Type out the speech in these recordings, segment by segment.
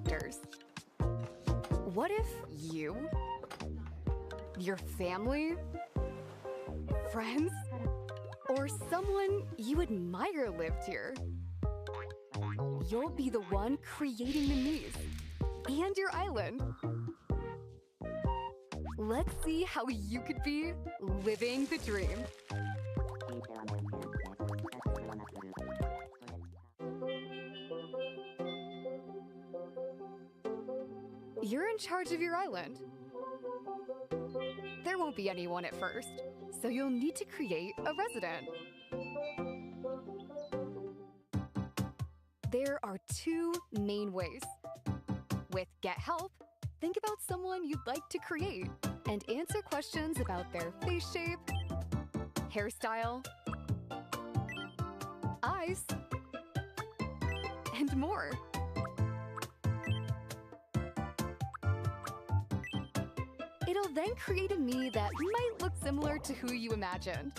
characters. What if you, your family, friends, or someone you admire lived here? You'll be the one creating the Miis and your island. Let's see how you could be living the dream. You're in charge of your island. There won't be anyone at first, so you'll need to create a resident. There are two main ways. With Get Help, think about someone you'd like to create and answer questions about their face shape, hairstyle, eyes, and more. It'll then create a Mii that might look similar to who you imagined.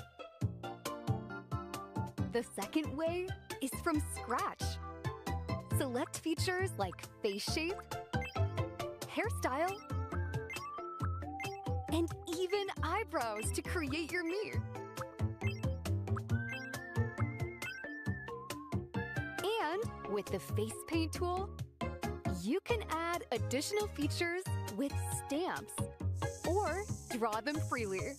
The second way is from scratch. Select features like face shape, hairstyle, and even eyebrows to create your Mii. And with the face paint tool, you can add additional features with stamps or draw them freely.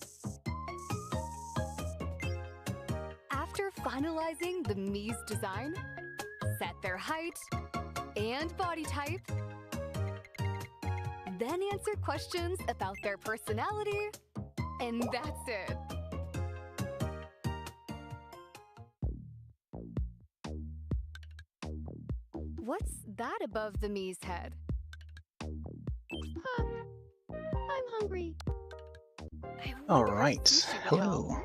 After finalizing the Mii's design, set their height and body type, then answer questions about their personality, and that's it. What's that above the Mii's head? I'm hungry. All right, hello.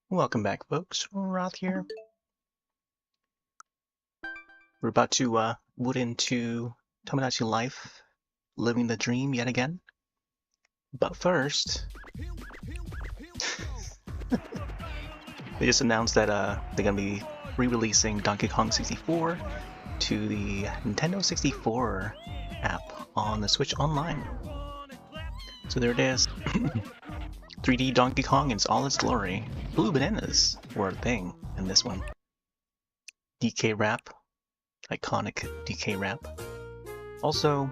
Welcome back, folks. Roth here. We're about to boot into Tomodachi Life, living the dream yet again. But first, they just announced that they're gonna be re-releasing Donkey Kong 64 to the Nintendo 64 app on the Switch Online. So there it is. 3D Donkey Kong in all its glory. Blue bananas were a thing in this one. DK wrap. Iconic DK wrap. Also,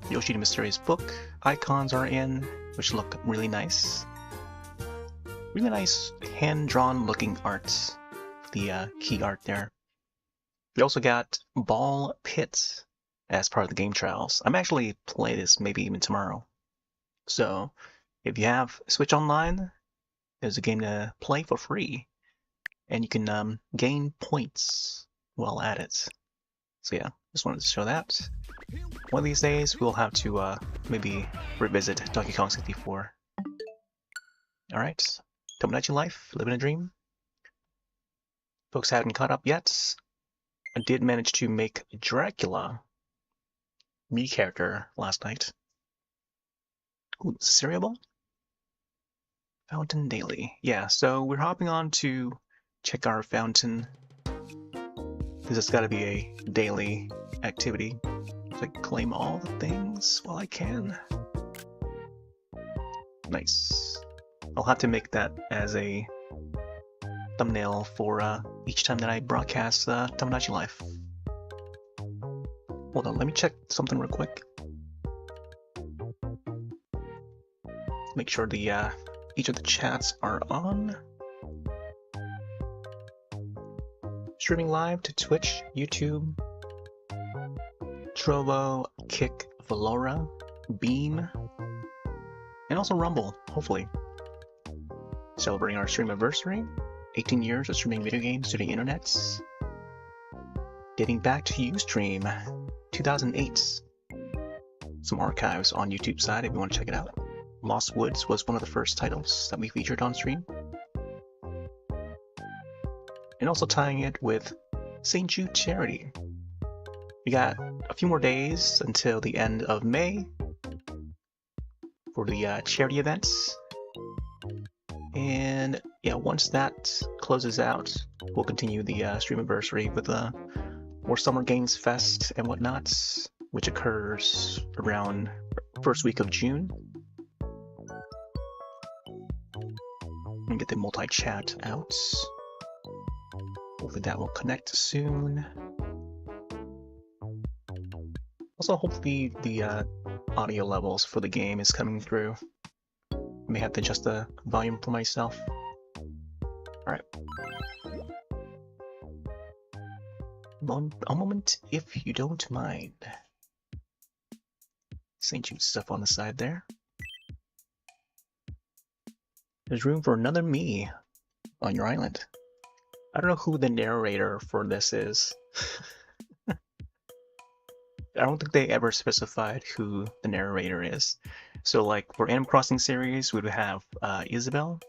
Yoshi the Mysterious Book icons are in, which look really nice. Really nice hand-drawn looking art. The key art there. We also got Ball Pit as part of the game trials. I'm actually play this maybe even tomorrow. So, if you have Switch Online, there's a game to play for free. And you can gain points while at it. So yeah, just wanted to show that. One of these days, we'll have to maybe revisit Donkey Kong 64. Alright, Tomodachi Life, living a dream. Folks haven't caught up yet. I did manage to make Dracula Mii character last night. Ooh, cereal bowl? Fountain daily. Yeah, so we're hopping on to check our fountain. Because it's got to be a daily activity. So I claim all the things while I can. Nice. I'll have to make that as a thumbnail for each time that I broadcast Tomodachi Life. Hold on, let me check something real quick. Make sure the each of the chats are on. Streaming live to Twitch, YouTube, Trovo, Kick, Valora, Beam, and also Rumble, hopefully. Celebrating our stream anniversary, 18 years of streaming video games to the internets. Dating back to Ustream, 2008. Some archives on YouTube side if you want to check it out. Lost Woods was one of the first titles that we featured on stream. And also tying it with St. Jude Charity. We got a few more days until the end of May for the charity events. And yeah, once that closes out, we'll continue the stream anniversary with or Summer Games Fest and whatnot, which occurs around first week of June. And get the multi-chat out. Hopefully that will connect soon. Also, hopefully the audio levels for the game is coming through. I may have to adjust the volume for myself. Alright. A moment, if you don't mind. St. Jude stuff on the side there. There's room for another me on your island. I don't know who the narrator for this is. I don't think they ever specified who the narrator is. So like for Animal Crossing series, we would have Isabelle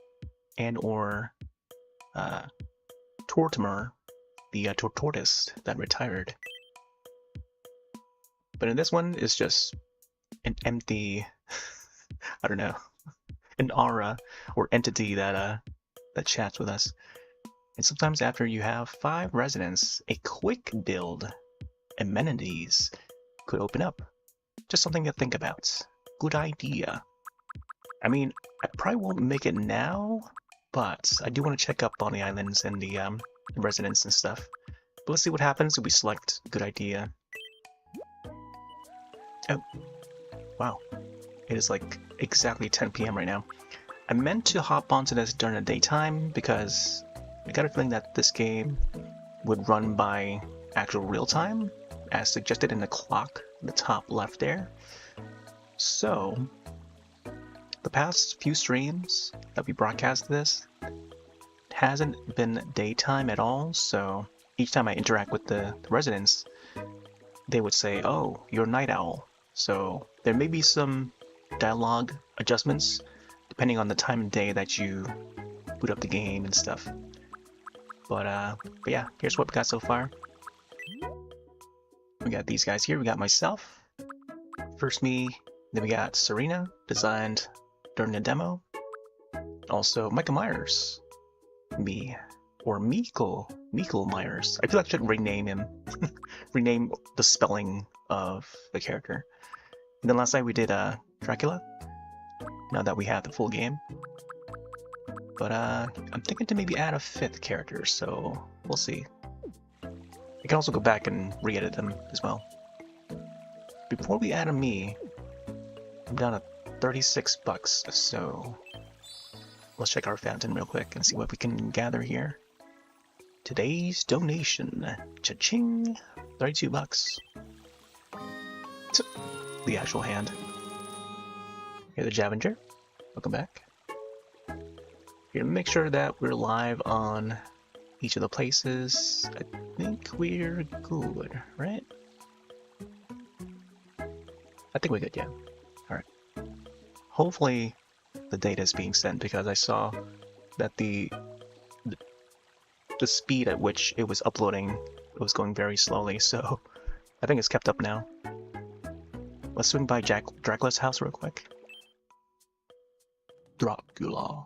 and or Tortimer, the tortoise that retired. But in this one, it's just an empty, I don't know, an aura or entity that that chats with us. And sometimes after you have 5 residents, a quick build amenities could open up. Just something to think about. Good idea. I mean, I probably won't make it now, but I do want to check up on the islands and the residents and stuff. But let's see what happens if we select good idea. Oh, wow. It is like exactly 10 PM right now. I meant to hop onto this during the daytime because I got a feeling that this game would run by actual real time, as suggested in the clock in the top left there. So, the past few streams that we broadcast this hasn't been daytime at all, so each time I interact with the residents, they would say, oh, you're a night owl. So there may be some dialogue adjustments depending on the time of day that you boot up the game and stuff. But yeah, here's what we got so far. We got these guys here. We got myself, First Mii, then we got Serena, designed during the demo. Also, Michael Myers, Mii, or Mikkel Myers. I feel like I should rename him, rename the spelling of the character. And then last night we did Dracula, now that we have the full game. But I'm thinking to maybe add a 5th character, so we'll see. I can also go back and re-edit them as well. Before we add a Mii, I'm down to 36 bucks, so let's check our fountain real quick and see what we can gather here. Today's donation, cha-ching, 32 bucks. The actual hand. Here, the Javenger. Welcome back. Here, make sure that we're live on each of the places. I think we're good, right? I think we're good, yeah. Alright. Hopefully the data is being sent, because I saw that the speed at which it was uploading was going very slowly, so I think it's kept up now. Let's swing by Dracula's house real quick. Dracula.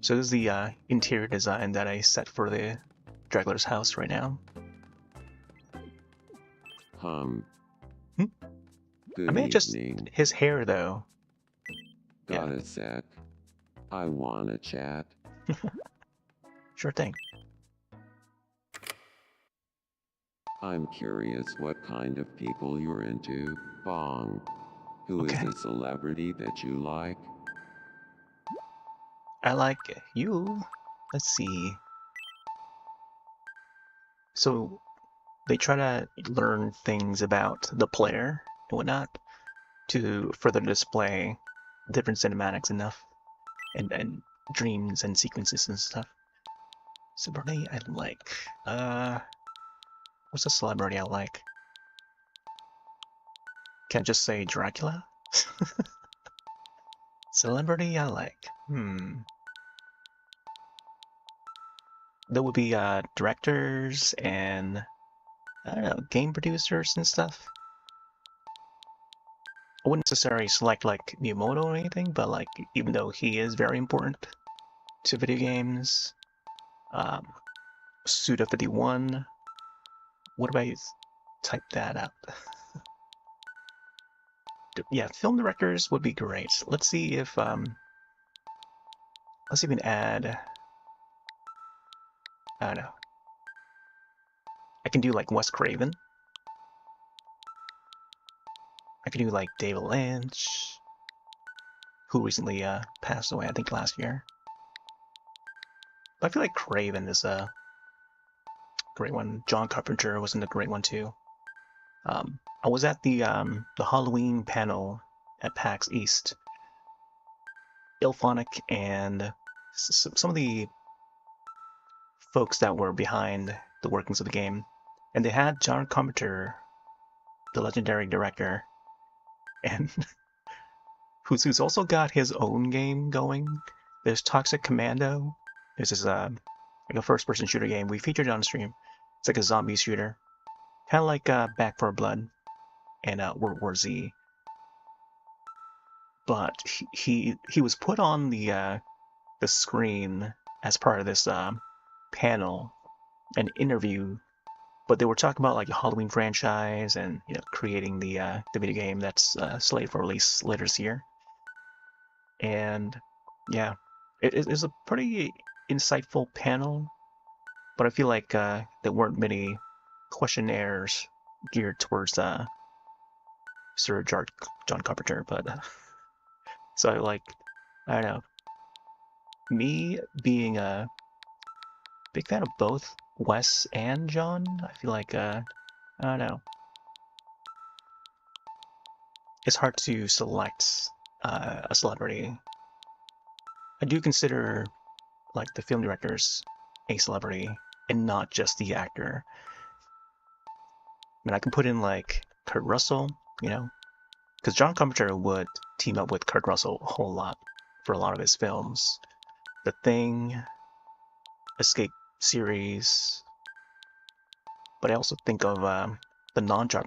So this is the interior design that I set for the Dracula's house right now. Good I may just evening. his hair though. Got a sec. I wanna chat. Sure thing. I'm curious what kind of people you're into. Bong. Who is Okay. a celebrity that you like? I like you. Let's see. So they try to learn things about the player and whatnot to further display different cinematics and dreams and sequences and stuff. Celebrity I like. What's a celebrity I like? Can't just say Dracula? Celebrity I like. There would be directors and I don't know, game producers and stuff. I wouldn't necessarily select like Miyamoto or anything, but like even though he is very important to video games, Suda51, what do I type that up? Yeah, film directors would be great. Let's see if we can add. I don't know. I can do like Wes Craven. I can do like David Lynch, who recently passed away, I think last year. But I feel like Craven is a great one. John Carpenter was a great one too. I was at the Halloween panel at PAX East. Ilphonic and some of the folks that were behind the workings of the game, and they had John Carpenter, the legendary director, and who's also got his own game going. There's Toxic Commando. This is like a first-person shooter game. We featured it on stream. It's like a zombie shooter, kind of like Back 4 Blood and World War Z. But he was put on the screen as part of this panel, an interview. But they were talking about like the Halloween franchise and creating the video game that's slated for release later this year. And yeah, it's a pretty insightful panel. But I feel like there weren't many questionnaires geared towards Sir John Carpenter. But so I don't know. Me being a big fan of both Wes and John, I feel like I don't know. It's hard to select a celebrity. I do consider like the film directors a celebrity and not just the actor. I mean, I can put in like Kurt Russell, because John Carpenter would team up with Kurt Russell a whole lot for a lot of his films. The Thing, Escape series, but I also think of the non-John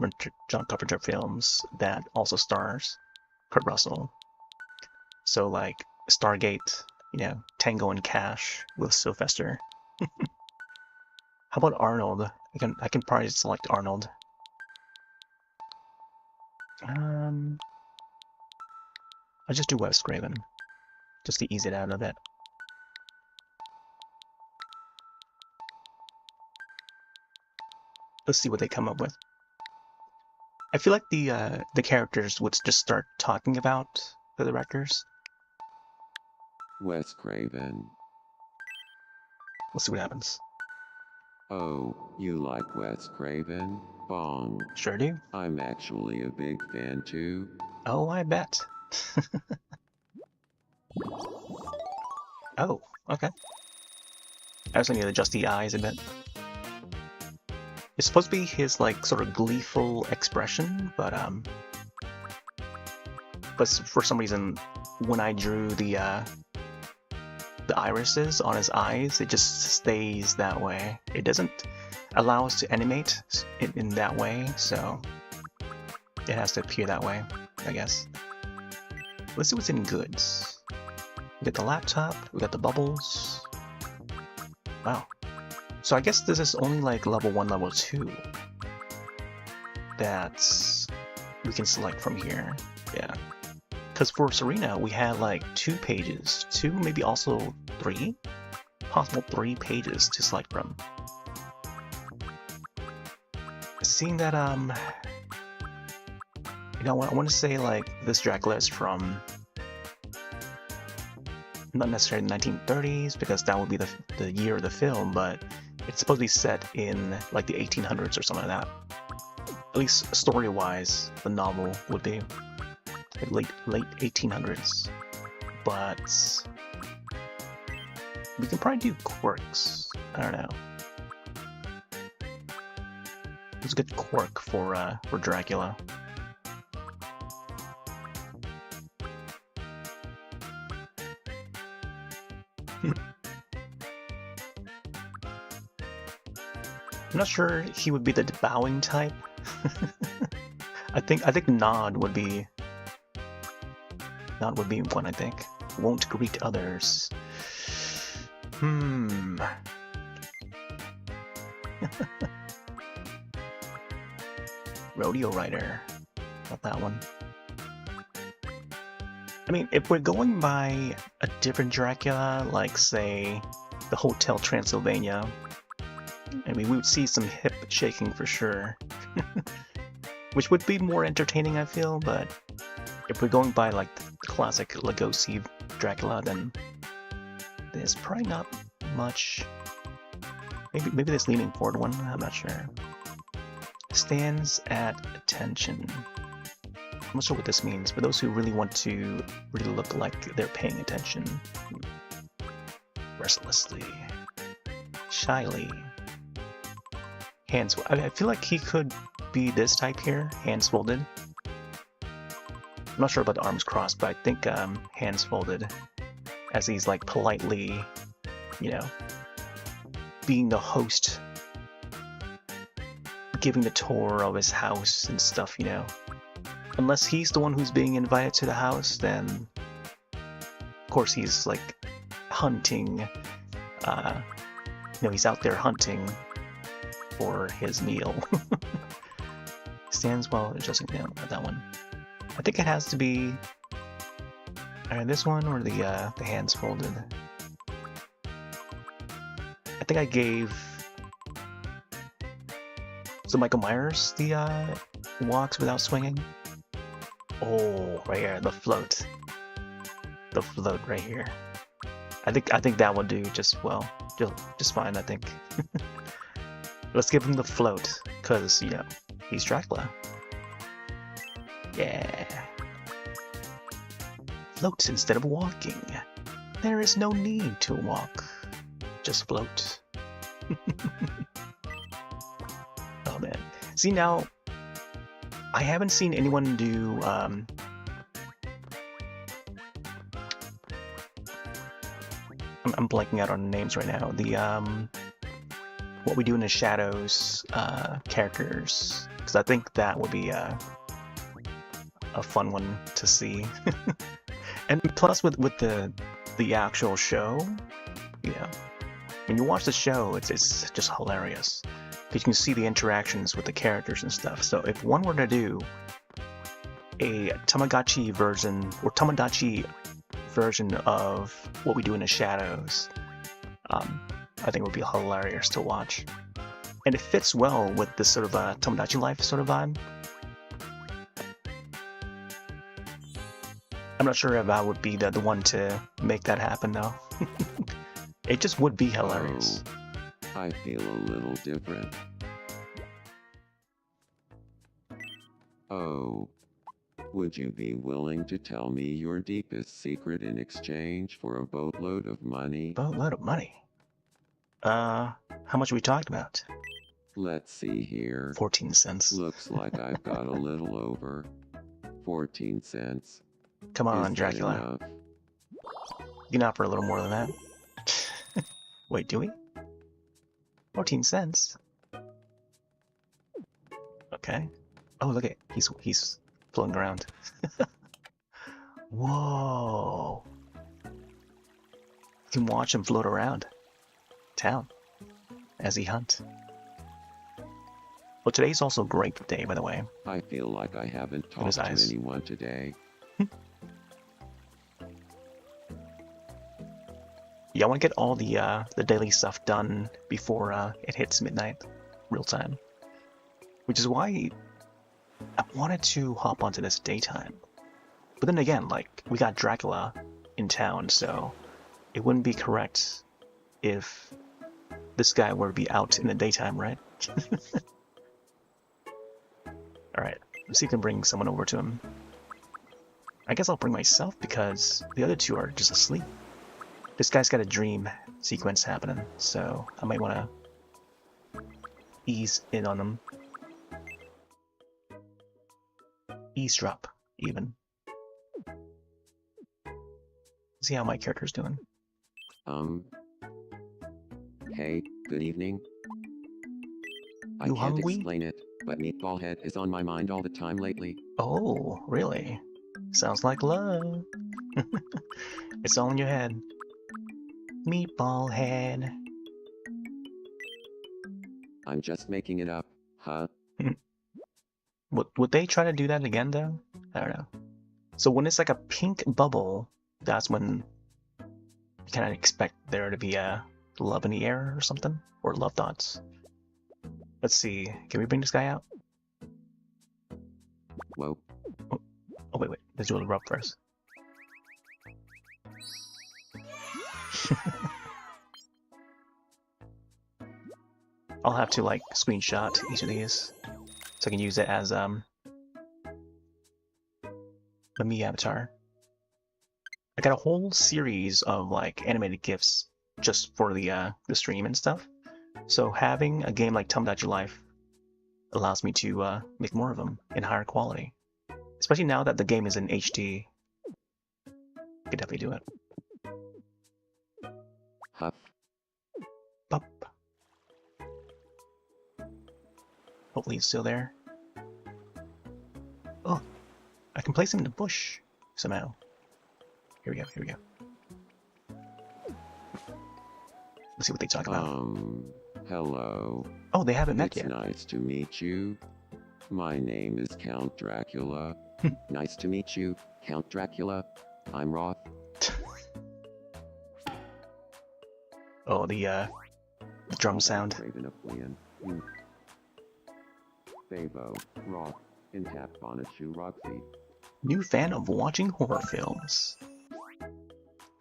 Carpenter films that also stars Kurt Russell. So like Stargate, Tango and Cash with Sylvester. How about Arnold? I can probably select Arnold. I'll just do Wes Craven, just to ease it out a bit. Let's see what they come up with. I feel like the characters would just start talking about the directors. Wes Craven. Let's see what happens. Oh, you like Wes Craven? Bong. Sure do. I'm actually a big fan too. Oh, I bet. Oh, okay. I also need to adjust the eyes a bit. It's supposed to be his like sort of gleeful expression, but for some reason, when I drew the irises on his eyes, it just stays that way. It doesn't allow us to animate in that way, so it has to appear that way, I guess. Let's see what's in goods. We got the laptop, we got the bubbles. Wow. So I guess this is only like level 1, level 2 that we can select from here. Yeah. Because for Serena, we had like 2 pages, 2, maybe also 3? Possible 3 pages to select from. Seeing that, I want to say like this Dracula is from not necessarily the 1930s, because that would be the year of the film, but it's supposed to be set in like the 1800s or something like that. At least story-wise, the novel would be like late 1800s. But we can probably do quirks. I don't know. It's a good quirk for Dracula. I'm not sure he would be the bowing type. I think nod would be one, I think. Won't greet others. Rodeo rider. Not that one. I mean, if we're going by a different Dracula, like say the Hotel Transylvania, I mean, we would see some hip shaking for sure. Which would be more entertaining, I feel, but if we're going by like the classic Lugosi Dracula, then there's probably not much. Maybe this leaning forward one, I'm not sure. Stands at attention. I'm not sure what this means, but those who really want to really look like they're paying attention. Restlessly. Shyly. Hands. I feel like he could be this type here, hands folded. I'm not sure about the arms crossed, but I think hands folded, as he's like politely, you know, being the host, giving the tour of his house and stuff, you know. Unless he's the one who's being invited to the house, then of course he's like hunting, you know, he's out there hunting for his meal. Stands while adjusting down at that one. I think it has to be either this one or the hands folded. I think I gave Michael Myers the walks without swinging. Oh, right here, the float. The float right here. I think that would do just well, just fine. I think. Let's give him the float, cause you know he's Dracula. Yeah. Float instead of walking. There is no need to walk. Just float. Oh man. See now, I haven't seen anyone do I'm blanking out on the names right now. The What We Do in the Shadows characters, because I think that would be a fun one to see. And plus with the actual show, you know, when you watch the show, it's just hilarious because you can see the interactions with the characters and stuff. So if one were to do a Tamagotchi version of What We Do in the Shadows, I think it would be hilarious to watch. And it fits well with this sort of Tomodachi Life sort of vibe. I'm not sure if I would be the one to make that happen though. It just would be hilarious. Oh, I feel a little different. Oh. Would you be willing to tell me your deepest secret in exchange for a boatload of money? Boatload of money? How much are we talking about? Let's see here. 14 cents. Looks like I've got a little over 14 cents. Come on, Is that Dracula. enough? You can offer a little more than that. Wait, do we? 14 cents? Okay. Oh, look at he's floating around. Whoa. You can watch him float around town as he hunts. Well, today's also Grape Day, by the way. I feel like I haven't talked to anyone today. Yeah, I want to get all the daily stuff done before it hits midnight, real time. Which is why I wanted to hop onto this daytime. But then again, like, we got Dracula in town, so it wouldn't be correct if this guy were to be out in the daytime, right? Alright, let's see if we can bring someone over to him. I guess I'll bring myself because the other two are just asleep. This guy's got a dream sequence happening, so I might want to ease in on him. Eavesdrop, even. See how my character's doing. Hey, good evening. I You can't hungry? explain it, but Meatball Head is on my mind all the time lately. Oh, really? Sounds like love. It's all in your head. Meatball Head. I'm just making it up, huh? Would they try to do that again though? I don't know. So when it's like a pink bubble, that's when you kind of expect there to be a love in the air or something, or love thoughts. Let's see. Can we bring this guy out? Whoa. Oh wait, let's do a rub first. I'll have to like screenshot each of these so I can use it as the Mii avatar. I got a whole series of like animated GIFs just for the stream and stuff. So having a game like Tomodachi Life allows me to make more of them in higher quality. Especially now that the game is in HD. I could definitely do it. Huff. Bup. Hopefully he's still there. Oh, I can place him in the bush somehow. Here we go, here we go. Let's see what they talk about. Hello. Oh, they haven't met It's yet. nice to meet you. My name is Count Dracula. Nice to meet you, Count Dracula. I'm Roth. Oh, the drum sound. Raven of Leon. Favo, Roth, and Tap Bonichu Roxy. New fan of watching horror films.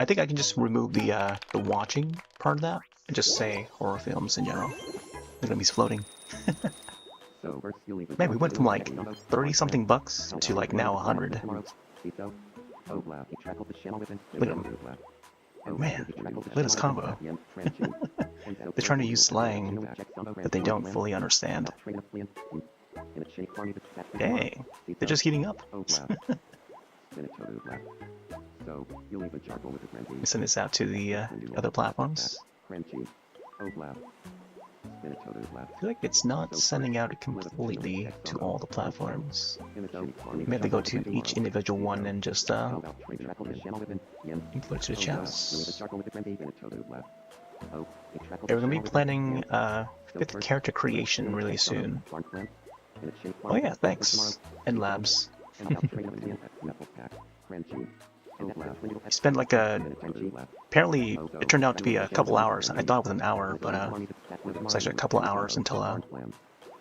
I think I can just remove the watching part of that and just say horror films in general. Look at me floating. Man, we went from like 30-something bucks to like now 100. Look at him. Man, look at this combo. They're trying to use slang that they don't fully understand. Dang, they're just heating up. We send this out to the other platforms. I feel like it's not sending out completely to all the platforms. We have to go to each individual one and just input to the chats. Yeah, we're gonna be planning 5th character creation really soon. Oh yeah, thanks. And labs. I spent like apparently it turned out to be a couple hours. I thought it was an hour, but it's actually a couple of hours until I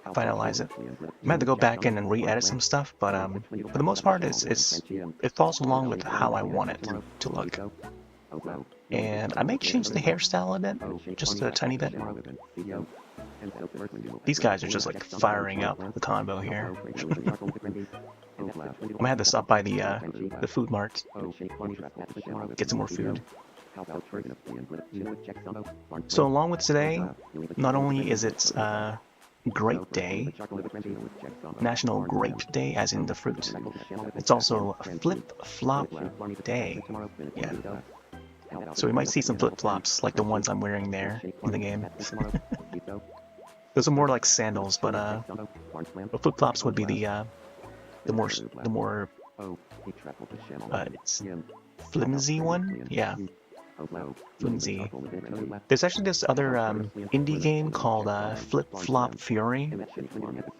finalize it. I might have to go back in and re-edit some stuff, but for the most part, it falls along with how I want it to look. And I may change the hairstyle a bit, just a tiny bit. These guys are just like firing up the combo here. I'm gonna have to stop by the food mart, get some more food. So along with today, not only is it Grape Day, National Grape Day, as in the fruit, it's also Flip-Flop Day. Yeah. So we might see some flip-flops like the ones I'm wearing there in the game. Those are more like sandals, but flip-flops would be the more it's flimsy one. Yeah, flimsy. There's actually this other indie game called Flip-Flop Fury.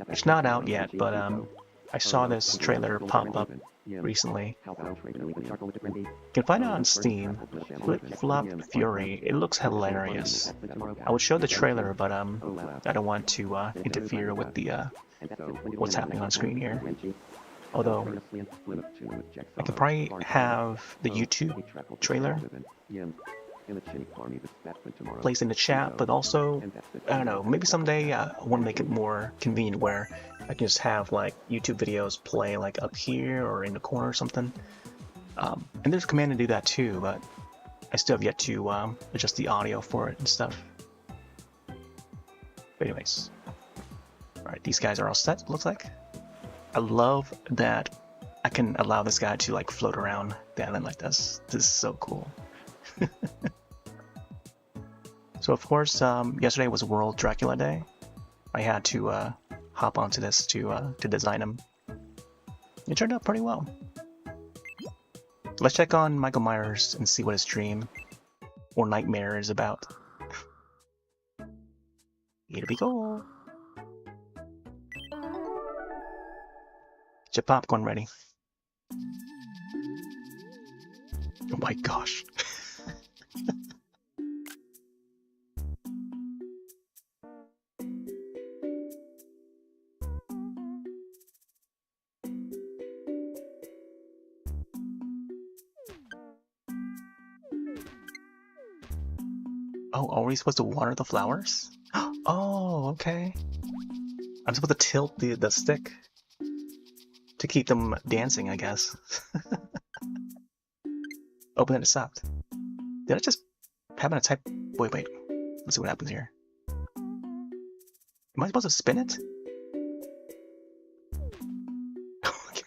It's not out yet, but I saw this trailer pop up recently. You can find it on Steam. Flip-Flop Fury. It looks hilarious. I would show the trailer, but I don't want to interfere with the what's happening on screen here. Although I could probably have the YouTube trailer placed in the chat, but also I don't know. Maybe someday I want to make it more convenient where I can just have like YouTube videos play like up here or in the corner or something. And there's a command to do that too, but I still have yet to adjust the audio for it and stuff. But anyways, all right, these guys are all set. Looks like. I love that I can allow this guy to like float around the island like this. This is so cool. So of course, yesterday was World Dracula Day. I had to hop onto this to design him. It turned out pretty well. Let's check on Michael Myers and see what his dream or nightmare is about. Here we go. Get your popcorn ready. Oh my gosh. Oh, are we supposed to water the flowers? Oh, okay. I'm supposed to tilt the stick to keep them dancing, I guess. Oh, but then it stopped. Did I just happen to type? Wait. Let's see what happens here. Am I supposed to spin it? Okay.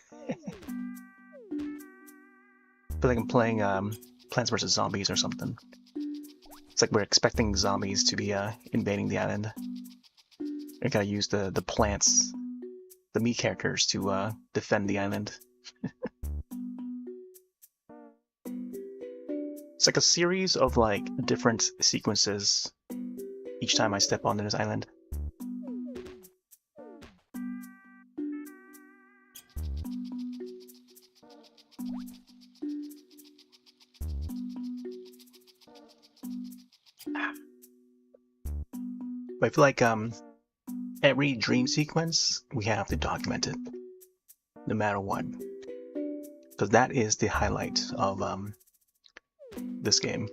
I feel like I'm playing Plants vs. Zombies or something. It's like we're expecting zombies to be invading the island. I gotta use the plants, the Mii characters, to defend the island. It's like a series of like different sequences each time I step onto this island. But I feel like every dream sequence we have to document it, no matter what, because that is the highlight of this game,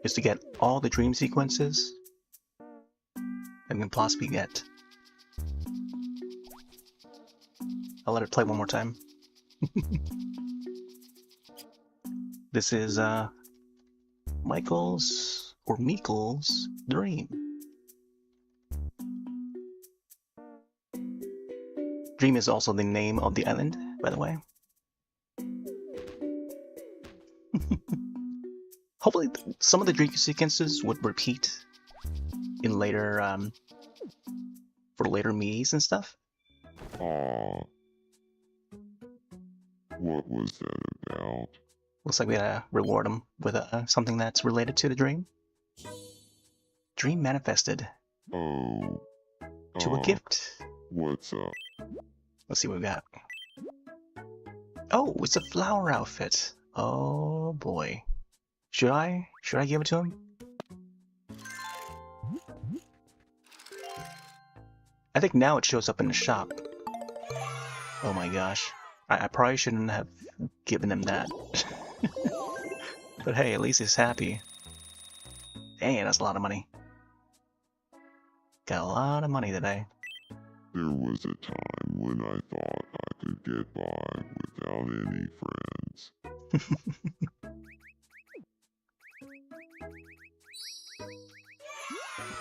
is to get all the dream sequences and then possibly get. I'll let it play one more time. This is Michael's or Meekle's dream. Dream is also the name of the island, by the way. Hopefully some of the dream sequences would repeat in later, for later Miis and stuff. Aw. What was that about? Looks like we gotta reward him with something that's related to the dream. Dream manifested Oh. to a gift. What's up? Let's see what we got. Oh, it's a flower outfit. Oh boy. Should I give it to him? I think now it shows up in the shop. Oh my gosh. I probably shouldn't have given him that. But hey, at least he's happy. Dang, that's a lot of money. Got a lot of money today. There was a time when I thought I could get by without any friends.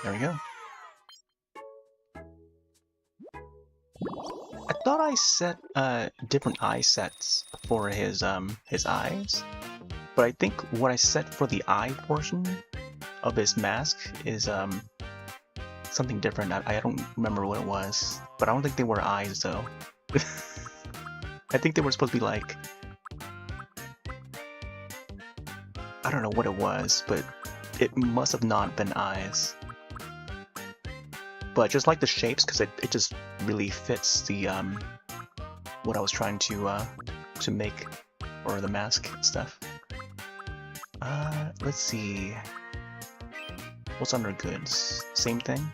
There we go. I thought I set different eye sets for his eyes, but I think what I set for the eye portion of his mask is something different. I don't remember what it was, but I don't think they were eyes though. I think they were supposed to be like, I don't know what it was, but it must have not been eyes. But just like the shapes, because it just really fits the what I was trying to make, or the mask stuff. Let's see. What's under goods? Same thing.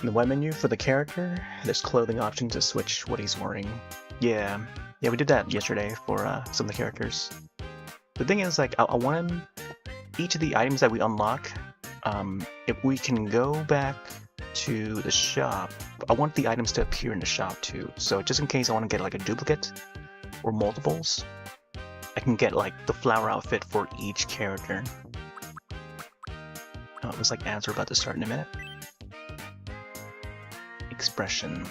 In the web menu for the character, there's clothing option to switch what he's wearing. Yeah, we did that yesterday for some of the characters. The thing is, like, I want him, each of the items that we unlock, if we can go back to the shop, I want the items to appear in the shop too. So just in case I want to get like a duplicate or multiples, I can get like the flower outfit for each character. Oh, it looks like ads are about to start in a minute. Expression.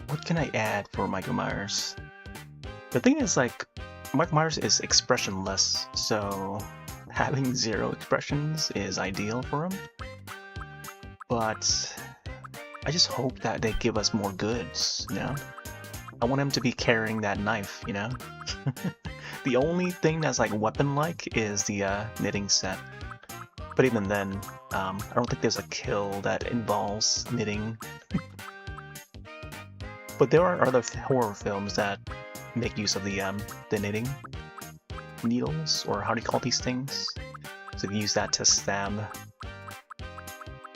What can I add for Michael Myers? The thing is, like, Michael Myers is expressionless, so having 0 expressions is ideal for him. But I just hope that they give us more goods, you know? I want him to be carrying that knife, you know? The only thing that's like weapon-like is the knitting set. But But even then, I don't think there's a kill that involves knitting. But there are other horror films that make use of the knitting needles, or how do you call these things? So you use that to stab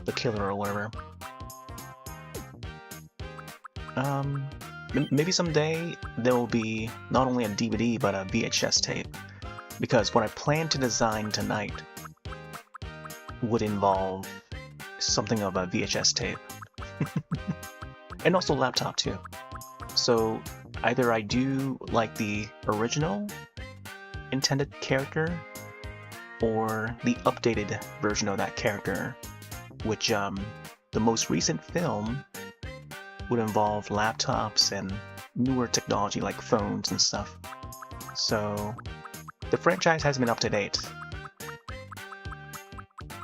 the killer or whatever. Maybe someday there will be not only a DVD but a VHS tape, because what I plan to design tonight would involve something of a VHS tape. And also laptop too. So either I do like the original intended character or the updated version of that character, which the most recent film would involve laptops and newer technology like phones and stuff. So the franchise hasn't been up to date.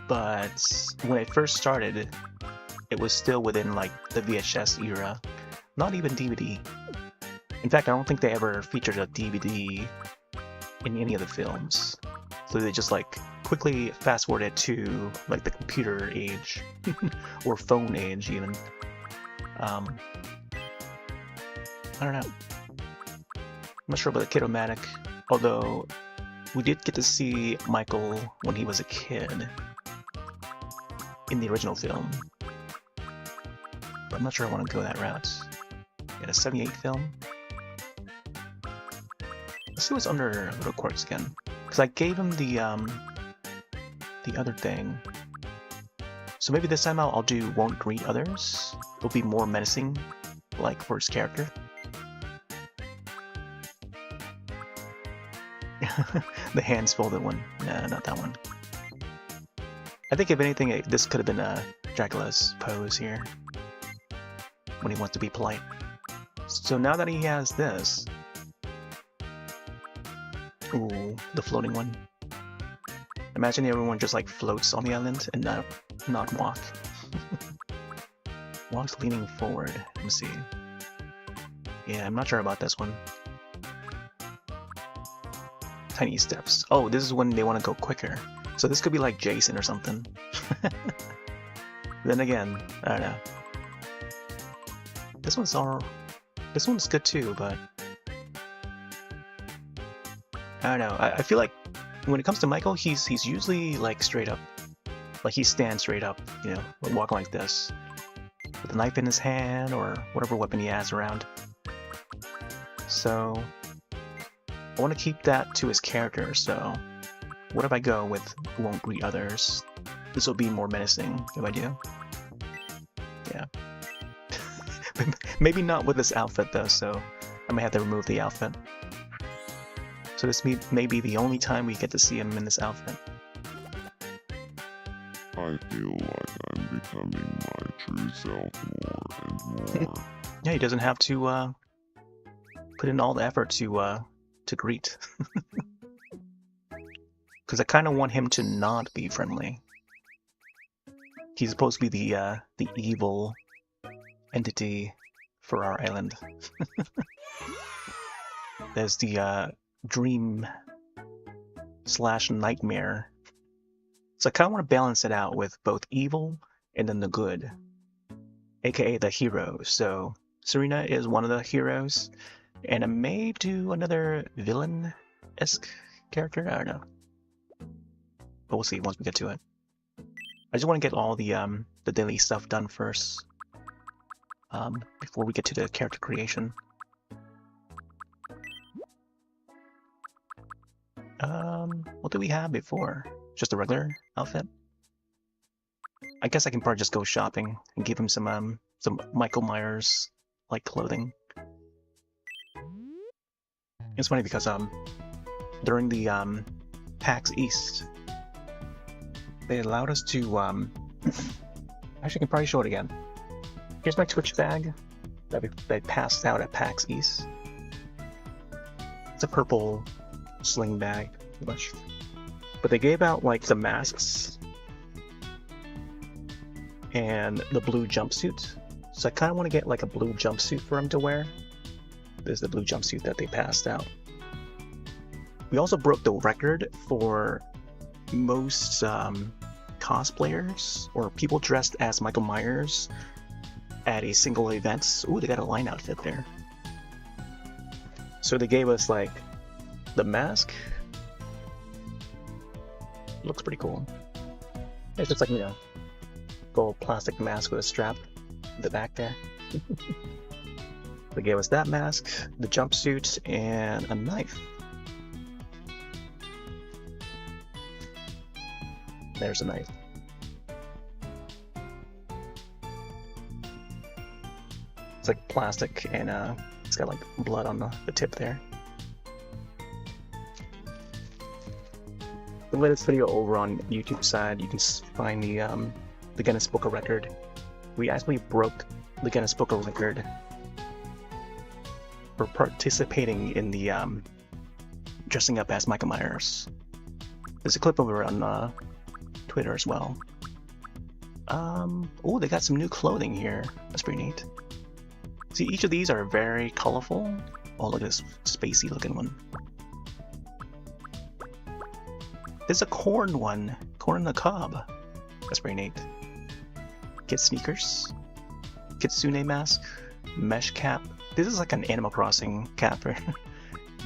But when it first started, it was still within like the VHS era, not even DVD. In fact, I don't think they ever featured a DVD in any of the films. So they just like quickly fast forwarded to like the computer age or phone age even. I don't know. I'm not sure about the Kid-O-Matic, although we did get to see Michael when he was a kid in the original film. But I'm not sure I want to go that route. Yeah, a 78 film. Let's see what's under Little Quirks again. Because I gave him the other thing. So maybe this time I'll do Won't Greet Others. It'll be more menacing, like for his character. The hands folded one. Nah, not that one. I think if anything, this could have been Dracula's pose here, when he wants to be polite. So now that he has this... Ooh, the floating one. Imagine everyone just like floats on the island and not walk. Walks leaning forward. Let me see. Yeah, I'm not sure about this one. Tiny steps. Oh, this is when they want to go quicker. So this could be like Jason or something. Then again, I don't know. This one's good too, but I don't know. I feel like when it comes to Michael, he's usually like straight up. Like he stands straight up, you know, walking like this, with a knife in his hand or whatever weapon he has around. So I want to keep that to his character, so what if I go with Won't Greet Others? This will be more menacing if I do. Yeah. Maybe not with this outfit though, so I may have to remove the outfit. So this may be the only time we get to see him in this outfit. I feel like I'm becoming my true self more and more. Yeah, he doesn't have to put in all the effort to greet. Because I kind of want him to not be friendly. He's supposed to be the evil entity for our island. There's the dream / nightmare. So I kind of want to balance it out with both evil and then the good, aka the hero. So Serena is one of the heroes, and I may do another villain-esque character. I don't know, but we'll see once we get to it. I just want to get all the daily stuff done first, before we get to the character creation. What do we have before? Just a regular outfit? I guess I can probably just go shopping and give him some Michael Myers like clothing. It's funny because during the PAX East, they allowed us to actually I can probably show it again. Here's my Twitch bag that they passed out at PAX East. It's a purple sling bag, pretty much. But they gave out like the masks and the blue jumpsuit. So I kind of want to get like a blue jumpsuit for him to wear. This is the blue jumpsuit that they passed out. We also broke the record for most cosplayers or people dressed as Michael Myers at a single event. Ooh, they got a line outfit there. So they gave us like the mask. Looks pretty cool. It's just like, you know, gold plastic mask with a strap in the back there. They gave us that mask, the jumpsuit, and a knife. There's a knife. It's like plastic, and it's got like blood on the tip there. The latest video over on YouTube side, you can find the Guinness Book of Record. We actually broke the Guinness Book of Record for participating in the dressing up as Michael Myers. There's a clip over on Twitter as well. Oh, they got some new clothing here. That's pretty neat. See, each of these are very colorful. Oh, look at this spacey looking one. There's a corn one. Corn on the cob. That's pretty neat. Get sneakers. Kitsune mask. Mesh cap. This is like an Animal Crossing cap.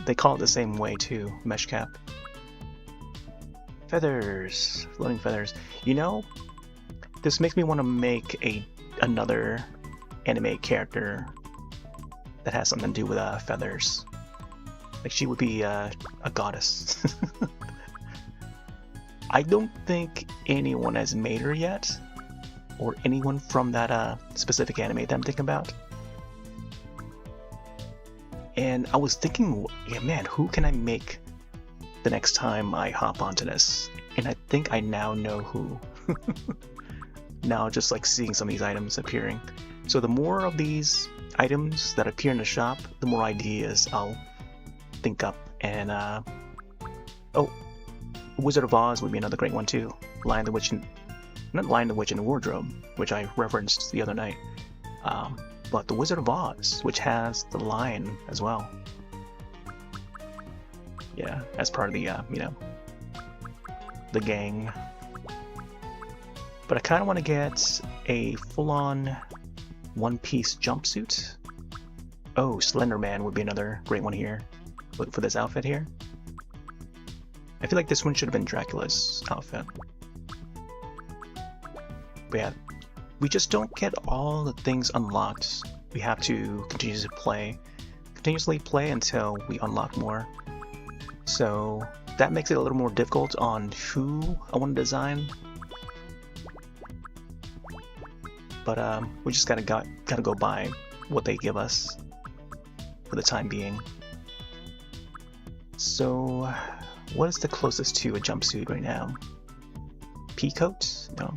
They call it the same way too. Mesh cap. Feathers. Floating feathers. You know, this makes me want to make another anime character that has something to do with feathers. Like she would be a goddess. I don't think anyone has made her yet, or anyone from that specific anime that I'm thinking about. And I was thinking, yeah, man, who can I make the next time I hop onto this? And I think I now know who. Now just like seeing some of these items appearing. So the more of these items that appear in the shop, the more ideas I'll think up. And oh, Wizard of Oz would be another great one too. Lion the Witch, not Lion the Witch in the Wardrobe, which I referenced the other night, but the Wizard of Oz, which has the lion as well. Yeah, as part of the you know, the gang. But I kind of want to get a full-on one-piece jumpsuit. Oh, Slender Man would be another great one here for this outfit here. I feel like this one should have been Dracula's outfit. But yeah, we just don't get all the things unlocked. We have to continuously play until we unlock more. So that makes it a little more difficult on who I want to design. But we just gotta go by what they give us for the time being. So what is the closest to a jumpsuit right now? Pea coat? No.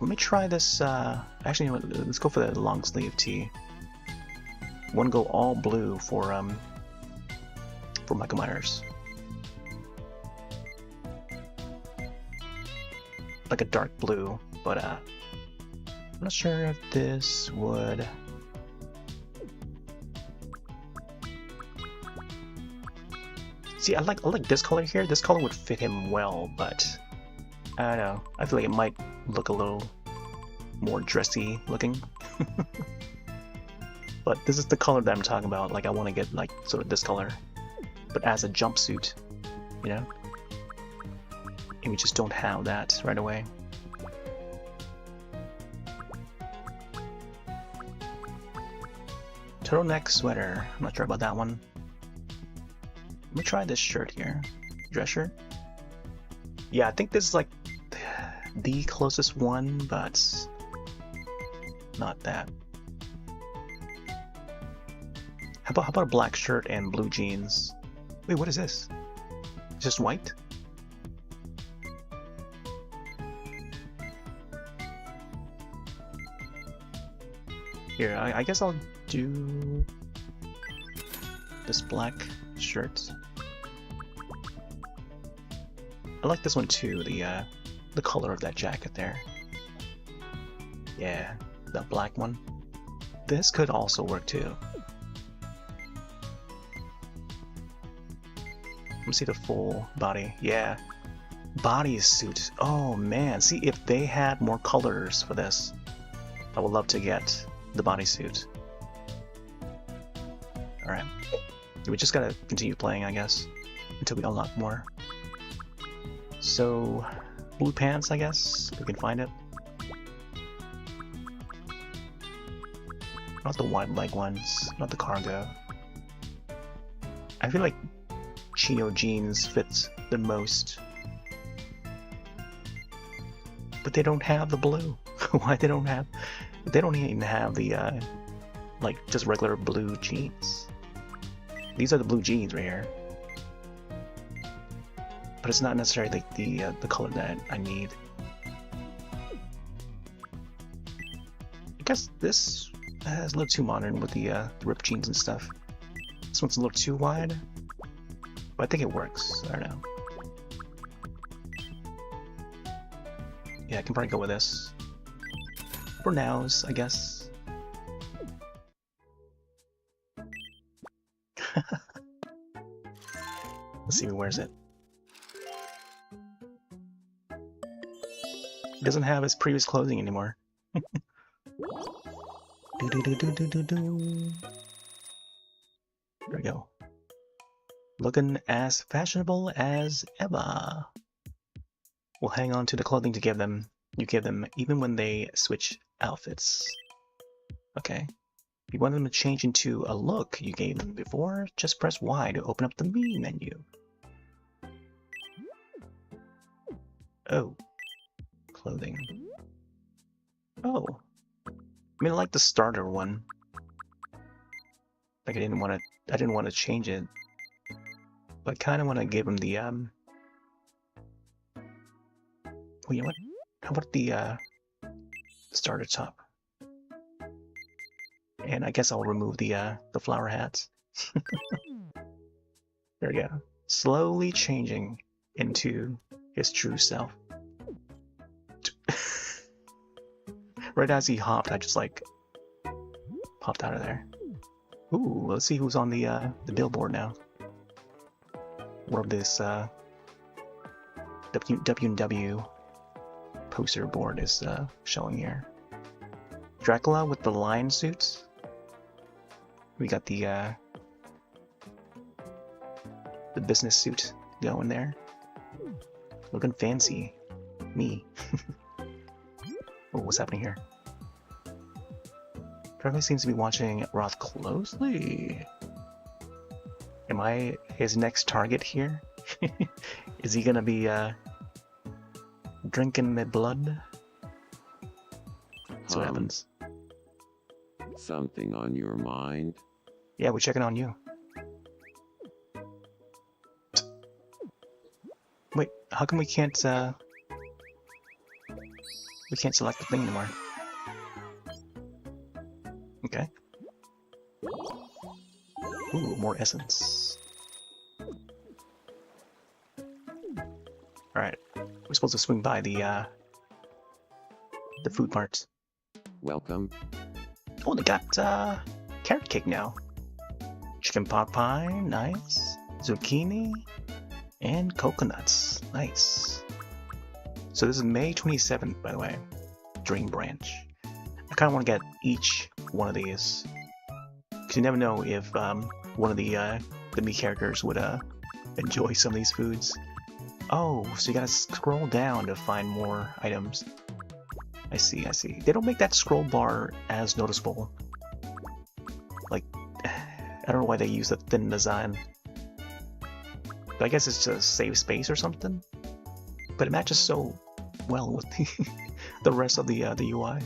Let me try this. Actually, you know what, let's go for the long sleeve tee. Want to go all blue for Michael Myers. Like a dark blue, but I'm not sure if this would. See, I like this color here. This color would fit him well, but I don't know. I feel like it might look a little more dressy looking. But this is the color that I'm talking about. Like I want to get like sort of this color, but as a jumpsuit, you know. And we just don't have that right away. Turtleneck sweater. I'm not sure about that one. Let me try this shirt here. Dress shirt. Yeah, I think this is like the closest one, but not that. How about a black shirt and blue jeans? Wait, what is this? It's just white? Here, I guess I'll do this black shirt. I like this one too, the color of that jacket there. Yeah, that black one. This could also work too. me see the full body. Yeah. Bodysuit. Oh man, see if they had more colors for this. I would love to get the bodysuit. Alright. We just gotta continue playing, I guess, until we unlock more. So, blue pants, I guess, we can find it. Not the wide leg ones, not the cargo. I feel like chino jeans fits the most. But they don't have the blue. Why they don't even have the like just regular blue jeans. These are the blue jeans right here. But it's not necessarily like the color that I need. I guess this is a little too modern with the ripped jeans and stuff. This one's a little too wide, but I think it works. I don't know. Yeah, I can probably go with this. For nows, I guess. Let's see who wears it. He doesn't have his previous clothing anymore. There we go. Looking as fashionable as ever. We'll hang on to the clothing to give them. You give them even when they switch outfits. Okay. If you want them to change into a look you gave them before, just press Y to open up the Mii menu. Oh. Clothing. Oh. I mean, I like the starter one. Like I didn't want to change it. But I kind of want to give him the well, you know what? How about the starter top? And I guess I'll remove the flower hats. There we go. Slowly changing into his true self. Right as he hopped, I just like popped out of there. Ooh, let's see who's on the billboard now. What of this W&W poster board is showing here. Dracula with the lion suits. We got the business suit going there. Looking fancy. Me. Oh, what's happening here? Trevor seems to be watching Roth closely. Am I his next target here? Is he gonna be drinking my blood? That's what happens. Something on your mind? Yeah, we're checking on you. Wait, how come we can't select the thing anymore? Okay. Ooh, more essence. Alright. We're supposed to swing by the food parts. Welcome. Oh, they got carrot cake now. Chicken pot pie, nice. Zucchini and coconuts, nice. So this is May 27th, by the way. Dream Branch. I kind of want to get each one of these, because you never know if one of the Mii characters would enjoy some of these foods. Oh, so you gotta scroll down to find more items. I see, I see. They don't make that scroll bar as noticeable. Like, I don't know why they use a thin design. But I guess it's just save space or something. But it matches so well with the rest of the UI.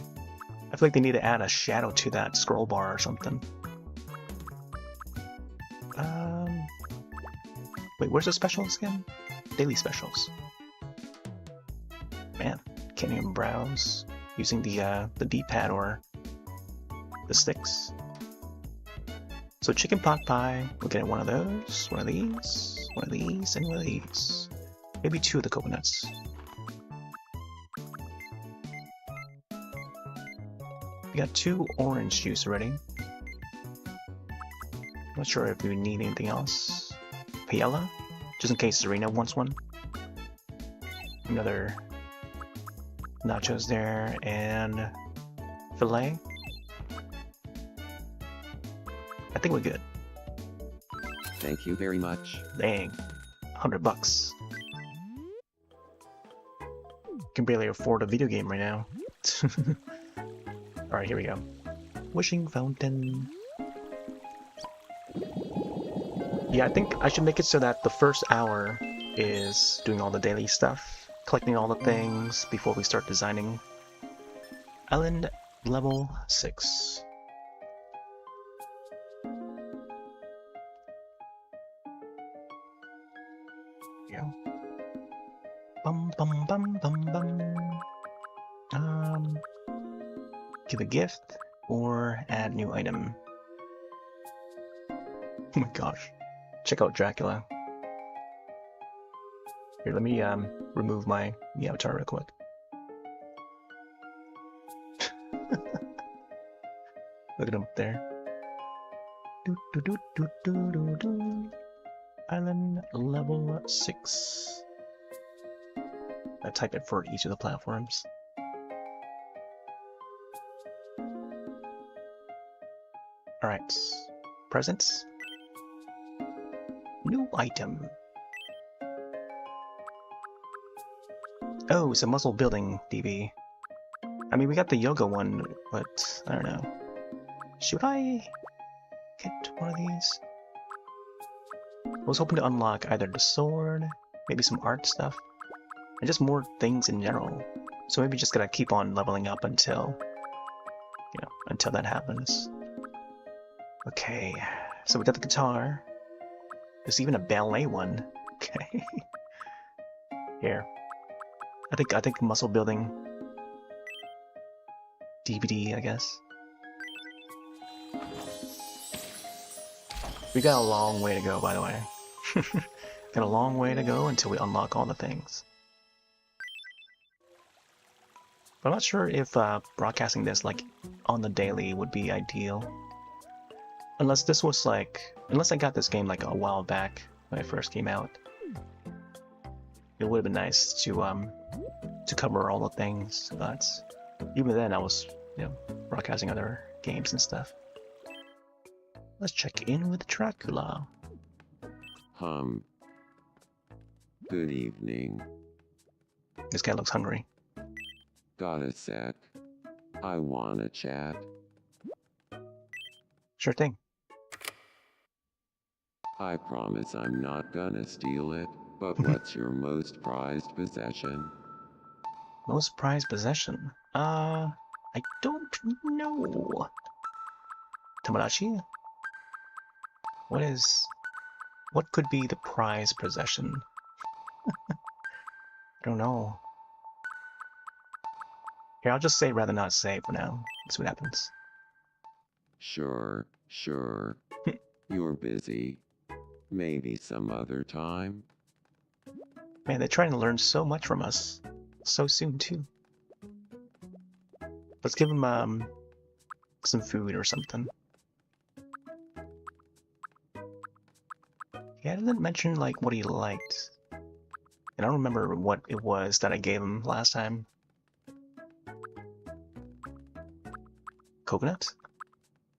I feel like they need to add a shadow to that scroll bar or something. Wait, where's the specials again? Daily specials. Man, can't even browse using the D-pad or the sticks. So chicken pot pie, we're getting one of those, one of these, one of these, and one of these. Maybe two of the coconuts. We got 2 orange juice already. Not sure if we need anything else. Paella? just in case Serena wants one. Another nachos there, and filet. I think we're good. Thank you very much. Dang, $100. Can barely afford a video game right now. Alright, here we go. Wishing fountain. Yeah, I think I should make it so that the first hour is doing all the daily stuff, collecting all the things before we start designing. Island level 6. Yeah. Bum bum bum bum bum. Give a gift or add new item. Oh my gosh. Check out Dracula. Here, let me remove my avatar real quick. Look at him up there. Do, do, do, do, do, do, do. Island level 6. I type it for each of the platforms. Alright. Presents. New item. Oh, it's a muscle building DB. I mean, we got the yoga one, but I don't know. Should I get one of these? I was hoping to unlock either the sword, maybe some art stuff, and just more things in general. So maybe just gotta keep on leveling up until, you know, until that happens. Okay, so we got the guitar. There's even a ballet one. Okay. Here. I think muscle building DVD, I guess. We got a long way to go, by the way. Got a long way to go until we unlock all the things. But I'm not sure if broadcasting this like on the daily would be ideal. Unless this was like, unless I got this game like a while back when it first came out. It would have been nice to cover all the things, but even then I was, you know, broadcasting other games and stuff. Let's check in with Dracula. Good evening. This guy looks hungry. Got a sec? I wanna chat. Sure thing. I promise I'm not gonna steal it, but what's your most prized possession? Most prized possession? I don't know. Tomodachi? What could be the prized possession? I don't know. Here, I'll just say rather not say for now. See what happens. Sure. You're busy. Maybe some other time? Man, they're trying to learn so much from us. So soon, too. Let's give him, some food or something. Yeah, I didn't mention, like, what he liked. I don't remember what it was that I gave him last time. Coconut?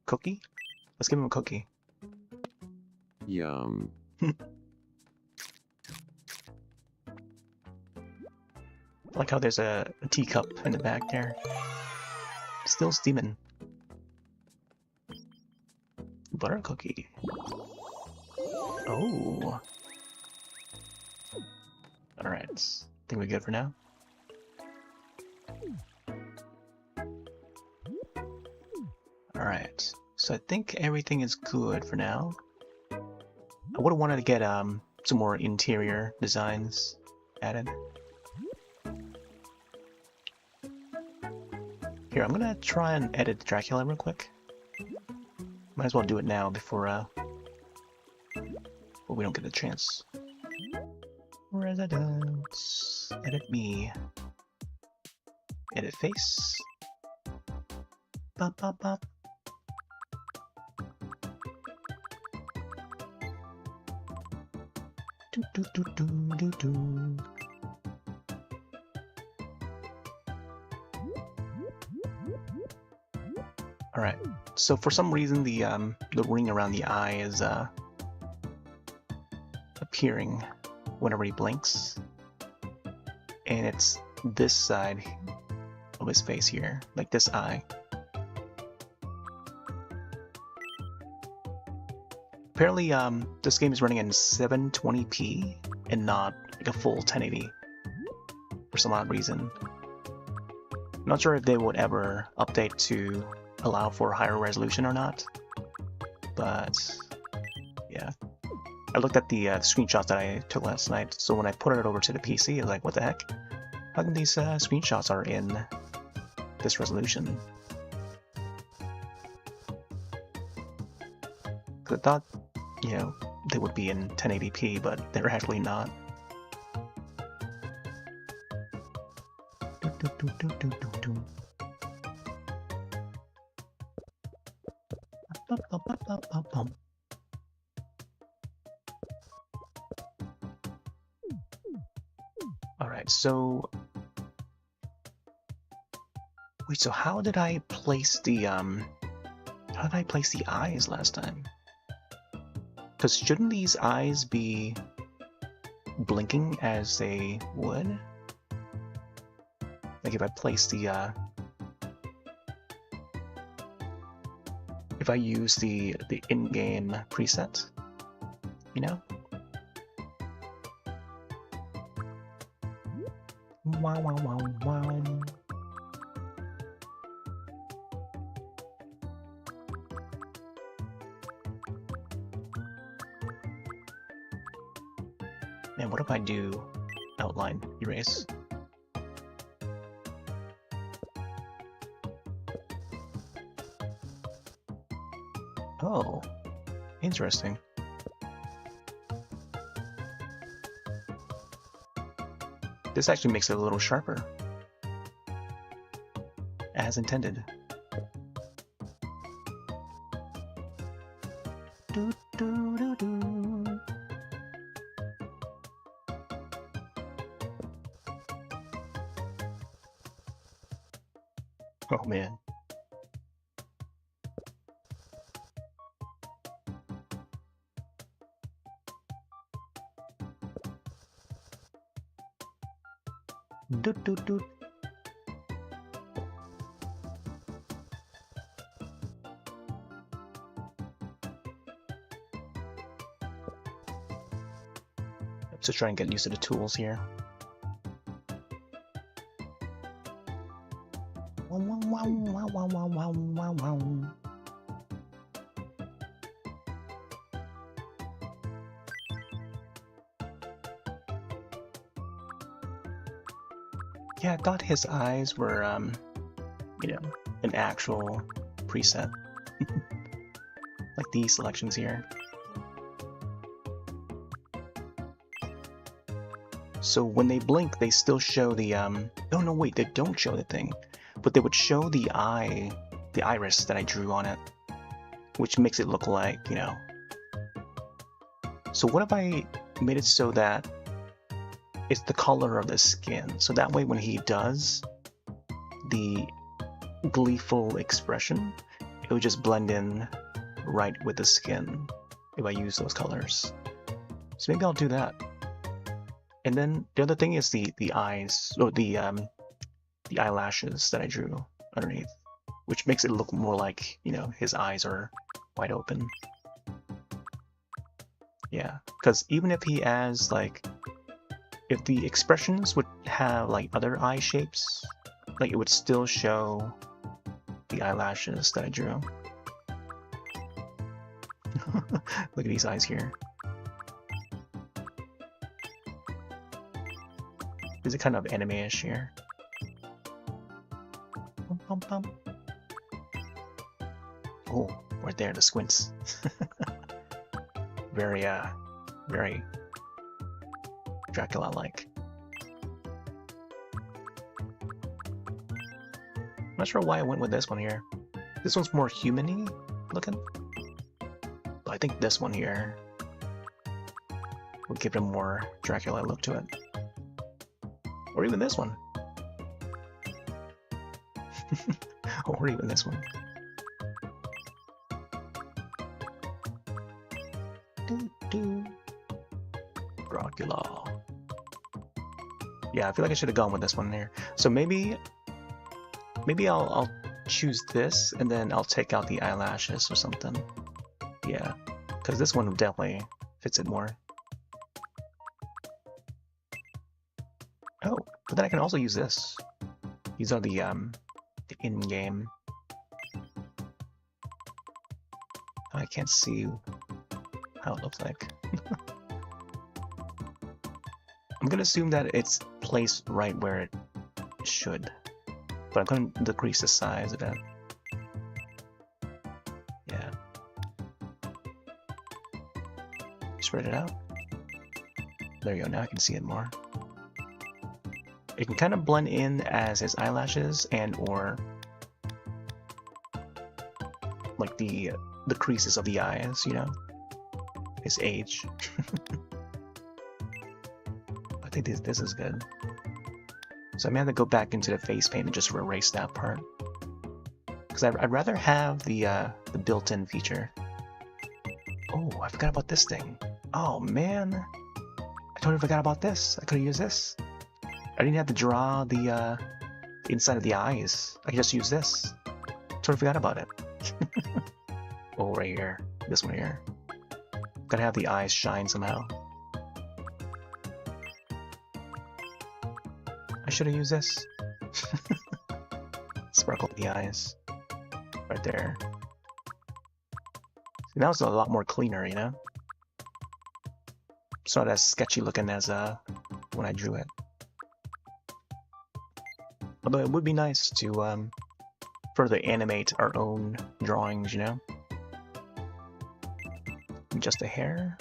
Cookie? Let's give him a cookie. Yum. I like how there's a teacup in the back there. Still steaming. Butter cookie. Oh. Alright. Think we're good for now? Alright. So I think everything is good for now. I would have wanted to get some more interior designs added. Here, I'm gonna try and edit Dracula real quick. Might as well do it now before we don't get the chance. Residence. Edit me. Edit face. Bop bop bop. Do Alright, so for some reason the ring around the eye is appearing whenever he blinks. And it's this side of his face here, like this eye. Apparently, this game is running in 720p and not like a full 1080 for some odd reason. I'm not sure if they would ever update to allow for higher resolution or not, but yeah. I looked at the screenshots that I took last night, so when I put it over to the PC, I was like, what the heck? How come these screenshots are in this resolution? Because I thought, you know, they would be in 1080p, but they're actually not. Alright, so wait, so how did I place the eyes last time? Because shouldn't these eyes be blinking as they would? Like if I place the if I use the in-game preset, you know? Wow, wow, wow, wow. Man, what if I do outline erase? Oh, interesting. This actually makes it a little sharper, as intended. Do, do, do, do. Oh man. Doot doot doot. Just try and get used to the tools here. Wow, wow, wow, wow, wow, wow, wow, wow. Yeah, I thought his eyes were, you know, an actual preset. Like these selections here. So when they blink, they still show the, oh no, wait, they don't show the thing. But they would show the eye, the iris that I drew on it. Which makes it look like, you know. So what if I made it so that it's the color of the skin, so that way when he does the gleeful expression, it would just blend in right with the skin if I use those colors. So maybe I'll do that. And then the other thing is the eyes, or the eyelashes that I drew underneath, which makes it look more like, you know, his eyes are wide open. Yeah, because even if he has like, if the expressions would have like other eye shapes, like it would still show the eyelashes that I drew. Look at these eyes here. Is it kind of anime-ish here? Bum, bum, bum. Oh, right there, the squints. Very Dracula-like. I'm not sure why I went with this one here. This one's more human-y looking. But I think this one here will give it a more Dracula look to it. Or even this one. Or even this one. Dracula. Yeah, I feel like I should have gone with this one here. So maybe I'll choose this, and then I'll take out the eyelashes or something. Yeah, because this one definitely fits it more. Oh, but then I can also use this. These are the in-game. I can't see how it looks like. I'm gonna assume that it's placed right where it should, but I'm going to decrease the size of it. Yeah. Spread it out. There you go, now I can see it more. It can kind of blend in as his eyelashes and or like the creases of the eyes, you know? His age. I think this is good. So I may have to go back into the face paint and just erase that part. Because I'd rather have the built-in feature. Oh, I forgot about this thing. Oh man, I totally forgot about this. I could have used this. I didn't have to draw the inside of the eyes. I could just use this. Totally forgot about it. Oh, right here. This one here. Gotta have the eyes shine somehow. I should have used this. Sparkle the eyes. Right there. See, now it's a lot more cleaner, you know? It's not as sketchy looking as when I drew it. Although it would be nice to further animate our own drawings, you know? Just a hair.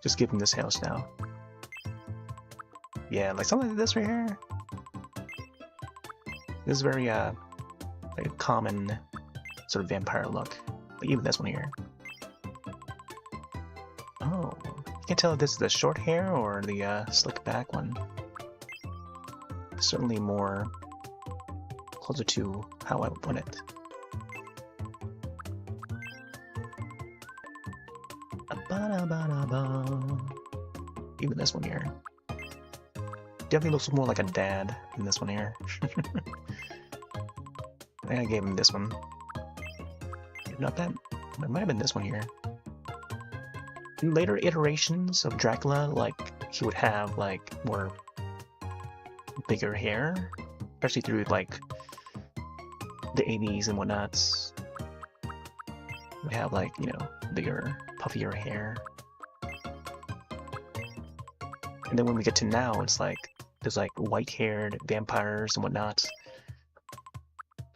Just give him this hairstyle. Yeah, like something like this right here. This is very like a common sort of vampire look. Like even this one here. Oh, you can't tell if this is the short hair or the slick back one. Certainly more closer to how I would put it. Even this one here. Definitely looks more like a dad than this one here. I think I gave him this one. Not that. It might have been this one here. In later iterations of Dracula, like, he would have, like, more bigger hair. Especially through, like, the 80s and whatnots. Would have, like, you know, bigger, puffier hair. And then when we get to now, it's like, there's like white-haired vampires and whatnot.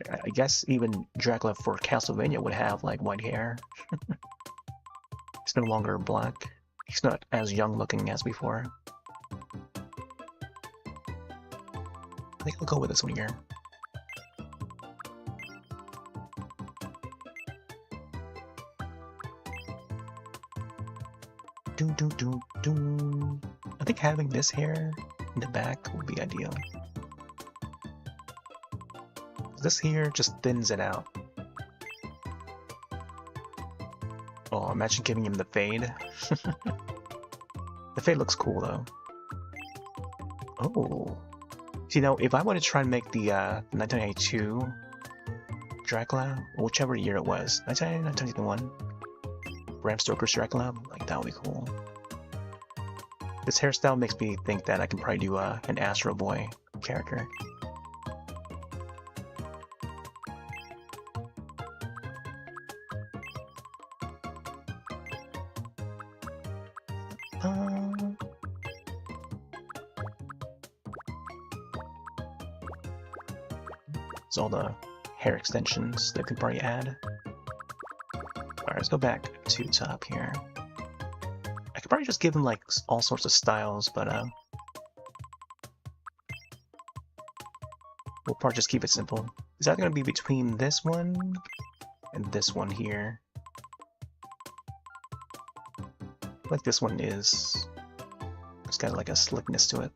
I guess even Dracula for Castlevania would have like white hair. He's no longer black. He's not as young-looking as before. I think I'll go with this one here. I think having this hair in the back would be ideal. This here just thins it out. Oh, imagine giving him the fade. The fade looks cool though. Oh. See now, if I want to try and make the 1992 Dracula, or whichever year it was, 1991, Bram Stoker's Dracula, like that would be cool. This hairstyle makes me think that I can probably do an Astro Boy character. It's all the hair extensions that could probably add. Alright, let's go back to top here. I could probably just give him like all sorts of styles, but we'll probably just keep it simple. Is that going to be between this one and this one here? Like this one is, it's got like a slickness to it.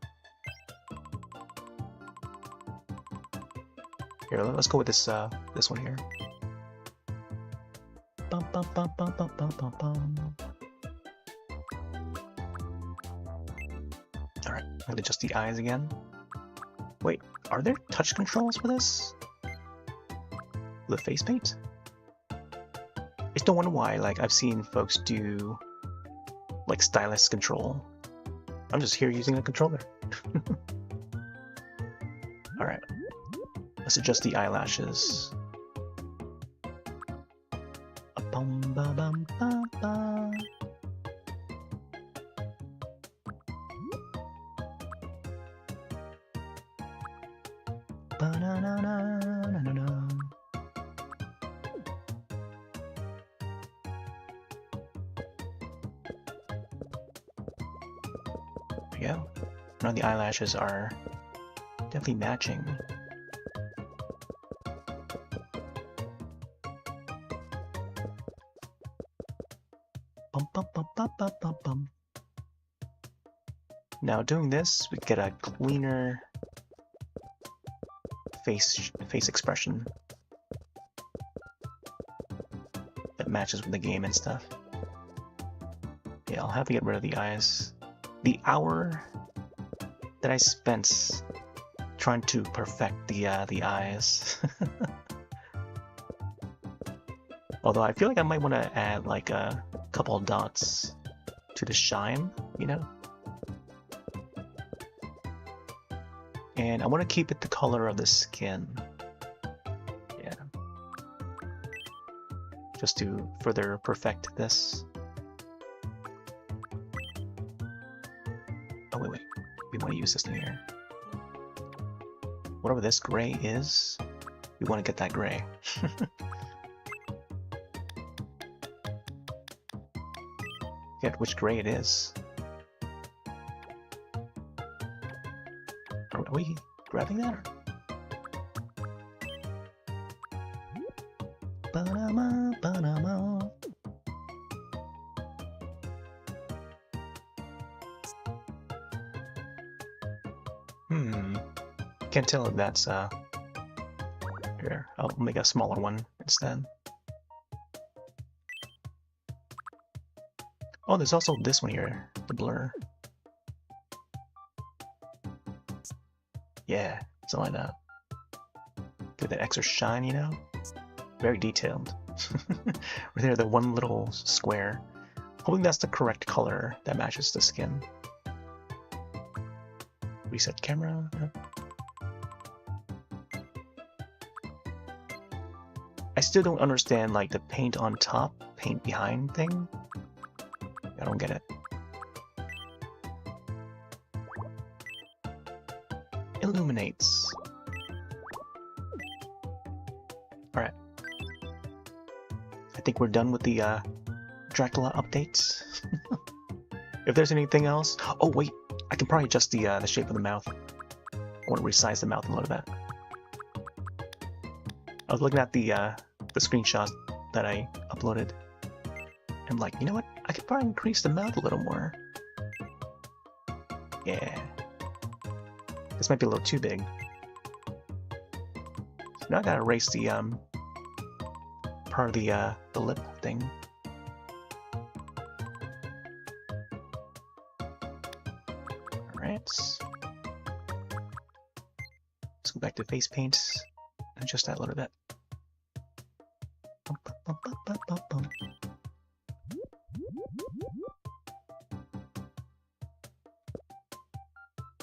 Here, let's go with this this one here. Bum, bum, bum, bum, bum, bum, bum, bum. All right, I'm gonna adjust the eyes again. Wait, are there touch controls for this? The face paint? I just don't wonder why. Like I've seen folks do like stylus control. I'm just here using a controller. All right. Let's adjust the eyelashes. Bum, ba, bum, ba, ba. Ba, na, na, na, na, na, na. There we go. Now the eyelashes are definitely matching. Bum, bum, bum, bum, bum, bum, bum. Now doing this, we get a cleaner face expression that matches with the game and stuff. Yeah, I'll have to get rid of the eyes. The hour that I spent trying to perfect the eyes. Although I feel like I might want to add like a couple of dots to the shine, you know? And I want to keep it the color of the skin. Yeah. Just to further perfect this. Oh, wait. We want to use this thing here. Whatever this gray is, we want to get that gray. Get which gray it is. Are we grabbing that? Ba-da-ma, ba-da-ma. Can't tell if that's here. I'll make a smaller one instead. Oh, there's also this one here, the blur. Yeah, something like that. Give that extra shine, you know? Very detailed. Right there, the one little square. Hoping that's the correct color that matches the skin. Reset camera. I still don't understand like the paint on top, paint behind thing. I don't get it. Illuminates. Alright. I think we're done with the Dracula updates. If there's anything else... Oh wait, I can probably adjust the shape of the mouth. I want to resize the mouth a little bit. I was looking at the screenshots that I uploaded. I'm like, you know what? I could probably increase the mouth a little more. Yeah. This might be a little too big. So now I gotta erase the part of the lip thing. Alright. Let's go back to face paint and adjust that a little bit.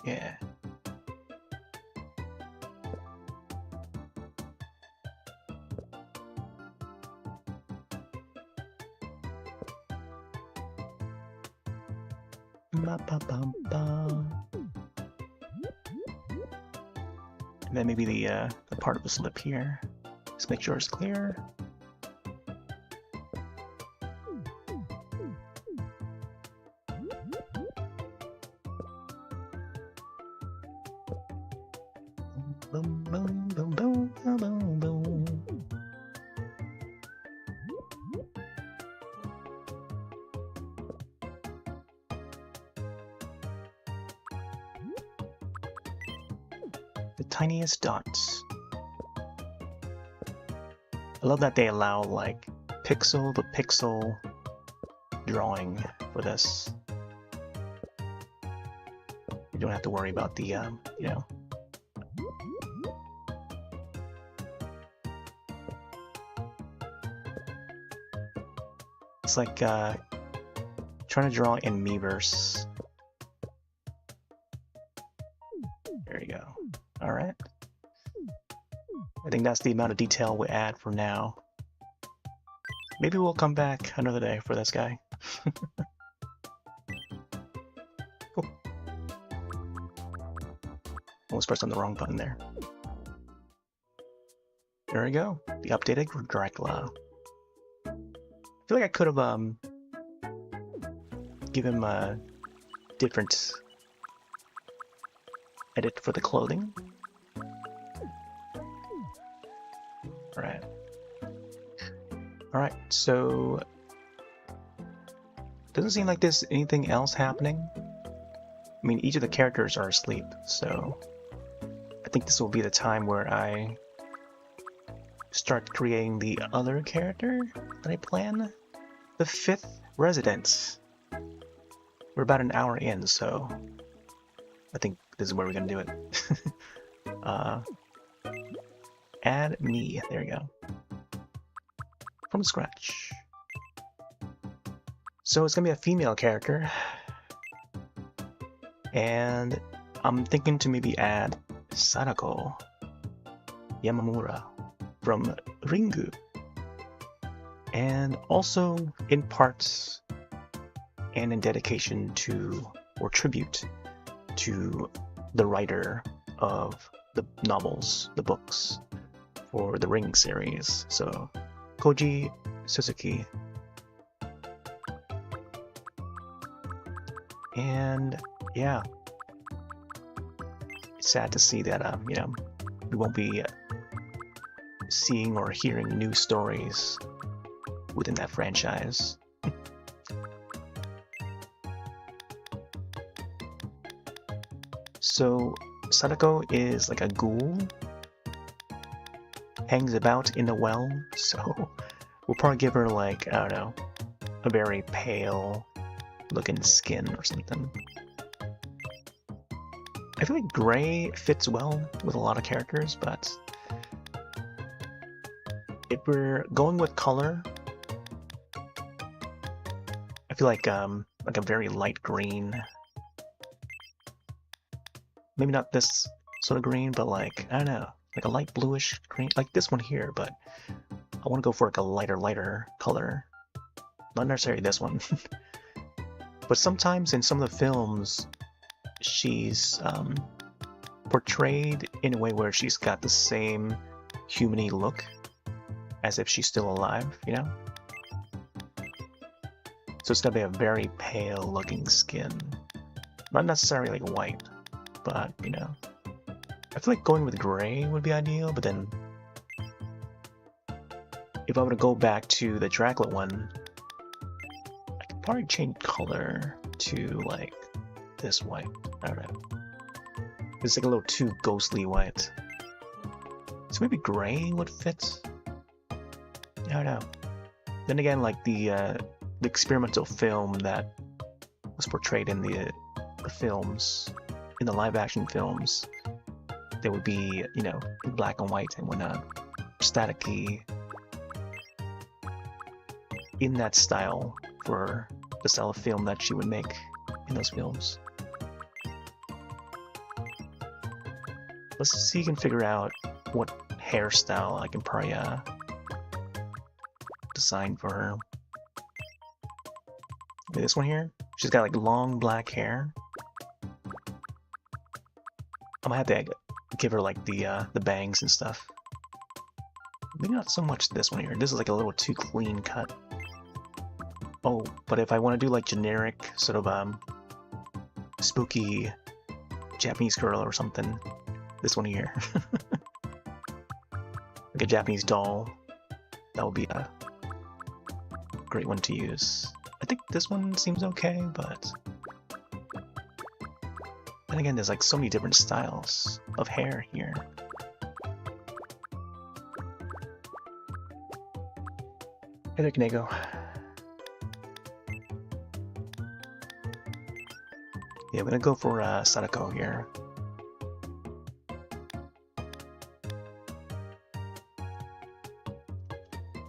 Yeah. And then maybe the part of this lip here. Just make sure it's clear. Boom, boom, boom, boom, boom, boom, boom. tiniest dots. I love that they allow like pixel to pixel drawing for this. You don't have to worry about the, you know. It's like trying to draw in Miiverse. There you go. All right. I think that's the amount of detail we add for now. Maybe we'll come back another day for this guy. Cool. Almost pressed on the wrong button there. There we go. The updated Dracula. I feel like I could have given him a different edit for the clothing. Alright. Alright, so doesn't seem like there's anything else happening. I mean, each of the characters are asleep, so I think this will be the time where I start creating the other character that I plan. The fifth resident. We're about an hour in, so I think this is where we're gonna do it. Add me. There you go. From scratch. So it's gonna be a female character, and I'm thinking to maybe add Sadako Yamamura from Ringu, and also in parts and in dedication to, or tribute to, the writer of the novels, the books for the Ring series. So Koji Suzuki. And yeah, it's sad to see that you know, we won't be seeing or hearing new stories within that franchise. So Sadako is like a ghoul, hangs about in a well, so we'll probably give her like, I don't know, a very pale looking skin or something. I feel like gray fits well with a lot of characters, but if we're going with color, I feel like a very light green. Maybe not this sort of green, but like, I don't know, like a light bluish green, like this one here, but I want to go for like a lighter color. Not necessarily this one. But sometimes in some of the films, she's portrayed in a way where she's got the same human-y look as if she's still alive, you know? So it's gonna be a very pale looking skin. Not necessarily like white, but you know. I feel like going with gray would be ideal, but then if I were to go back to the Dracula one, I could probably change color to like this white. I don't know. It's like a little too ghostly white. So maybe gray would fit? I don't know. Then again, like the experimental film that was portrayed in the films, in the live action films, they would be, you know, black and white and whatnot, staticky, in that style for the style of film that she would make in those films. Let's see if you can figure out what hairstyle I can probably design for her. Maybe this one here? She's got like long black hair. I'm gonna have to give her like the bangs and stuff. Maybe not so much this one here. This is like a little too clean cut. Oh, but if I want to do like generic sort of spooky Japanese girl or something, this one here. Like a Japanese doll. That would be a great one to use. I think this one seems okay, but I Then again, there's like so many different styles of hair here. Hey there, Kanego. Yeah, I'm gonna go for Sadako here.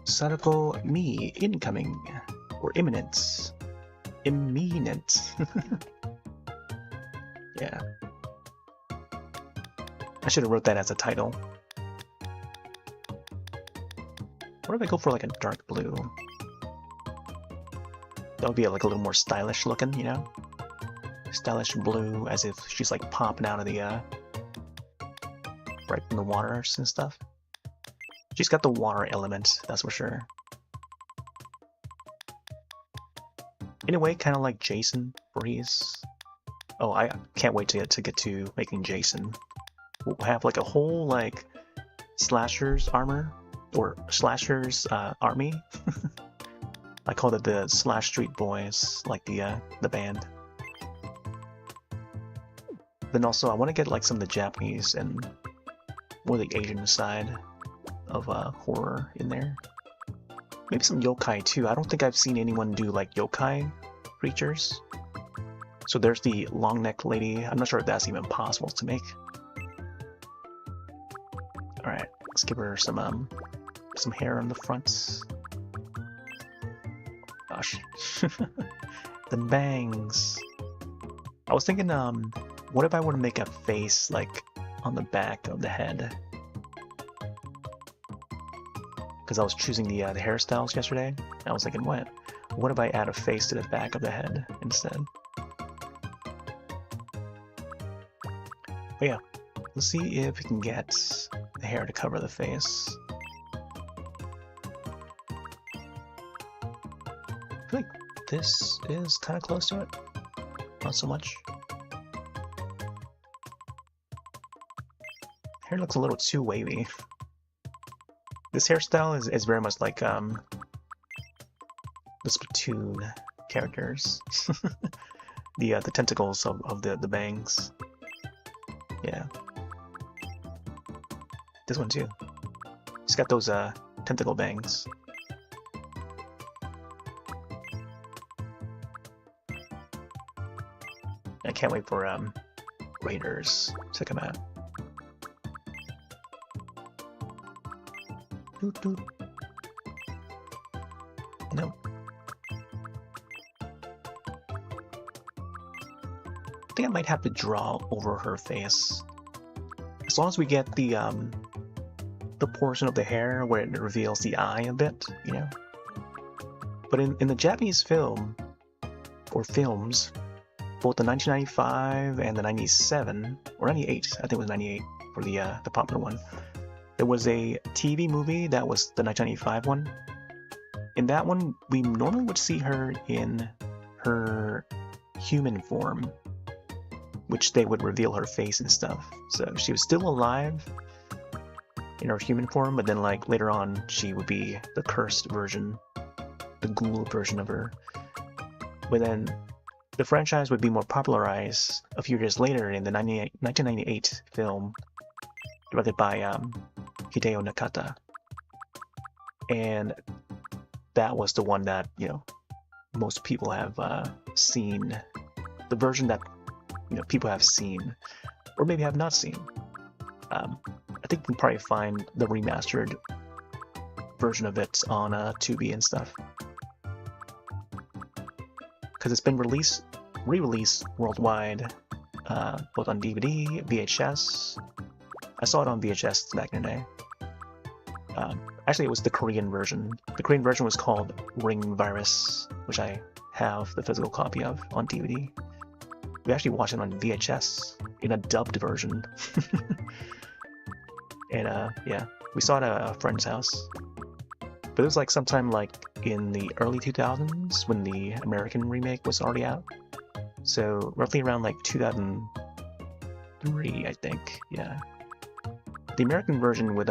Sadako Mii incoming or imminent. Imminent. Yeah. I should have wrote that as a title. What if I go for like a dark blue? That would be like a little more stylish looking, you know? Stylish blue, as if she's like popping out of the right from the waters and stuff. She's got the water element, that's for sure. In a way, kind of like Jason Voorhees. Oh, I can't wait to get to making Jason. We'll have like a whole like slashers armor or slashers army. I call it the Slash Street Boys, like the band. Then also, I want to get like some of the Japanese and more the Asian side of horror in there. Maybe some yokai too. I don't think I've seen anyone do like yokai creatures. So there's the long neck lady. I'm not sure if that's even possible to make. All right, let's give her some hair on the front. Gosh, the bangs. I was thinking, what if I were to make a face like on the back of the head? Because I was choosing the hairstyles yesterday. I was thinking, what if I add a face to the back of the head instead? But yeah, let's see if we can get the hair to cover the face. I feel like this is kind of close to it. Not so much. Hair looks a little too wavy. This hairstyle is very much like the Splatoon characters. The tentacles of the bangs. Yeah. This one too. It's got those tentacle bangs. I can't wait for Raiders to come out. Doot doot. No. I think I might have to draw over her face. As long as we get the portion of the hair where it reveals the eye a bit, you know. But in the Japanese film or films, both the 1995 and the 97 or 98, I think it was 98 for the popular one. There was a TV movie that was the 1995 one. In that one, we normally would see her in her human form, which they would reveal her face and stuff. So she was still alive in her human form, but then like later on, she would be the cursed version, the ghoul version of her. But then the franchise would be more popularized a few years later in the 1998 film directed by Hideo Nakata, and that was the one that, you know, most people have seen, the version that, you know, people have seen or maybe have not seen. I think you can probably find the remastered version of it on Tubi and stuff, because it's been re-released worldwide, both on DVD, VHS. I saw it on VHS back in the day. Actually, it was the Korean version. The Korean version was called Ring Virus, which I have the physical copy of on DVD. We actually watched it on VHS in a dubbed version. And yeah, we saw it at a friend's house. But it was like sometime like in the early 2000s when the American remake was already out. So roughly around like 2003, I think. Yeah. The American version with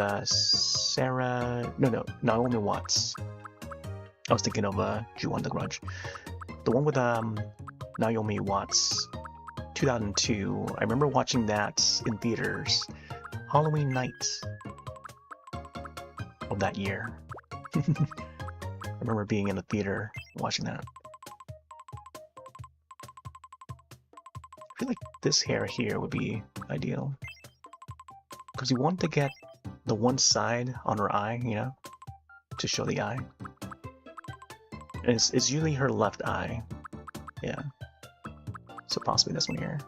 Naomi Watts. I was thinking of Ju on the Grudge. The one with Naomi Watts 2002. I remember watching that in theaters. Halloween night of that year. I remember being in the theater watching that. I feel like this hair here would be ideal. Because you want to get the one side on her eye, you know, to show the eye. And it's usually her left eye. Yeah. So possibly this one here.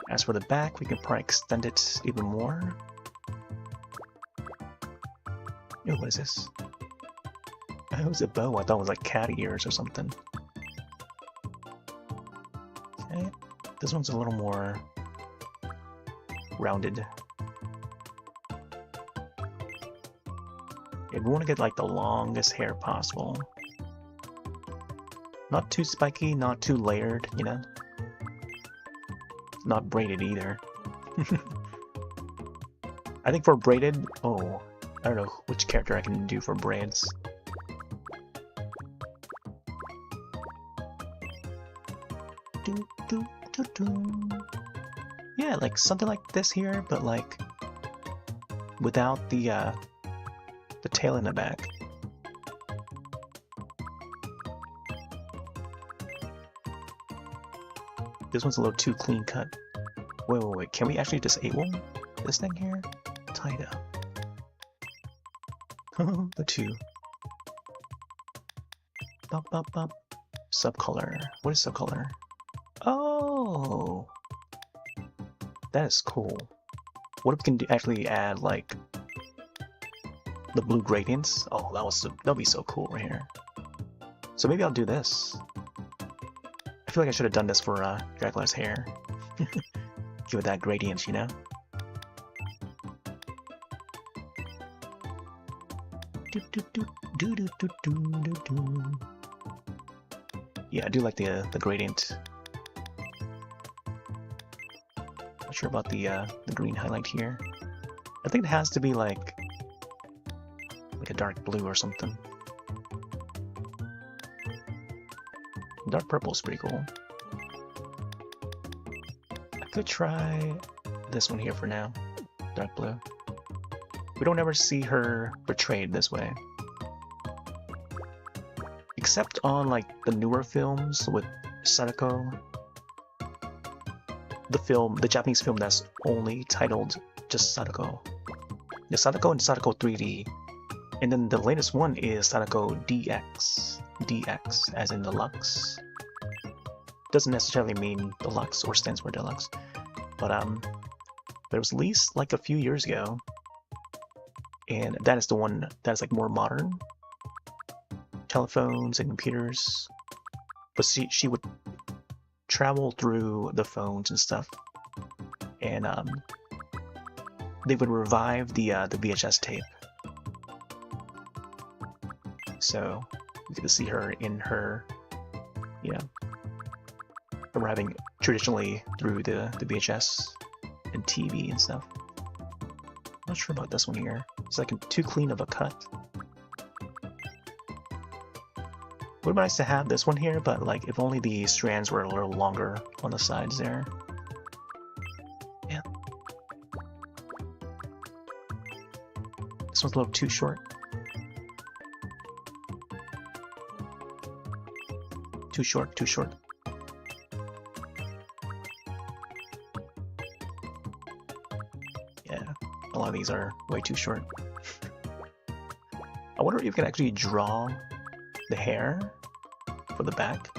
As for the back, we can probably extend it even more. Ew, what is this? Oh, it was a bow. I thought it was like cat ears or something. Okay. This one's a little more rounded. Yeah, we want to get like the longest hair possible. Not too spiky, not too layered, you know? Not braided either. I think for braided, oh, I don't know which character I can do for braids. Yeah, like something like this here, but like without the tail in the back. This one's a little too clean cut. Wait, can we actually disable this thing here? Tied up. The two. Bop, bop, bop. Subcolor. What is subcolor? Oh! That is cool. What if we can actually add, like, the blue gradients? Oh, that'll be so cool right here. So maybe I'll do this. I feel like I should have done this for Dracula's hair. Give it that gradient, you know? Yeah, I do like the gradient. Not sure about the green highlight here. I think it has to be like a dark blue or something. Dark purple is pretty cool. I could try this one here for now. Dark blue. We don't ever see her portrayed this way. Except on like the newer films with Sadako. The Japanese film that's only titled just Sadako. The Sadako and Sadako 3D. And then the latest one is Sadako DX. DX, as in deluxe. Doesn't necessarily mean deluxe or stands for deluxe. But it was released like a few years ago. And that is the one that's like more modern. Telephones and computers. But she would travel through the phones and stuff. And they would revive the VHS tape. So you get to see her in her, you know, arriving traditionally through the VHS and TV and stuff. Not sure about this one here. It's like too clean of a cut. Would be nice to have this one here, but like if only the strands were a little longer on the sides there. Yeah. This one's a little too short. Too short, too short. Yeah, a lot of these are way too short. I wonder if you can actually draw the hair for the back.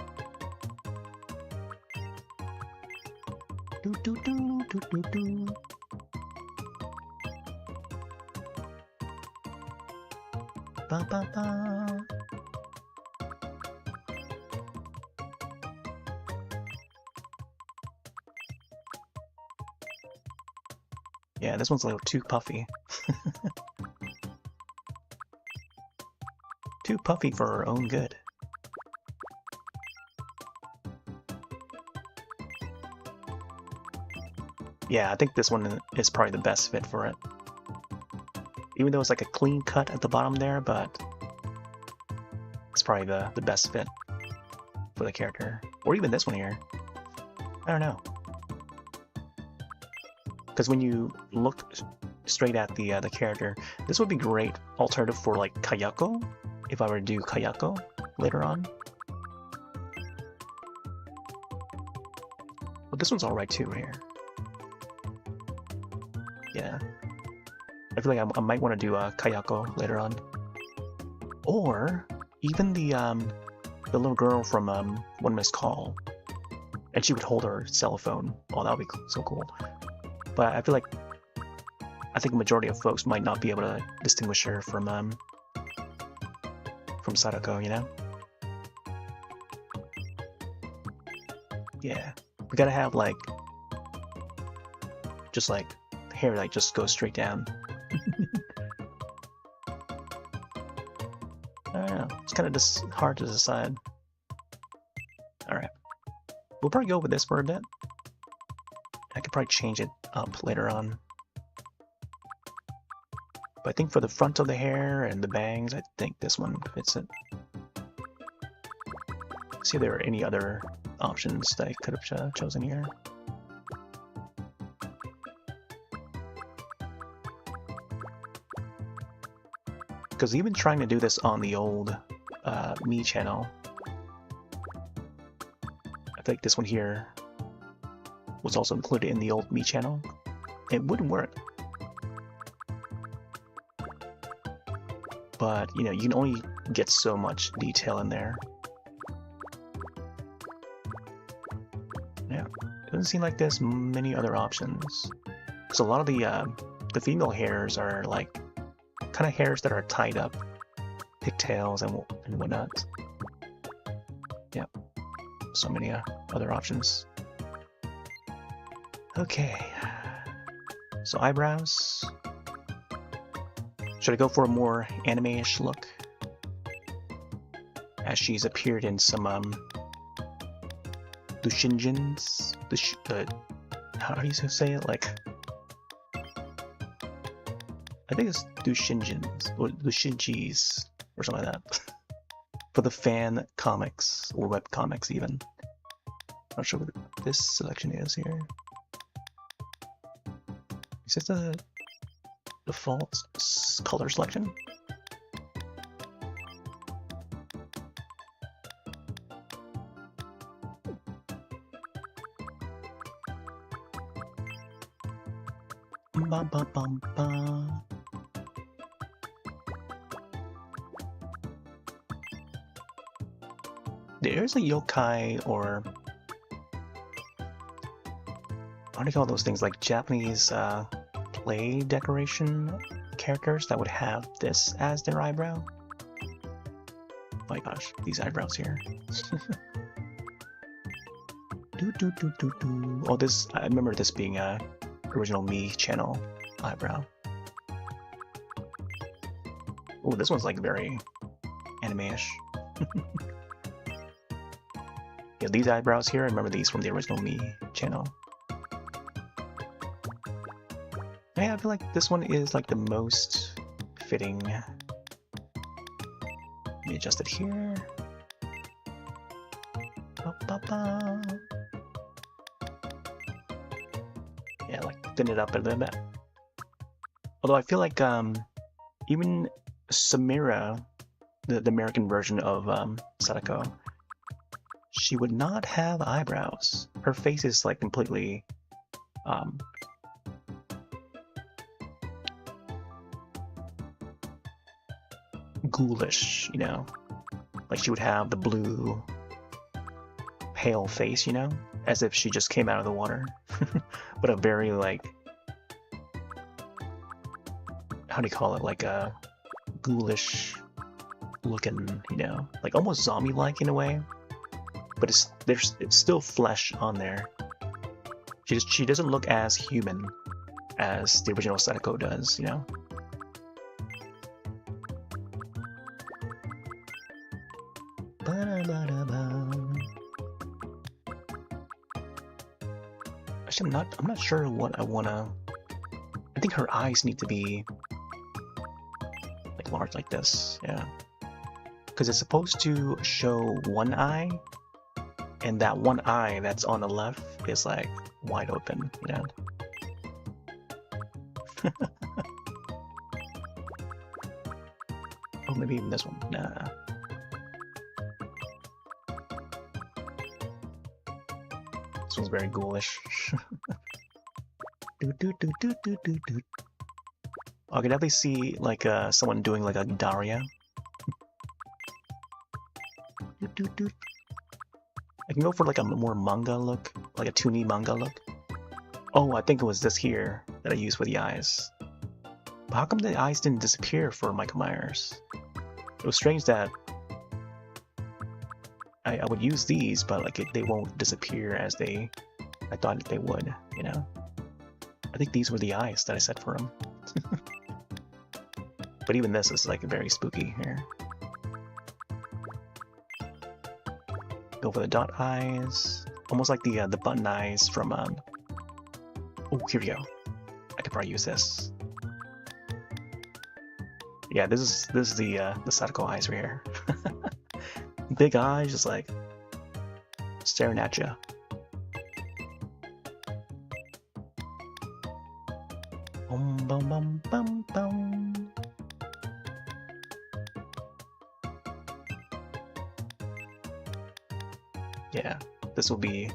Ba, ba, ba. Yeah, this one's a little too puffy. Too puffy for her own good. Yeah, I think this one is probably the best fit for it. Even though it's like a clean cut at the bottom there, but it's probably the best fit for the character. Or even this one here. I don't know. Because when you look straight at the character, this would be great alternative for like Kayako, if I were to do Kayako later on. But this one's alright too here. Yeah. I feel like I might want to do Kayako later on. Or even the little girl from One Missed Call. And she would hold her cell phone. Oh, that would be so cool. But I feel like I think a majority of folks might not be able to distinguish her from Sadako, you know? Yeah. We gotta have like just like hair like just goes straight down. I don't know. It's kind of just hard to decide. Alright. We'll probably go with this for a bit. I could probably change it up later on. But I think for the front of the hair and the bangs, I think this one fits it. See if there are any other options that I could have chosen here. Because even trying to do this on the old Mii channel, I think this one here was also included in the old Mii channel. It wouldn't work. But, you know, you can only get so much detail in there. Yeah, it doesn't seem like there's many other options. Because a lot of the female hairs are like kind of hairs that are tied up, pigtails and whatnot. Yep, so many other options. Okay, so eyebrows. Should I go for a more anime-ish look? As she's appeared in some Dushinjins. How do you say it? Like, I think it's Dushinjins or Dushinjis or something like that. For the fan comics or web comics, even. Not sure what this selection is here. Is this the default color selection? Ba ba ba ba. There's a yokai, or what do you call those things, like Japanese play decoration characters that would have this as their eyebrow. My gosh, these eyebrows here. Oh, this, I remember this being a original Mii channel eyebrow. Oh, this one's like very anime-ish. Yeah, these eyebrows here, I remember these from the original Mii channel. Yeah, I feel like this one is like the most fitting. Let me adjust it here. Ba, ba, ba. Yeah, like thin it up a little bit. Although I feel like even Samira, the American version of Sadako, she would not have eyebrows. Her face is like completely ghoulish, you know? Like she would have the blue pale face, you know? As if she just came out of the water. But a very like, how do you call it? Like a ghoulish looking, you know? Like almost zombie-like in a way. But it's still flesh on there. She doesn't look as human as the original Sadako does, you know? Actually, I'm not sure what I wanna. I think her eyes need to be like large like this, yeah. Because it's supposed to show one eye, and that one eye that's on the left is like wide open, you know? Oh, maybe even this one. Nah. This one's very ghoulish. I could definitely see like someone doing like a Daria. I can go for like a more manga look, like a 2D manga look. Oh, I think it was this here that I used for the eyes. But how come the eyes didn't disappear for Michael Myers? It was strange that I would use these, but like they won't disappear as I thought they would, you know? I think these were the eyes that I set for them. But even this is like very spooky here. Go for the dot eyes, almost like the button eyes from oh, here we go. I could probably use this. Yeah, this is the Sadako eyes right here. Big eyes, just like staring at you. Bum bum bum bum bum. Yeah, this will be.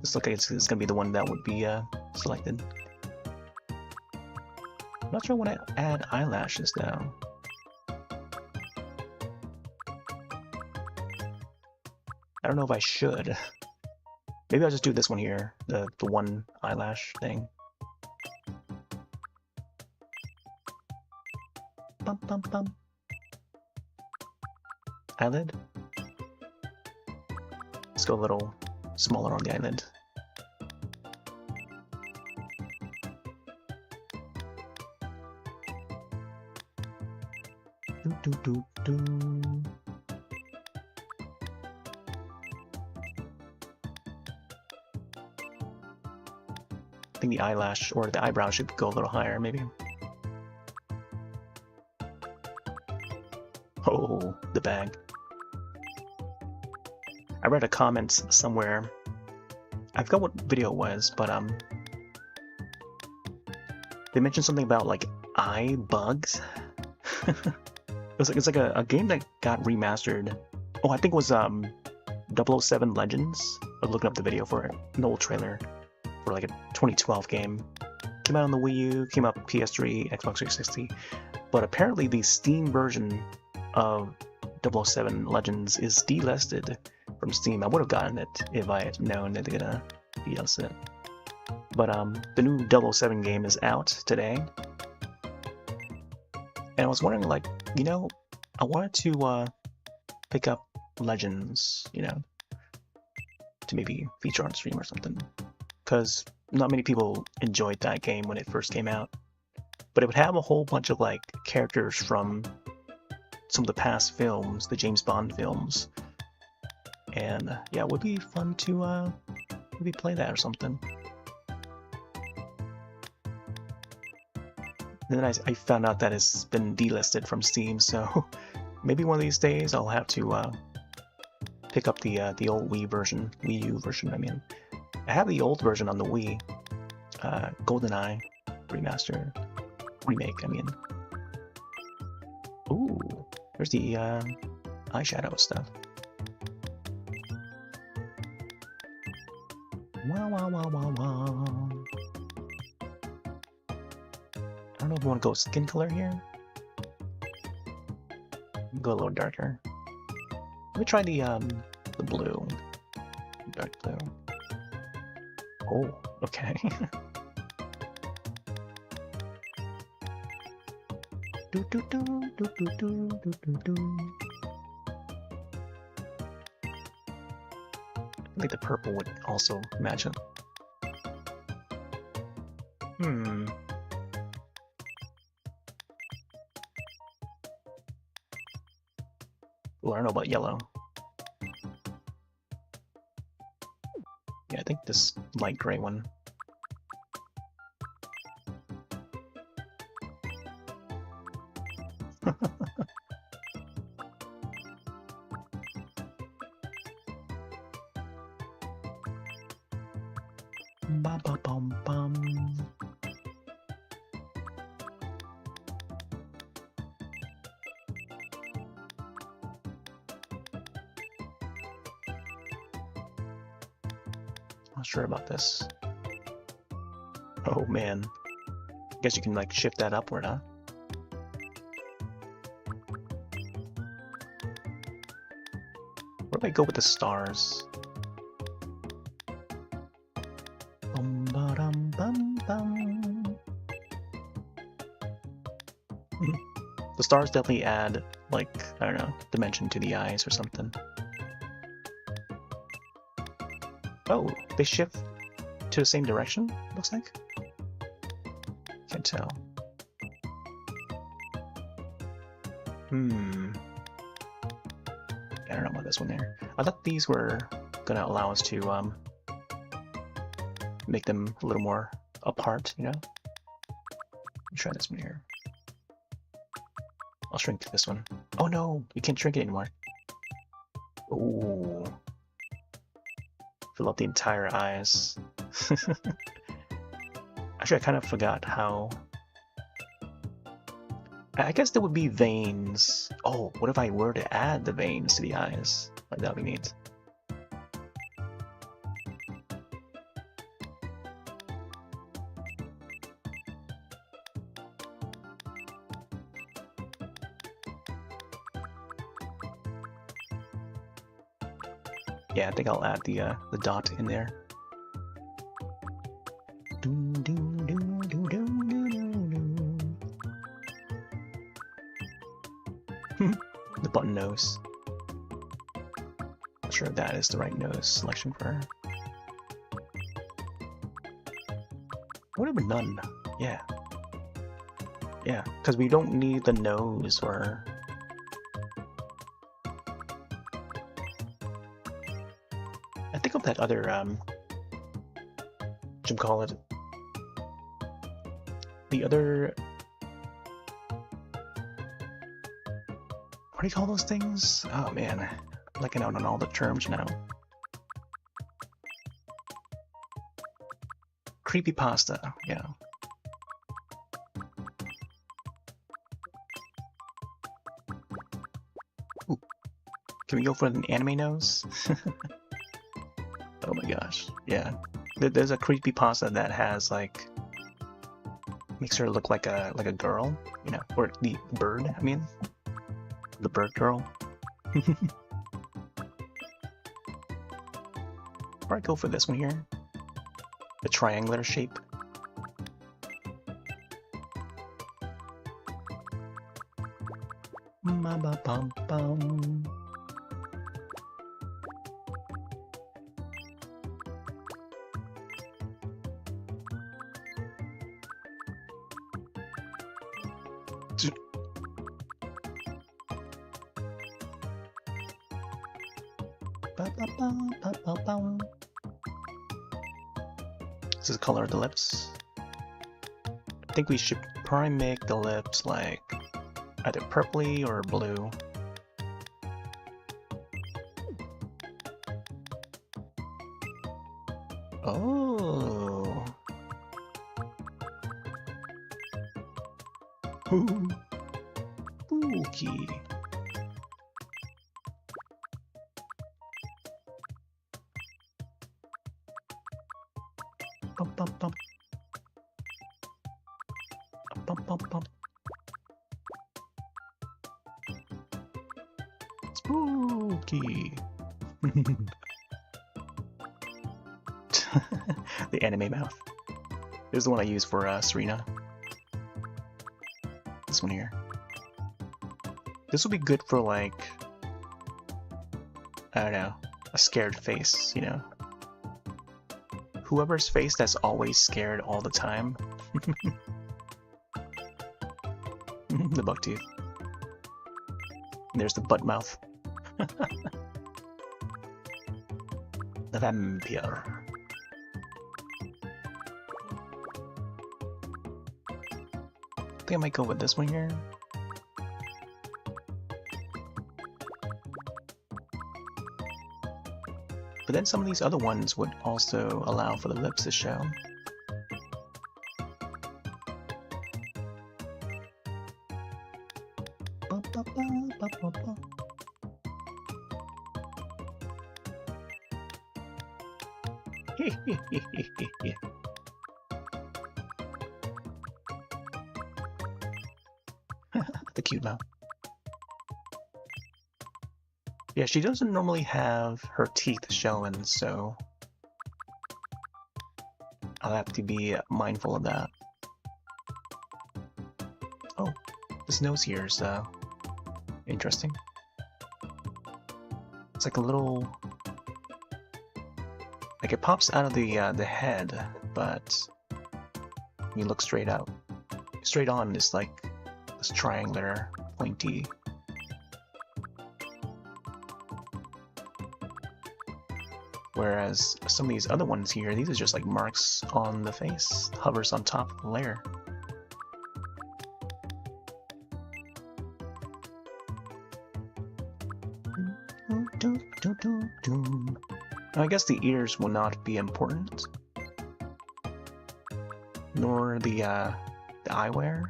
This looks like it's gonna be the one that would be selected. I'm not sure when I add eyelashes though. I don't know if I should. Maybe I'll just do this one here, the one eyelash thing. Bum bum bum. Eyelid. Let's go a little smaller on the eyelid. Do do do do. I think the eyelash or the eyebrow should go a little higher, maybe. Oh, the bag. I read a comment somewhere. I forgot what video it was, but they mentioned something about like eye bugs. It's like a game that got remastered. Oh, I think it was 007 Legends. I was looking up the video for it, an old trailer for like a 2012 game. Came out on the Wii U, came out PS3, Xbox 360, but apparently the Steam version of 007 Legends is delisted from Steam. I would have gotten it if I had known that they're gonna delist it. But the new 007 game is out today. And I was wondering, like, you know, I wanted to pick up Legends, you know, to maybe feature on stream or something. Because not many people enjoyed that game when it first came out. But it would have a whole bunch of, like, characters from some of the past films, the James Bond films. And yeah, it would be fun to maybe play that or something. And then I found out that it's been delisted from Steam, so maybe one of these days I'll have to pick up the old Wii version, Wii U version. I mean, I have the old version on the Wii, GoldenEye remaster, remake. I mean, ooh, there's the eyeshadow stuff. Wow, wow, wow, wow, wow. I don't know if we want to go skin color here. Go a little darker. Let me try the blue. Dark blue. Oh, okay. Do do do do do do do do do. I think the purple would also match it. Well, I don't know about yellow. Yeah, I think this light gray one. Ba ba bum bum. Not sure about this. Oh man. Guess you can like shift that upward, huh? Where do I go with the stars? Bum ba dum bum bum. The stars definitely add like, I don't know, dimension to the eyes or something. Oh, they shift to the same direction, looks like? Can't tell. I don't know about this one there. I thought these were gonna allow us to make them a little more apart, you know? Let me try this one here. I'll shrink this one. Oh no, we can't shrink it anymore. Ooh. Fill up the entire eyes. Actually, I kind of forgot how... I guess there would be veins. Oh, what if I were to add the veins to the eyes? Like, that would be neat. Yeah, I think I'll add the dot in there. The button nose. Not sure if that is the right nose selection for her. Whatever, none. Yeah. Yeah, because we don't need the nose or... I think of that other, what you call it? The other... What do you call those things? Oh man, I'm blanking out on all the terms now. Creepypasta, yeah. Ooh. Can we go for an anime nose? Oh my gosh, yeah. There's a creepypasta that has like... makes her look like a girl, you know, or the bird, I mean. The bird girl. Or I go for this one here. The triangular shape. Ba-ba-bum-bum. This is the color of the lips. I think we should probably make the lips like either purpley or blue. Oh. Ooh. Spooky. Bum, bum, bum. Bum, bum, bum. Spooky. The anime mouth. This is the one I use for Serena. This one here. This will be good for like, I don't know, a scared face, you know? Whoever's face that's always scared all the time. The buck teeth. And there's the butt mouth. The vampire. I think I might go with this one here. But then some of these other ones would also allow for the lips to show. The cute mouth. Yeah, she doesn't normally have her teeth showing, so I'll have to be mindful of that. Oh, this nose here is interesting. It's like a little, like it pops out of the head, but when you look straight out, straight on, it's like this triangular, pointy. Whereas some of these other ones here, these are just like marks on the face, hovers on top of the layer. I guess the ears will not be important, nor the eyewear.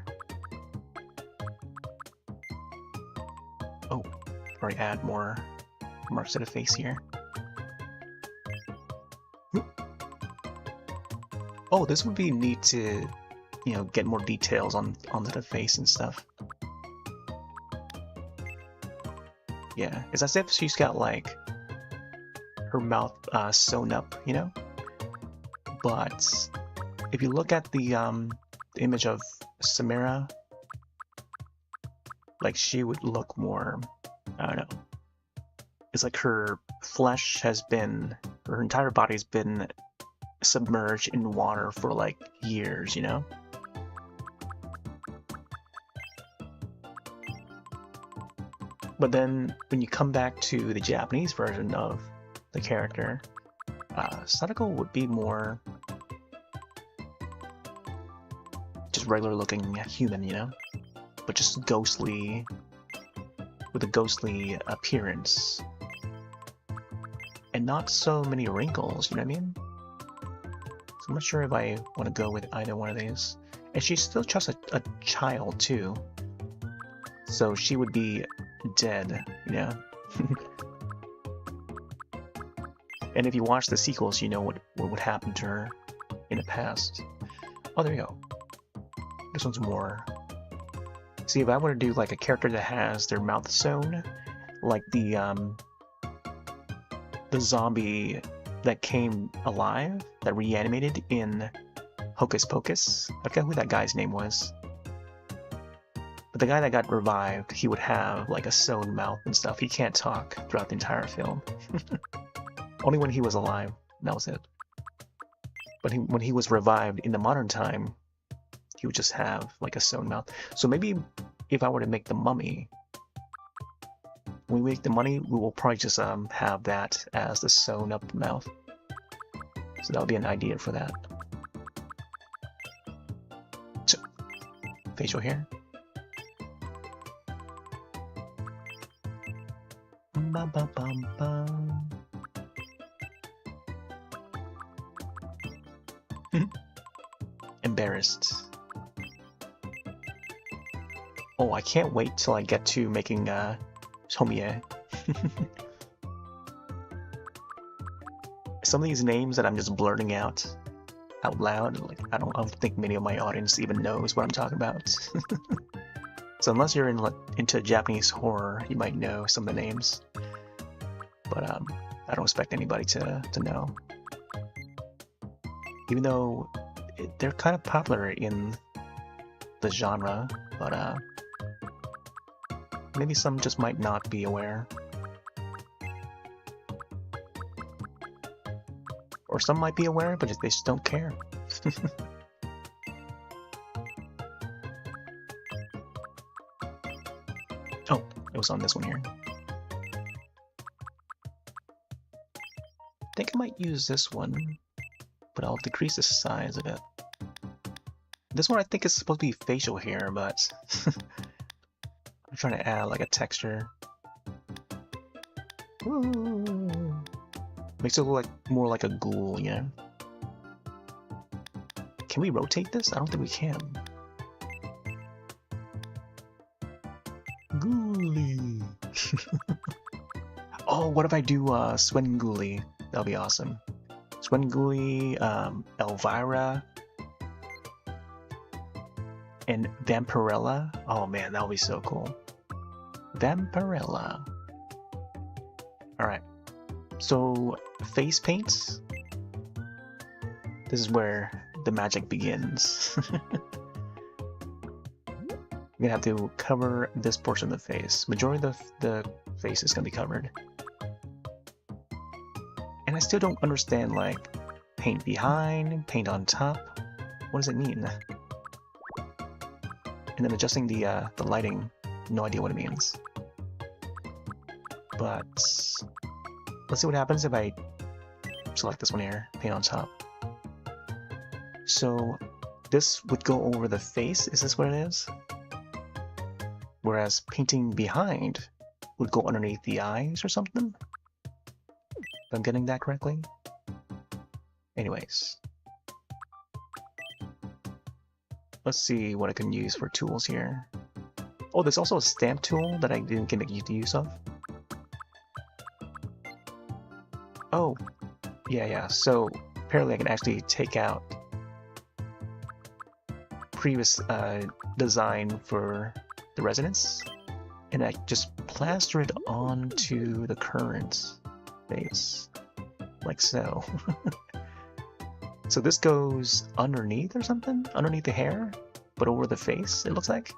Oh, probably add more marks to the face here. Oh, this would be neat to, you know, get more details onto the face and stuff. Yeah, it's as if she's got like her mouth sewn up, you know. But if you look at the image of Samira, like she would look more, I don't know. It's like her flesh has been, her entire body's been submerged in water for like years, you know? But then when you come back to the Japanese version of the character, Sadako would be more just regular looking human, you know? But just ghostly, with a ghostly appearance. And not so many wrinkles, you know what I mean? I'm not sure if I want to go with either one of these. And she's still just a child too. So she would be dead, you know? And if you watch the sequels, you know what would happen to her in the past. Oh, there you go. This one's more... See, if I were to do like a character that has their mouth sewn, like the zombie that came alive, that reanimated in Hocus Pocus. I forget who that guy's name was. But the guy that got revived, he would have like a sewn mouth and stuff. He can't talk throughout the entire film. Only when he was alive, that was it. But when he was revived in the modern time, he would just have like a sewn mouth. So maybe if I were to make the mummy, when we make the money, we will probably just have that as the sewn up mouth. So that would be an idea for that. So, facial hair. Bum, bum, bum, bum. Embarrassed. Oh, I can't wait till I get to making Tomie. Some of these names that I'm just blurting out loud, like I don't think many of my audience even knows what I'm talking about. So unless you're into Japanese horror, you might know some of the names. But I don't expect anybody to know. Even though they're kind of popular in the genre, but maybe some just might not be aware. Or some might be aware, but they just don't care. Oh, it was on this one here. I think I might use this one, but I'll decrease the size of it. This one I think is supposed to be facial hair, but I'm trying to add like a texture. Ooh. Makes it look like more like a ghoul, you know? Can we rotate this? I don't think we can. Ghoulie. Oh, what if I do Swenguli? That'll be awesome. Swenguli, Elvira, and Vampirella. Oh man, that'll be so cool. Vampirella. Alright. So, face paints. This is where the magic begins. You're gonna have to cover this portion of the face. Majority of the face is gonna be covered. And I still don't understand, like, paint behind, paint on top. What does it mean? And then adjusting the lighting, no idea what it means. But let's see what happens if I select this one here, paint on top. So this would go over the face, is this what it is? Whereas painting behind would go underneath the eyes or something? If I'm getting that correctly? Anyways. Let's see what I can use for tools here. Oh, there's also a stamp tool that I didn't get use of. Oh, yeah. So apparently I can actually take out previous design for the residence, and I just plaster it onto the current face, like so. So this goes underneath or something? Underneath the hair, but over the face, it looks like.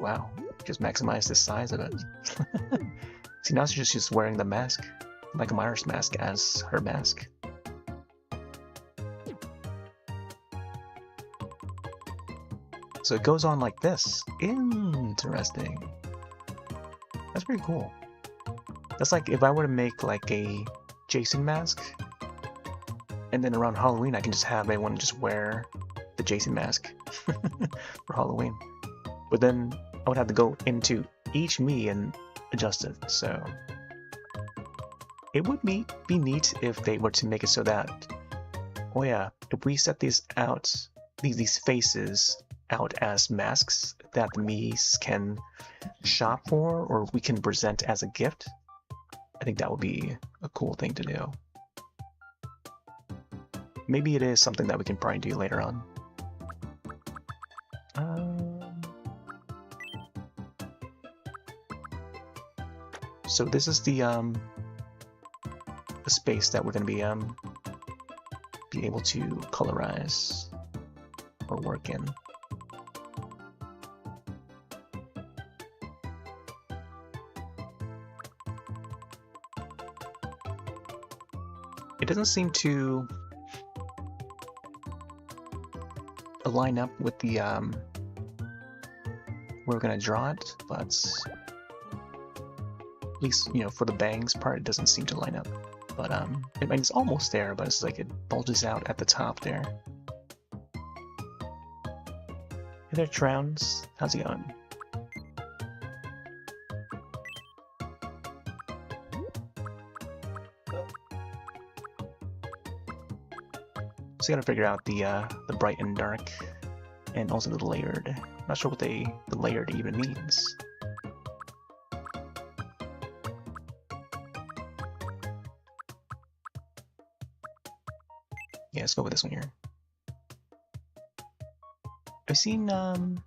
Wow, just maximize the size of it. See, now she's just wearing the mask, Michael Myers mask, as her mask. So it goes on like this. Interesting. That's pretty cool. That's like if I were to make like a Jason mask, and then around Halloween I can just have everyone just wear the Jason mask for Halloween. But then I would have to go into each Mii and adjust it, so it would be neat if they were to make it so that, oh yeah, if we set these out, these faces out as masks that the Miis can shop for, or we can present as a gift, I think that would be a cool thing to do. Maybe it is something that we can probably do later on. So this is the space that we're going to be able to colorize or work in. It doesn't seem to line up with the where we're gonna draw it, but at least, you know, for the bangs part, it doesn't seem to line up. But I mean, it's almost there, but it's like it bulges out at the top there. Hey there, Trowns. How's it going? So you gotta figure out the bright and dark, and also the layered. Not sure what the layered even means. Yeah, let's go with this one here. I've seen some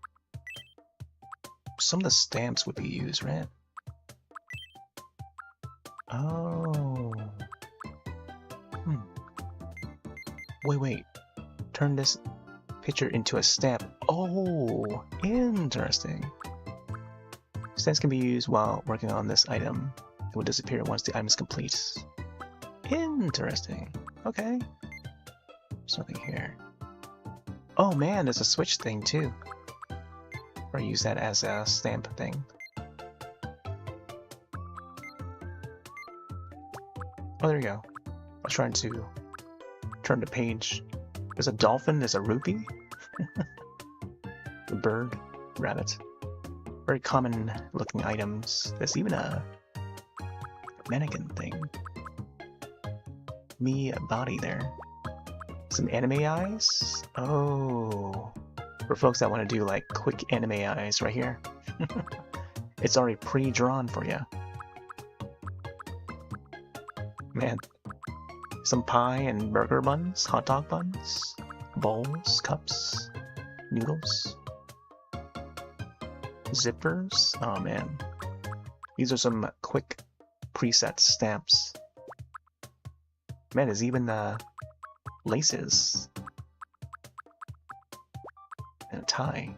of the stamps would be used, right? Oh. Wait. Turn this picture into a stamp. Oh, interesting. Stamps can be used while working on this item. It will disappear once the item is complete. Interesting. Okay. There's nothing here. Oh man, there's a switch thing too. Or use that as a stamp thing. Oh, there you go. I was trying to turn the page. There's a dolphin, there's a rupee. The bird, rabbit. Very common looking items. There's even a mannequin thing. Me body there. Some anime eyes? Oh. For folks that want to do like quick anime eyes right here. It's already pre-drawn for you. Man. Some pie and burger buns, hot dog buns, bowls, cups, noodles, zippers. Oh man. These are some quick preset stamps. Man, there's even laces. And a tie.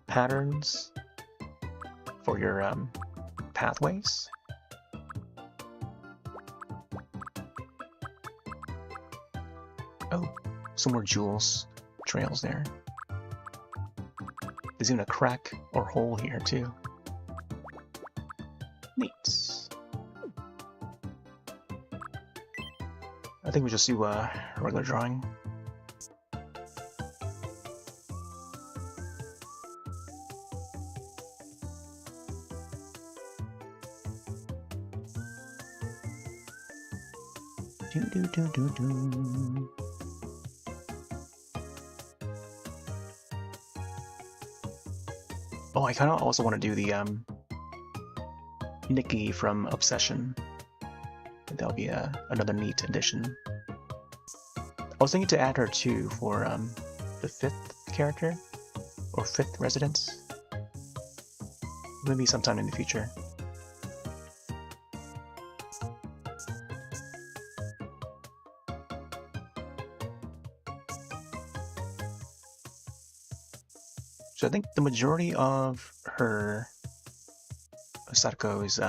Patterns for your pathways. Oh, some more jewels trails there. There's even a crack or hole here too. Neat. I think we just do a regular drawing. Do. Oh, I kind of also want to do the Nikki from Obsession. That'll be another neat addition. I was thinking to add her too for the 5th character or 5th residence. Maybe sometime in the future. So I think the majority of her Sadako's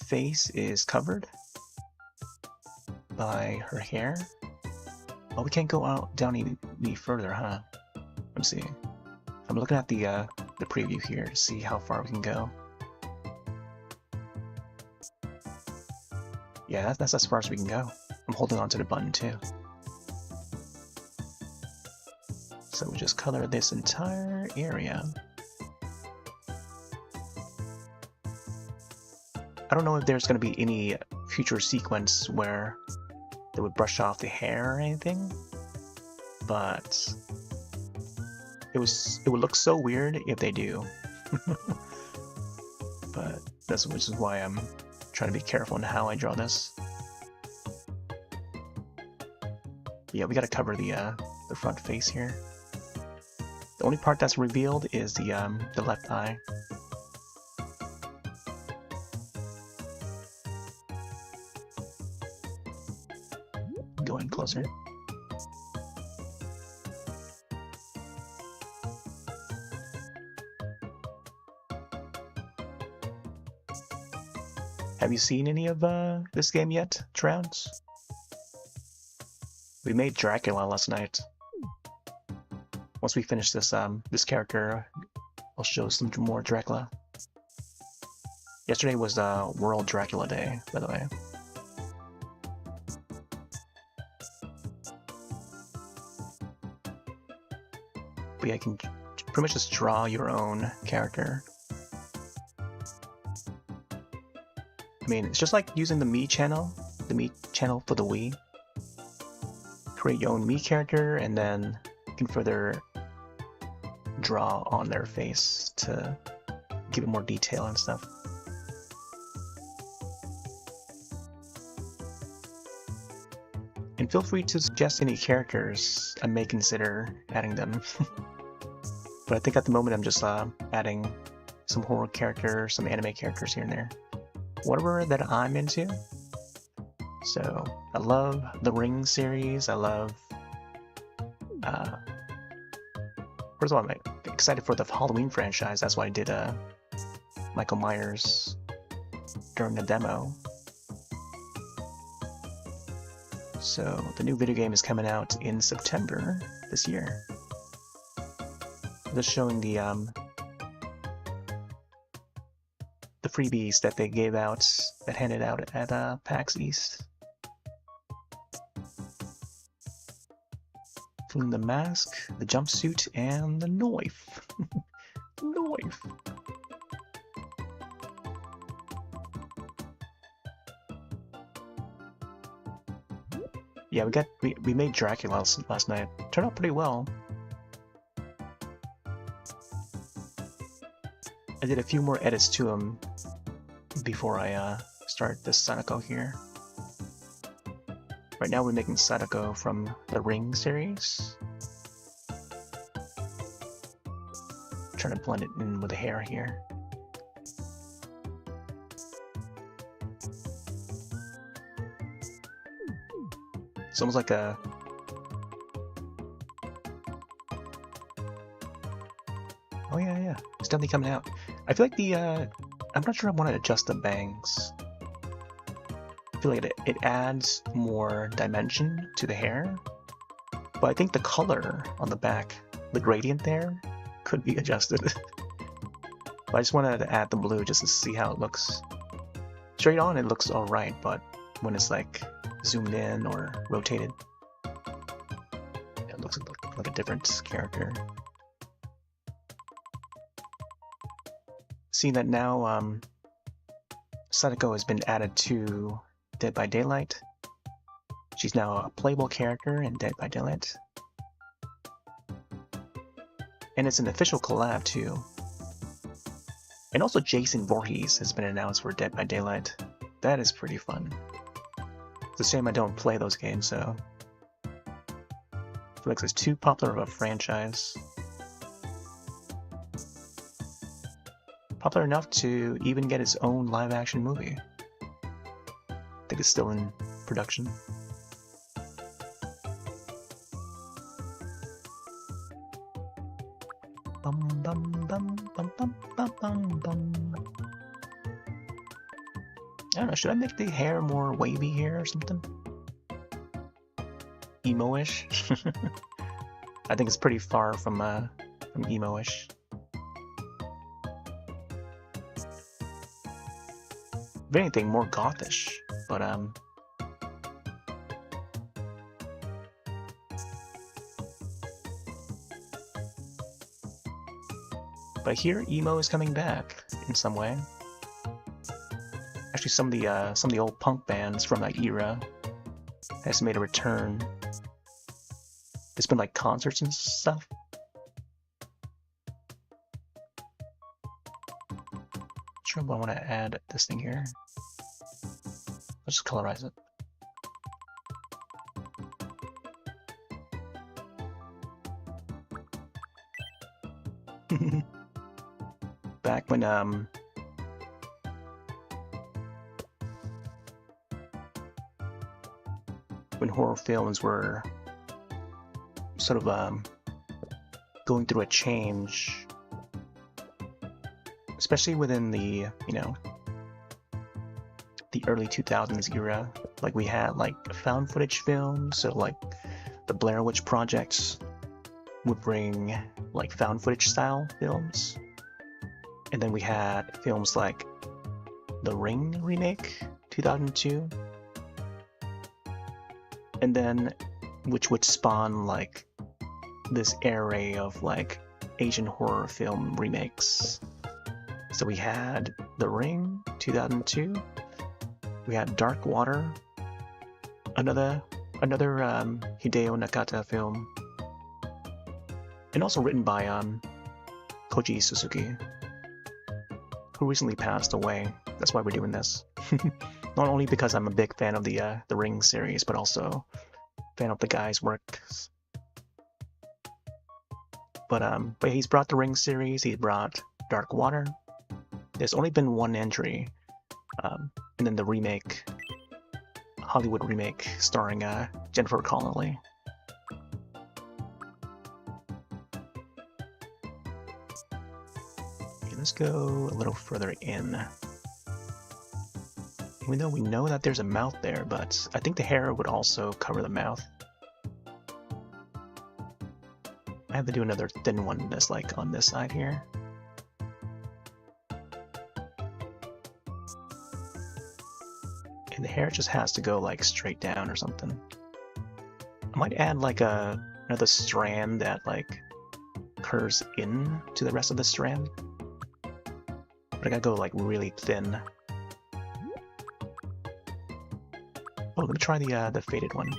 face is covered by her hair. Oh, we can't go out down any further, huh? Let me see. I'm looking at the preview here to see how far we can go. Yeah, that's as far as we can go. I'm holding on to the button too. So we just color this entire area. I don't know if there's going to be any future sequence where they would brush off the hair or anything, but it would look so weird if they do. But which is why I'm trying to be careful in how I draw this. Yeah, we got to cover the front face here. The only part that's revealed is the left eye. Going closer. Have you seen any of this game yet, Trouns? We made Dracula last night. Once we finish this this character, I'll show some more Dracula. Yesterday was World Dracula Day, by the way. But yeah, you can pretty much just draw your own character. I mean, it's just like using the Mii channel for the Wii. Create your own Mii character, and then you can further draw on their face to give it more detail and stuff. And feel free to suggest any characters. I may consider adding them. But I think at the moment I'm just adding some horror characters, some anime characters here and there. Whatever that I'm into. So I love the Ring series. I love first of all, I'm excited for the Halloween franchise. That's why I did Michael Myers during the demo. So the new video game is coming out in September this year. Just showing the freebies that they gave out, that handed out at PAX East. including the mask, the jumpsuit, and the knife. Knife. Yeah, we made Dracula last night. Turned out pretty well. I did a few more edits to him before I start this Sadako here. Right now we're making Sadako from the Ring series. Trying to blend it in with the hair here. It's almost like a... Oh yeah, it's definitely coming out. I feel like the, I'm not sure I want to adjust the bangs. I feel like it adds more dimension to the hair. But I think the color on the back, the gradient there, could be adjusted. But I just wanted to add the blue just to see how it looks. Straight on it looks alright, but when it's like zoomed in or rotated, it looks like a different character. Seeing that now Sadako has been added to Dead by Daylight. She's now a playable character in Dead by Daylight. And it's an official collab too. And also Jason Voorhees has been announced for Dead by Daylight. That is pretty fun. It's a shame I don't play those games, so I feel like it's too popular of a franchise. Popular enough to even get its own live-action movie. I think it's still in production. Bum bum bum bum bum bum bum bum. I don't know, should I make the hair more wavy here or something? Emo-ish? I think it's pretty far from emo-ish. If anything, more gothish, but but here emo is coming back in some way. Actually, some of the old punk bands from that era has made a return. There's been like concerts and stuff. Not sure what I want to add this thing here. Let's just colorize it. Back when horror films were sort of going through a change, especially within the, you know, the early 2000s era. Like we had like found footage films, so like the Blair Witch Project would bring like found footage style films. And then we had films like The Ring remake, 2002. And then, which would spawn like this array of like Asian horror film remakes. So we had The Ring, 2002. We had Dark Water, another Hideo Nakata film, and also written by Koji Suzuki, who recently passed away. That's why we're doing this. Not only because I'm a big fan of the Ring series, but also fan of the guy's works. But he's brought the Ring series. He brought Dark Water. There's only been one entry, and then the remake, Hollywood remake, starring Jennifer Connelly. Okay, let's go a little further in. Even though we know that there's a mouth there, but I think the hair would also cover the mouth. I have to do another thin one that's like on this side here. And the hair just has to go like straight down or something. I might add like an another strand that like curves in to the rest of the strand. But I gotta go like really thin. Oh, let me try the faded one.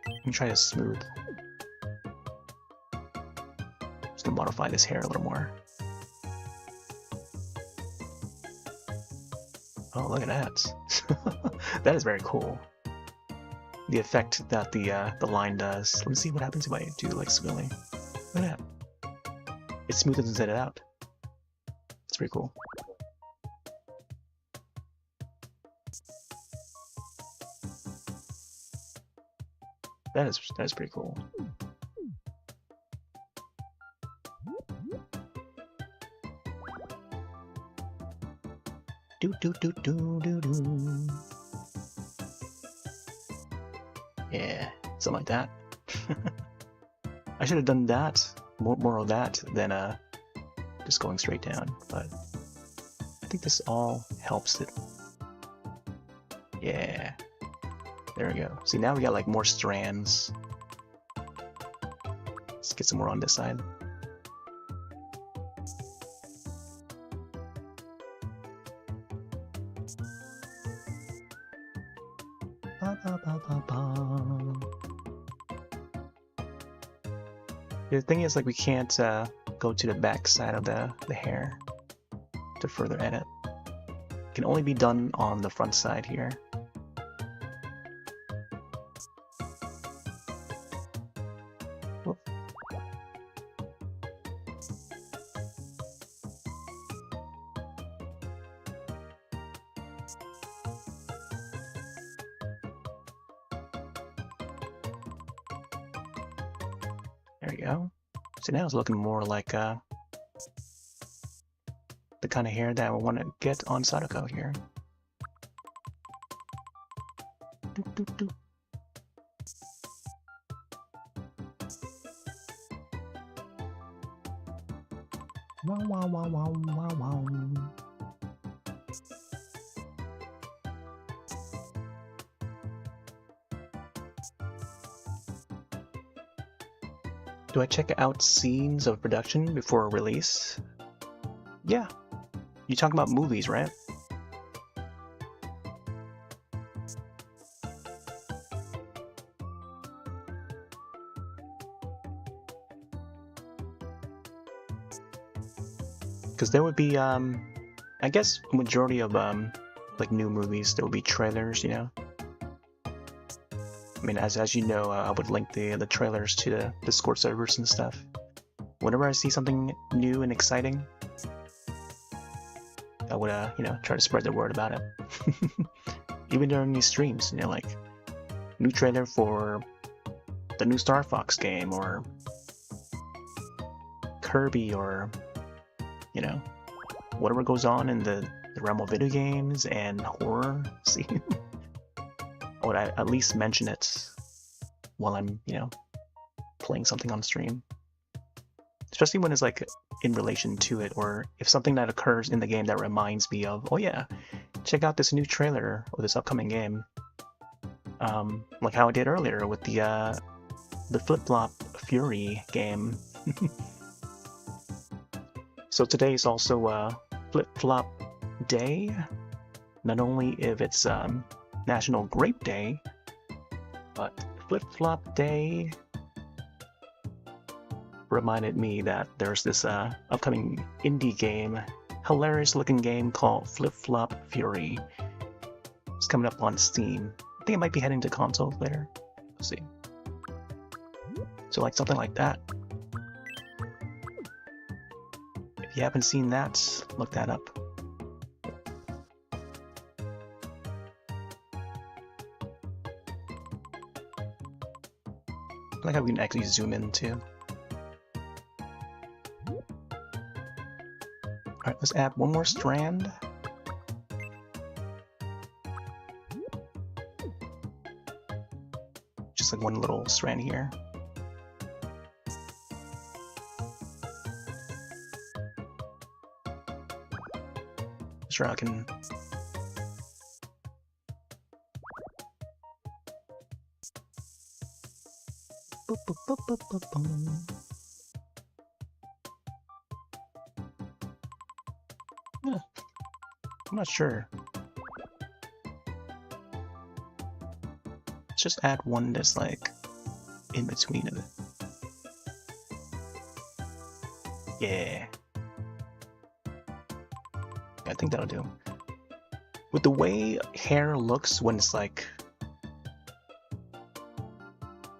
Let me try to smooth. Just gonna modify this hair a little more. Oh, look at that. That is very cool. The effect that the line does. Let me see what happens if I do like swirling. Look at that. It smoothens it out. It's pretty cool. That is pretty cool. Do do do do do do. Yeah, something like that. I should have done that, more of that than just going straight down. But I think this all helps it. Yeah, there we go. See, now we got like more strands. Let's get some more on this side. Ba, ba, ba, ba, ba. The thing is, like, we can't go to the back side of the hair to further edit. It can only be done on the front side here. Whoop. There we go. So now it's looking more like the kind of hair that I want to get on Sadako here. Doop, doop, doop. Wow, wow, wow, wow, wow, wow. Do I check out scenes of production before release? Yeah. You talking about movies, right? Because there would be, I guess, majority of like new movies, there will be trailers, you know. I mean, as you know, I would link the trailers to the Discord servers and stuff. Whenever I see something new and exciting, I would, you know, try to spread the word about it. Even during these streams, you know, like new trailer for the new Star Fox game, or Kirby, or you know, whatever goes on in the realm of video games and horror scene. I would at least mention it while I'm, you know, playing something on stream. Especially when it's like in relation to it, or if something that occurs in the game that reminds me of, oh yeah, check out this new trailer or this upcoming game. Like how I did earlier with the Flip-Flop Fury game. So today is also Flip-Flop Day. Not only if it's National Grape Day, but Flip-Flop Day reminded me that there's this upcoming indie game, hilarious looking game called Flip-Flop Fury. It's coming up on Steam. I think it might be heading to consoles later. We'll see. So like something like that. If you haven't seen that, look that up. I like how we can actually zoom in too. Alright, let's add one more strand. Just like one little strand here. Sure, I can Yeah, I'm not sure. Let's just add one that's like in between of it. Yeah. I think that'll do. With the way hair looks when it's like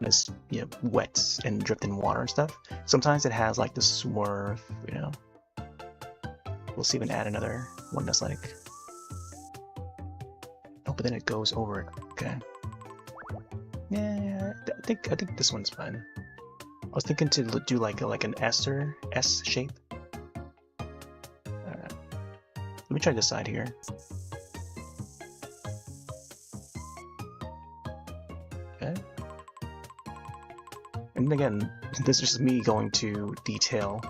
it's, you know, wet and dripped in water and stuff, sometimes it has like the swerve, you know. We'll see if we can add another one that's like, oh, but then it goes over it. Okay. Yeah, I think this one's fine. I was thinking to do like an S shape. Alright. Let me try this side here. Okay. And again, this is just me going to detail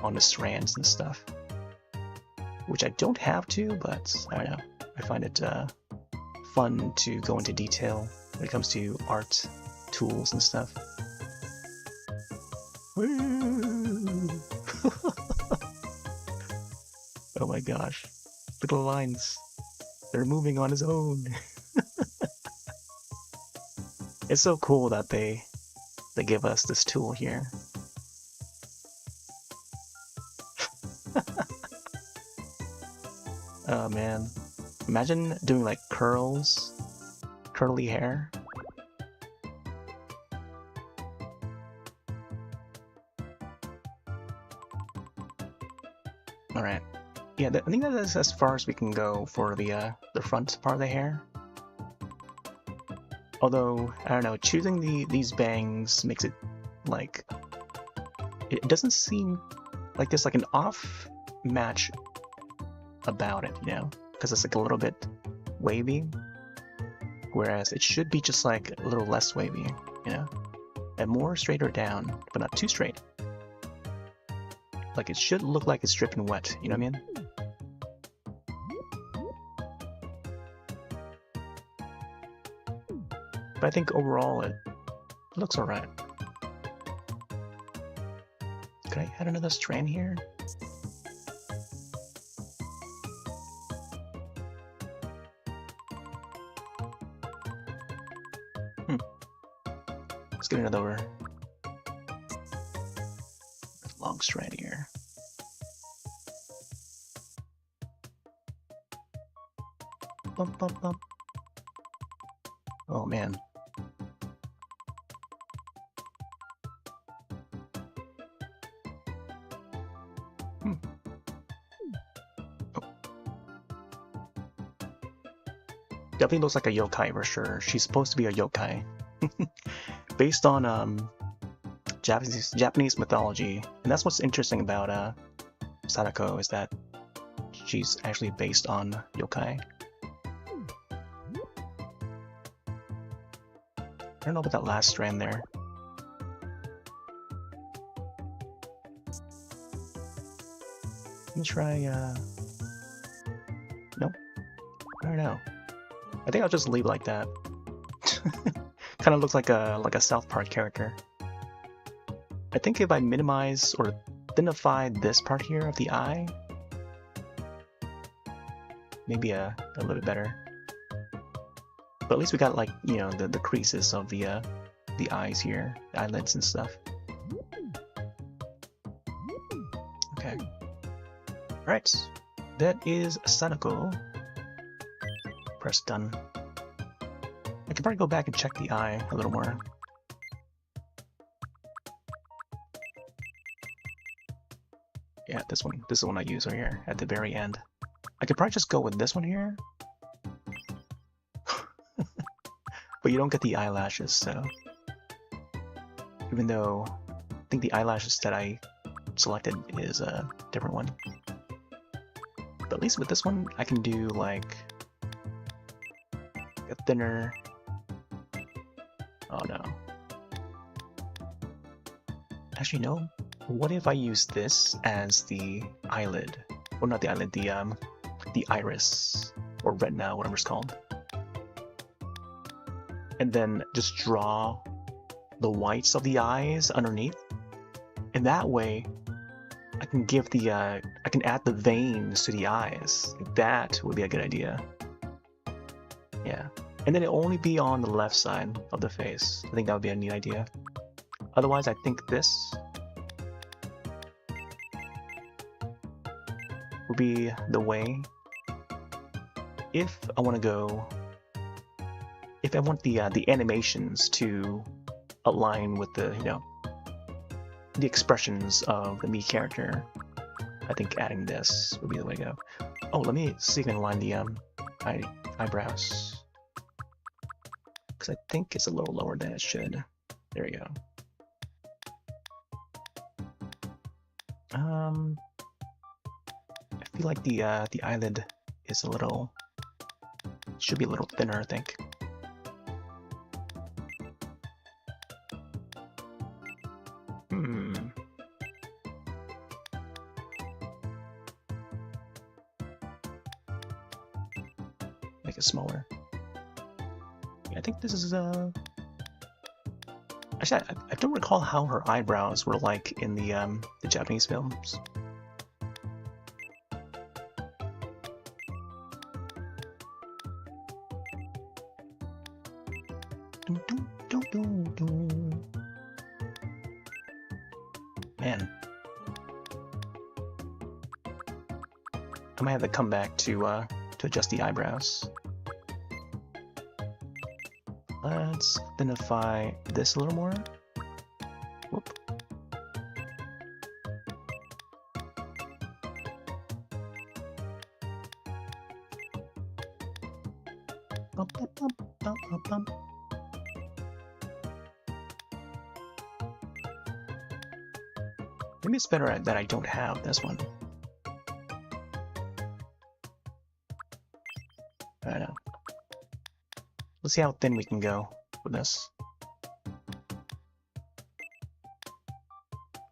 on the strands and stuff, which I don't have to, but I don't know. I find it fun to go into detail when it comes to art tools and stuff. Oh my gosh. Look at the lines. They're moving on his own. It's so cool that they give us this tool here. Oh man. Imagine doing like curly hair. Alright. Yeah, I think that's as far as we can go for the front part of the hair. Although, I don't know, choosing these bangs makes it like... It doesn't seem like there's like an off match about it, you know? Because it's like a little bit wavy. Whereas it should be just like a little less wavy, you know? And more straighter down, but not too straight. Like it should look like it's dripping wet, you know what I mean? But I think overall it looks alright. Could I add another strand here? Let's get another long strand here. Bump, bump, bump. Oh man. Oh. Definitely looks like a yokai for sure. She's supposed to be a yokai. Based on Japanese mythology, and that's what's interesting about Sadako, is that she's actually based on yokai. I don't know about that last strand there. Let me try, nope. I don't know. I think I'll just leave it like that. Kind of looks like a South Park character. I think if I minimize or thinify this part here of the eye, maybe a little bit better. But at least we got like, you know, the creases of the eyes here, the eyelids and stuff. Okay. Alright. That is Sadako. Press done. I could probably go back and check the eye a little more. Yeah, this one. This is the one I use right here at the very end. I could probably just go with this one here. But you don't get the eyelashes, so... Even though I think the eyelashes that I selected is a different one. But at least with this one, I can do like a thinner... Oh no. Actually, no. What if I use this as the eyelid? Well, not the eyelid, the iris, or retina, whatever it's called. And then just draw the whites of the eyes underneath, and that way I can give the I can add the veins to the eyes. That would be a good idea. Yeah, and then it'll only be on the left side of the face. I think that would be a neat idea. Otherwise, I think this would be the way. If I want to go, if I want the animations to align with the, you know, the expressions of the Mii character, I think adding this would be the way to go. Oh, let me see if I can align the eyebrows, because I think it's a little lower than it should. There we go. I feel like the eyelid is a little, should be a little thinner, I think. Make it smaller. Yeah, I think this is actually, I don't recall how her eyebrows were like in the Japanese films. Man, I might have to come back to adjust the eyebrows. Let's thinify this a little more. Whoop. Bump, bump, bump, bump, bump, bump. Maybe it's better that I don't have this one. I don't know. Let's see how thin we can go with this.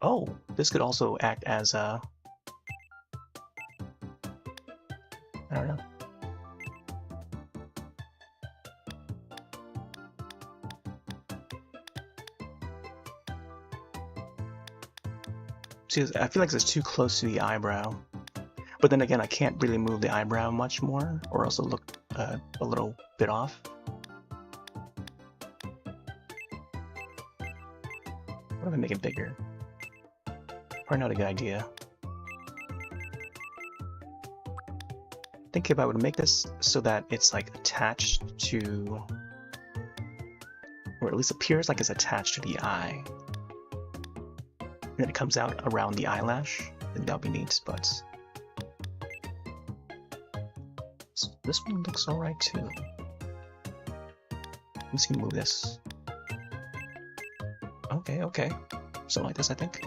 Oh, this could also act as a... I don't know. See, I feel like it's too close to the eyebrow. But then again, I can't really move the eyebrow much more, or else it'll look a little bit off. What if I make it bigger? Probably not a good idea. I think if I would make this so that it's like attached to, or at least appears like it's attached to the eye, and then it comes out around the eyelash, then that would be neat, but so this one looks alright too. I'm just gonna move this. Okay, okay. Something like this, I think.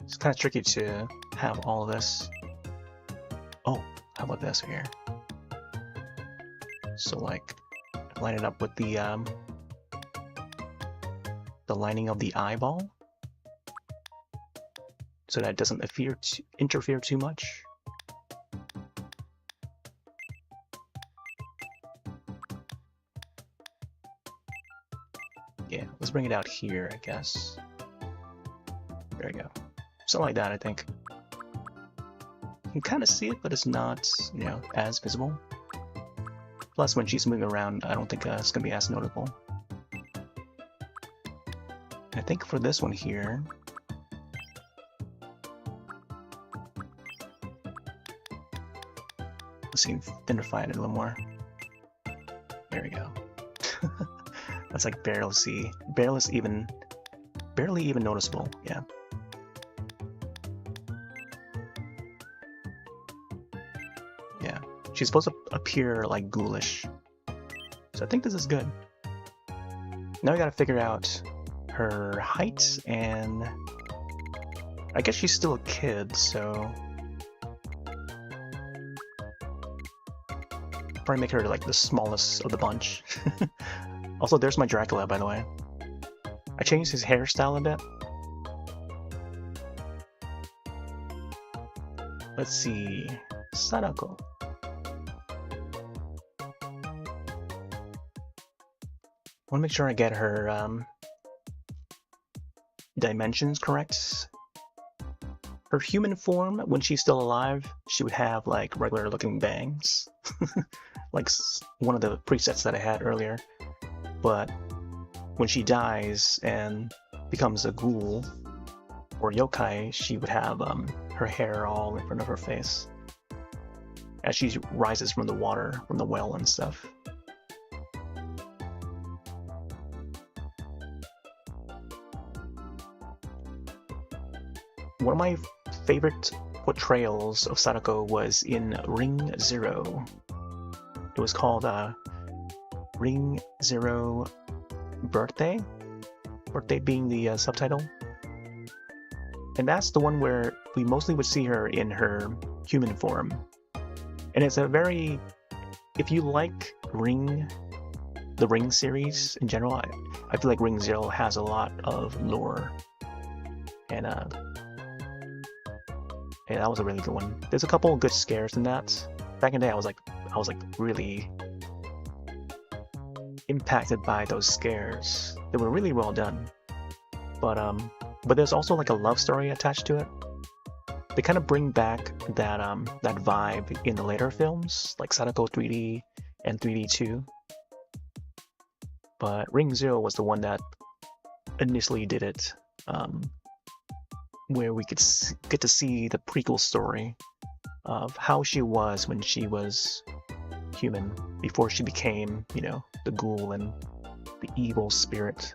It's kind of tricky to have all of this. Oh, how about this here? So like, line it up with the lining of the eyeball, so that it doesn't interfere too much. Yeah, let's bring it out here, I guess. There we go. Something like that, I think. You can kind of see it, but it's not, you know, as visible. Plus, when she's moving around, I don't think it's going to be as notable. I think for this one here, let's see, thinify it a little more. There we go. That's like barely even noticeable. Yeah. Yeah. She's supposed to appear like ghoulish, so I think this is good. Now we gotta figure out her height, and I guess she's still a kid, so probably make her like the smallest of the bunch. Also, there's my Dracula, by the way. I changed his hairstyle a bit. Let's see, Sadako. want to make sure I get her dimensions correct. Her human form, when she's still alive, she would have like regular looking bangs, like one of the presets that I had earlier. But when she dies and becomes a ghoul or yokai, she would have her hair all in front of her face as she rises from the water, from the well and stuff. One of my favorite portrayals of Sadako was in Ring Zero. It was called Ring Zero Birthday? Birthday being the subtitle. And that's the one where we mostly would see her in her human form. And it's a very... If you like the Ring series in general, I feel like Ring Zero has a lot of lore. And yeah, that was a really good one. There's a couple of good scares in that. Back in the day, I was like really impacted by those scares. They were really well done. But there's also like a love story attached to it. They kind of bring back that that vibe in the later films, like Sadako 3D and 3D 2. But Ring Zero was the one that initially did it. Where we could get to see the prequel story of how she was when she was human, before she became, you know, the ghoul and the evil spirit.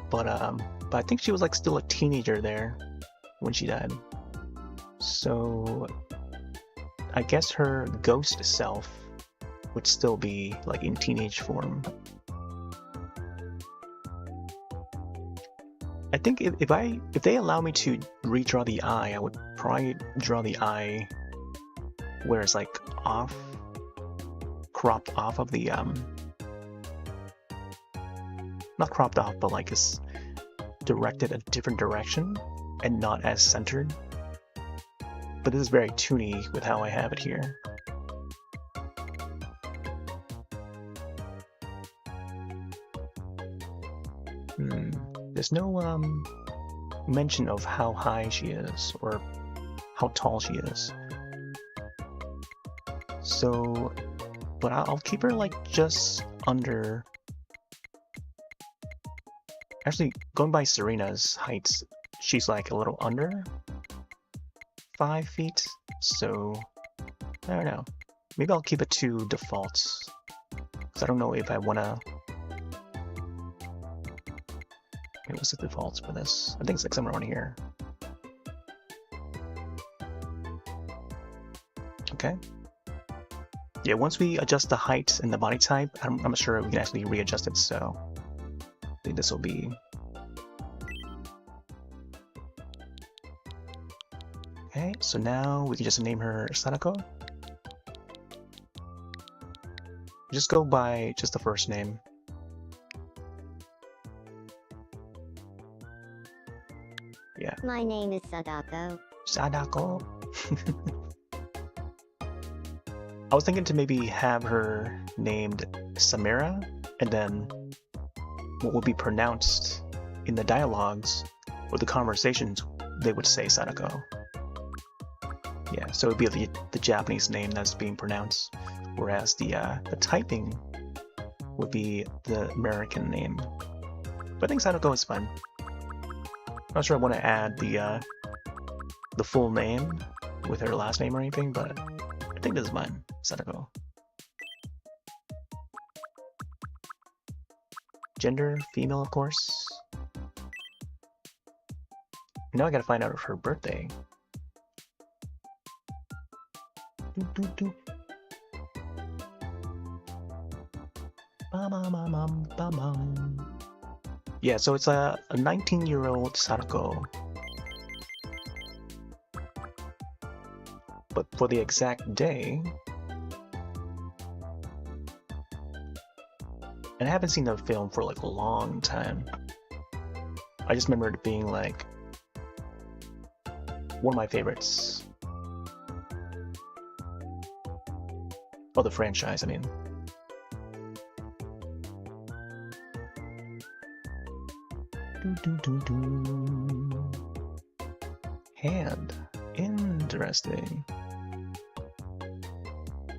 But I think she was like still a teenager there when she died. So I guess her ghost self would still be like in teenage form. I think if they allow me to redraw the eye, I would probably draw the eye where it's like cropped off of the not cropped off, but like it's directed a different direction and not as centered. But this is very toony with how I have it here. There's no mention of how high she is or how tall she is. So, but I'll keep her like just under. Actually, going by Serena's heights, she's like a little under 5 feet. So, I don't know. Maybe I'll keep it to defaults. Because I don't know if I want to. What's the defaults for this? I think it's like somewhere around here. Okay. Yeah, once we adjust the height and the body type, I'm not sure we can actually readjust it, so I think this will be... Okay, so now we can just name her Sadako. Just go by just the first name. Yeah. My name is Sadako. Sadako. I was thinking to maybe have her named Samira, and then what would be pronounced in the dialogues or the conversations, they would say Sadako. Yeah, so it would be the Japanese name that's being pronounced, whereas the typing would be the American name. But I think Sadako is fine. Not sure I want to add the full name with her last name or anything, but I think this is mine, Sadako. Gender, female, of course. Now I gotta find out of her birthday. Yeah, so it's a 19-year-old Sadako. But for the exact day... And I haven't seen the film for like a long time. I just remember it being like... one of my favorites. Oh, the franchise, I mean. Hand. Interesting.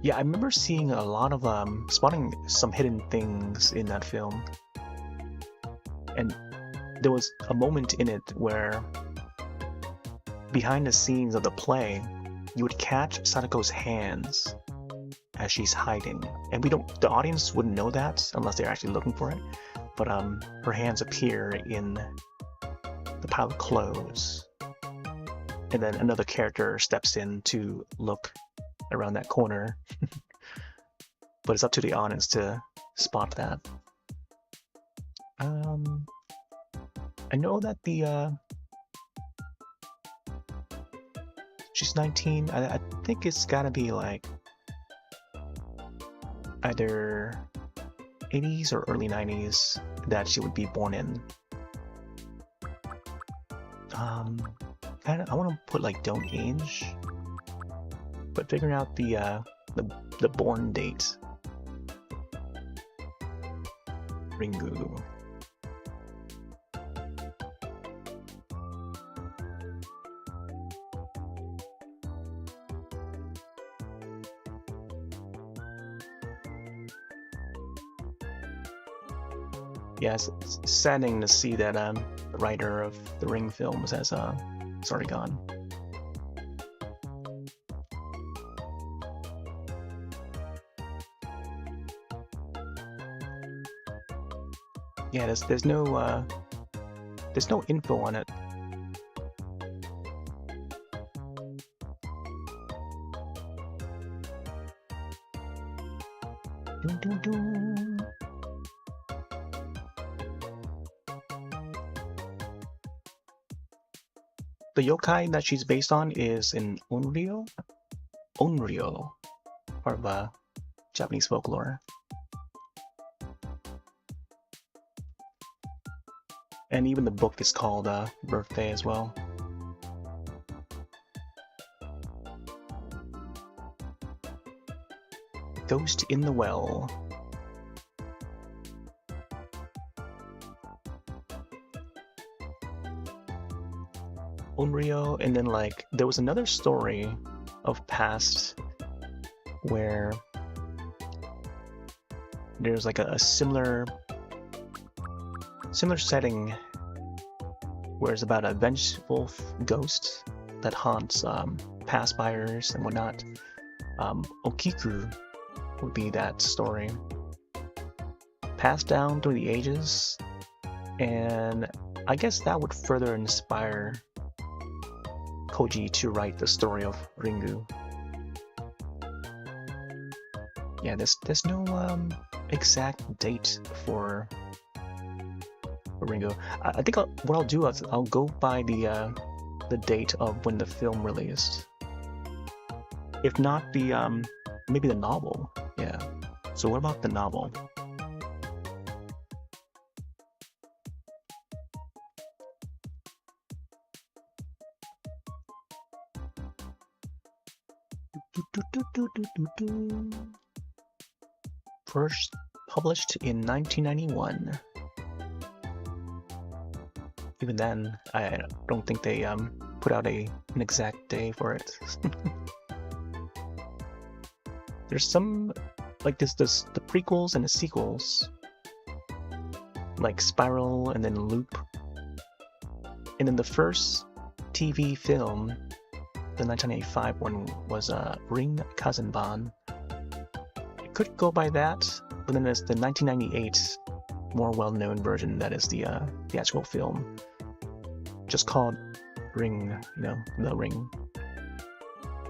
Yeah, I remember seeing a lot of spotting some hidden things in that film. And there was a moment in it where behind the scenes of the play, you would catch Sadako's hands as she's hiding. And the audience wouldn't know that unless they're actually looking for it. But her hands appear in the pile of clothes. And then another character steps in to look around that corner. But it's up to the audience to spot that. I know that she's 19. I think it's gotta be like either 80s or early 90s that she would be born in. I want to put like don't age, but figuring out the born date. Ringu. Yeah, it's saddening to see that the writer of the Ring films has already gone. Yeah, there's no info on it. Dun, dun, dun. The yokai that she's based on is in Onryo, part of Japanese folklore. And even the book is called Birthday as well. Ghost in the Well. Onryo, and then like there was another story of past where there's like a similar setting where it's about a vengeful ghost that haunts passbyers and whatnot. Okiku would be that story, passed down through the ages, and I guess that would further inspire Koji to write the story of Ringu. Yeah, there's no exact date for Ringu. I think what I'll do is I'll go by the date of when the film released. If not the maybe the novel. Yeah. So what about the novel? First published in 1991. Even then, I don't think they put out an exact day for it. There's some like the prequels and the sequels, like Spiral and then Loop, and then the first TV film, the 1985 one, was Ring Kazanban. It could go by that, but then there's the 1998 more well-known version that is the theatrical film, just called Ring, the Ring.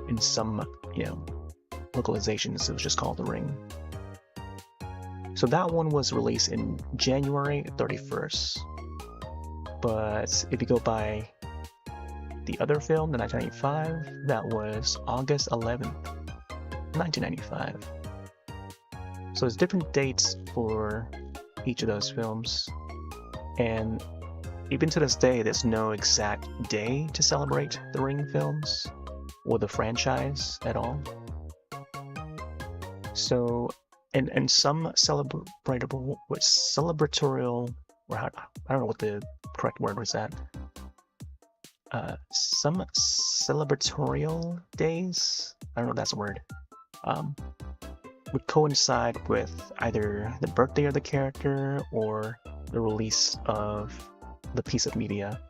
In some, localizations, it was just called The Ring. So that one was released in January 31st. But if you go by the other film, the 1995, that was August 11th, 1995. So there's different dates for each of those films. And even to this day, there's no exact day to celebrate the Ring films or the franchise at all. So, and some celebratorial, or I don't know what the correct word was that. Some celebratorial days, I don't know if that's a word, would coincide with either the birthday of the character or the release of the piece of media.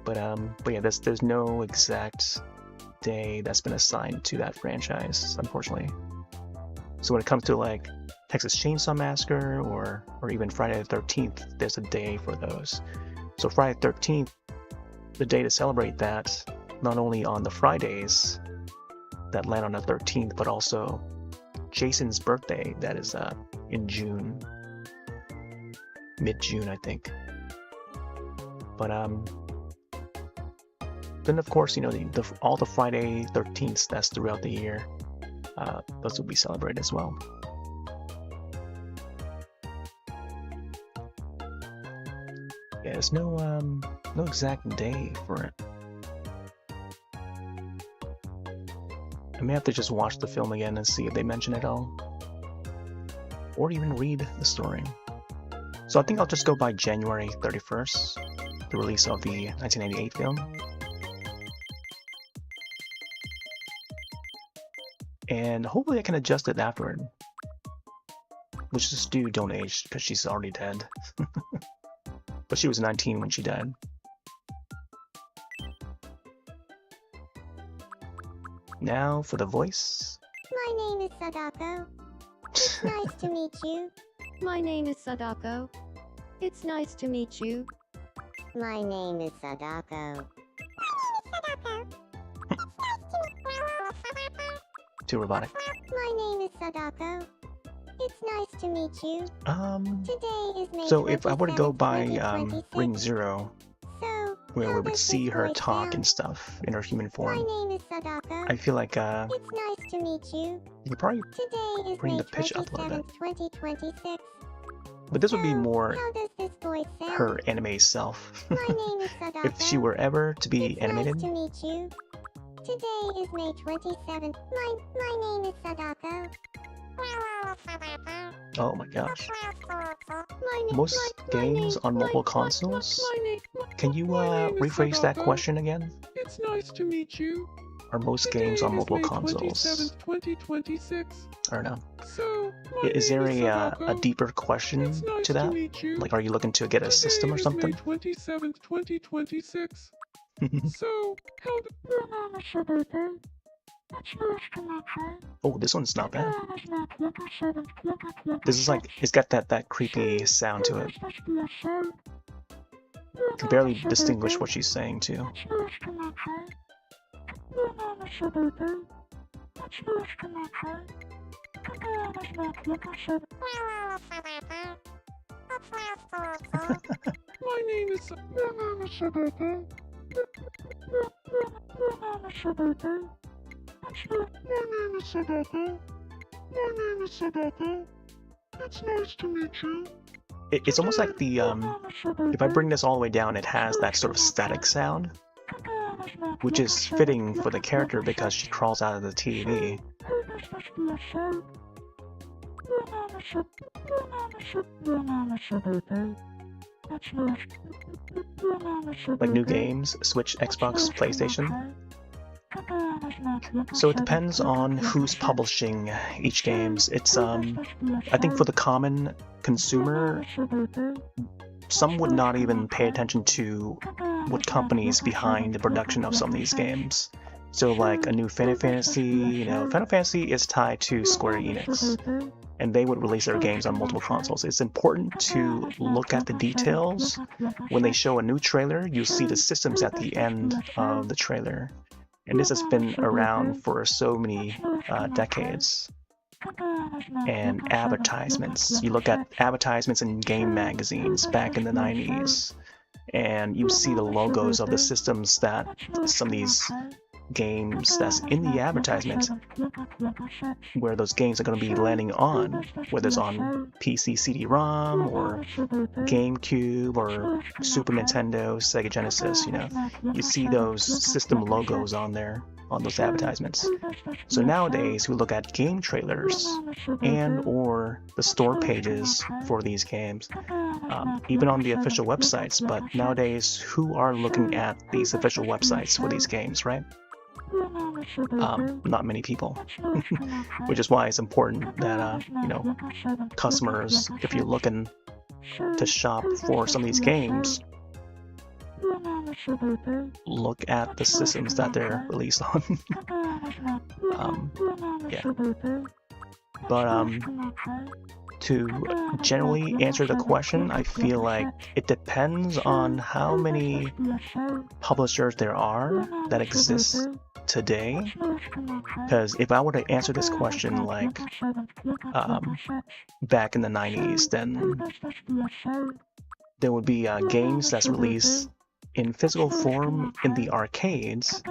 But yeah, there's no exact day that's been assigned to that franchise, unfortunately. So when it comes to like Texas Chainsaw Massacre or even Friday the 13th, there's a day for those. So Friday the 13th, the day to celebrate that, not only on the Fridays that land on the 13th, but also Jason's birthday that is in June, mid-June, I think. But then of course, you know, all the Friday 13th that's throughout the year, those will be celebrated as well. Yeah, there's no exact day for it. I may have to just watch the film again and see if they mention it all, or even read the story. So I think I'll just go by January 31st, the release of the 1998 film. And hopefully I can adjust it afterward. Which is due don't age, because she's already dead. But she was 19 when she died. Now for the voice. My name is Sadako. It's nice to meet you. My name is Sadako. It's nice to meet you. My name is Sadako. Too robotic. My name is Sadako. It's nice to meet you. Today is May So if I were to go 27th, by 2026. Ring Zero, So, where how we would does see this her voice talk sound? and stuff in her human My form, name is Sadako. I feel like It's nice to meet you. you could probably, Today is bring May the pitch up a little 27th, 2026. but this would be So, more how does this voice sound? her anime self. My name is Sadako. If she were ever to be It's animated, nice to meet you. Today is May 27th. My name is Sadako. oh my gosh. My name, Most my games name, on mobile my consoles? name, Can you My name is rephrase that Sadako. question again? It's nice to meet you. Are most Today games on is mobile May consoles? 27th, 2026. I don't know. So, my Is name there is a Sadako. deeper question It's nice to that? meet you. Like, are you looking to get a system or Today something? is May 27th, 2026. So, how d- Oh, this one's not bad. This is like, it's got that creepy sound to it. You can barely distinguish what she's saying too. My name is Sadako. My name is Sadako. My name is Sadako. It's nice to meet you. It's almost like the, if I bring this all the way down, it has that sort of static sound, which is fitting for the character because she crawls out of the TV. Like new games, Switch, Xbox, PlayStation. So it depends on who's publishing each games. It's I think for the common consumer, some would not even pay attention to what company's behind the production of some of these games. So like a new Final Fantasy, you know, Final Fantasy is tied to Square Enix, and they would release their games on multiple consoles. It's important to look at the details. When they show a new trailer, you'll see the systems at the end of the trailer. And this has been around for so many decades. And advertisements. You look at advertisements in game magazines back in the 90s, and you see the logos of the systems that some of these games that's in the advertisement, where those games are going to be landing on, whether it's on PC CD-ROM or GameCube or Super Nintendo, Sega Genesis, you know, you see those system logos on there, on those advertisements. So nowadays we look at game trailers and or the store pages for these games, even on the official websites, but nowadays who are looking at these official websites for these games, right? Not many people, which is why it's important that, you know, customers, if you're looking to shop for some of these games, look at the systems that they're released on. Yeah. But to generally answer the question, I feel like it depends on how many publishers there are that exist today. Because if I were to answer this question like back in the 90s, then there would be games that's released in physical form in the arcades,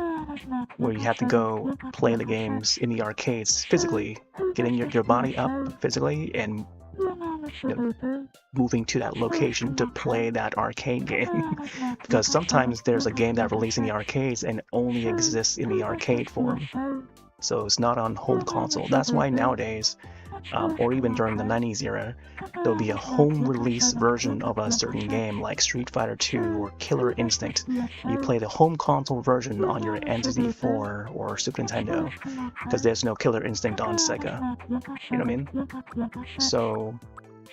where you have to go play the games in the arcades physically, getting your body up physically and, you know, moving to that location to play that arcade game. Because sometimes there's a game that released in the arcades and only exists in the arcade form, so it's not on home console. That's why nowadays, or even during the 90s era, there'll be a home release version of a certain game like Street Fighter 2 or Killer Instinct. You play the home console version on your N64 or Super Nintendo, because there's no Killer Instinct on Sega. You know what I mean? So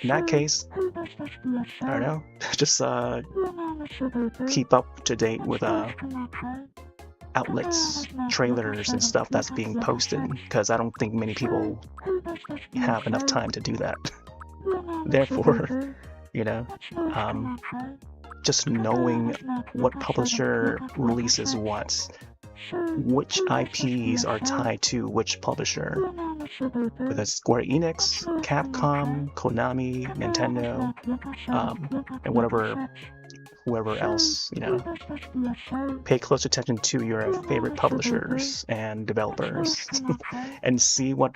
in that case, I don't know, just keep up to date with outlets, trailers, and stuff that's being posted, because I don't think many people have enough time to do that. Therefore, you know, just knowing what publisher releases what, which IPs are tied to which publisher, whether it's Square Enix, Capcom, Konami, Nintendo, and whoever else, you know. Pay close attention to your favorite publishers and developers and see what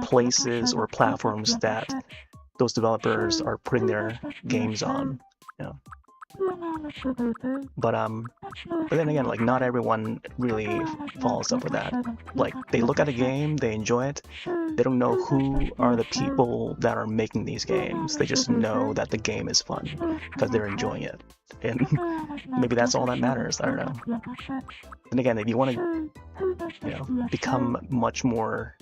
places or platforms that those developers are putting their games on, you know. But then again, like, not everyone really follows up with that. Like, they look at a game, they enjoy it, they don't know who are the people that are making these games. They just know that the game is fun because they're enjoying it, and maybe that's all that matters. I don't know. And again, if you want to, you know, become much more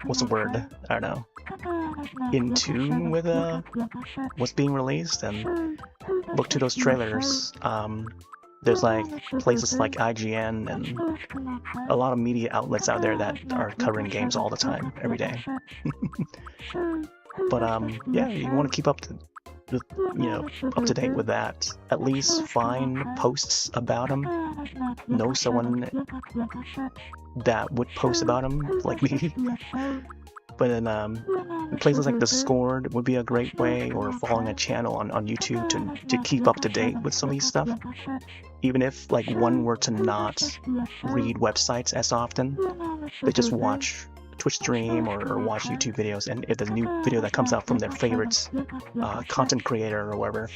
what's the word? I don't know. In tune with what's being released, and look to those trailers. There's like places like IGN and a lot of media outlets out there that are covering games all the time, every day. But yeah, you want to keep up to, you know, up to date with that. At least find posts about them. Know someone that would post about them, like me. But then places like Discord would be a great way, or following a channel on YouTube to keep up to date with some of these stuff. Even if like one were to not read websites as often, they just watch Twitch stream or watch YouTube videos, and if there's a new video that comes out from their favorite content creator or whatever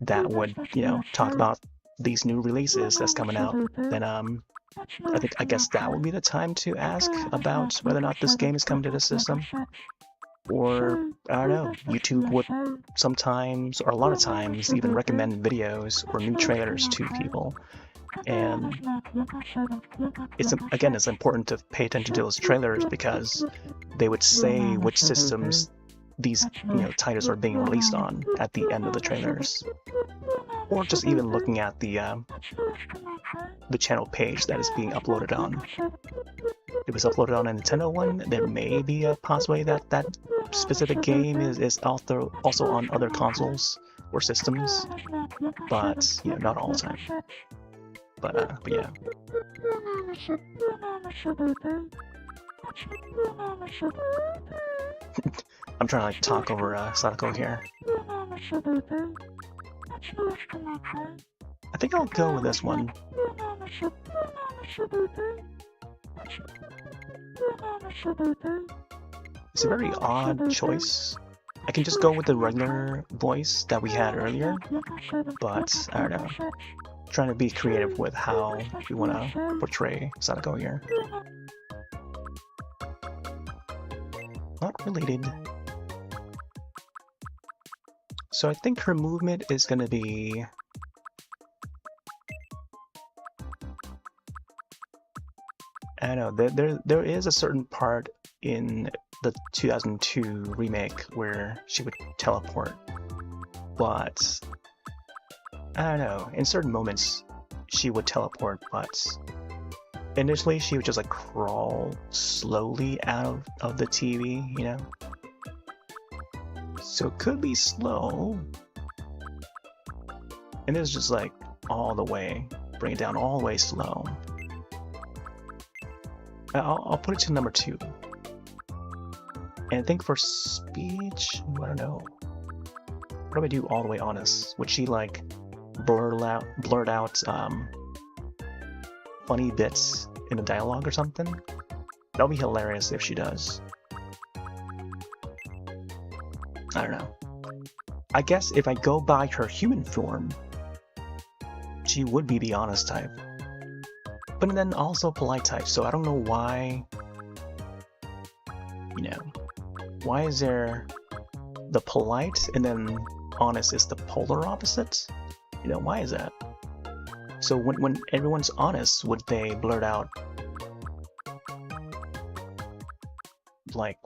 that would, you know, talk about these new releases that's coming out, then I guess that would be the time to ask about whether or not this game is coming to the system. Or, I don't know, YouTube would sometimes, or a lot of times, even recommend videos or new trailers to people. And it's important to pay attention to those trailers, because they would say which systems these, you know, titles are being released on at the end of the trailers. Or just even looking at the channel page that is being uploaded on. If it's uploaded on a Nintendo one, there may be a possibility that that specific game is also on other consoles or systems, but, you know, not all the time. But yeah. I'm trying to like talk over Sadako here. I think I'll go with this one. It's a very odd choice. I can just go with the regular voice that we had earlier, but I don't know. Trying to be creative with how we want to portray Sadako here. Not related. So I think her movement is going to be... I don't know, there is a certain part in the 2002 remake where she would teleport, but I don't know, in certain moments she would teleport, but initially she would just like crawl slowly out of the TV, you know? So it could be slow, and this is just like all the way, bring it down all the way slow. I'll put it to number 2. And I think for speech, I don't know. What do I do all the way honest? Would she like blurt out funny bits in the dialogue or something? That would be hilarious if she does. I don't know. I guess if I go by her human form, she would be the honest type. But then also polite type, so I don't know why, you know, why is there the polite and then honest is the polar opposite? You know, why is that? So when everyone's honest, would they blurt out like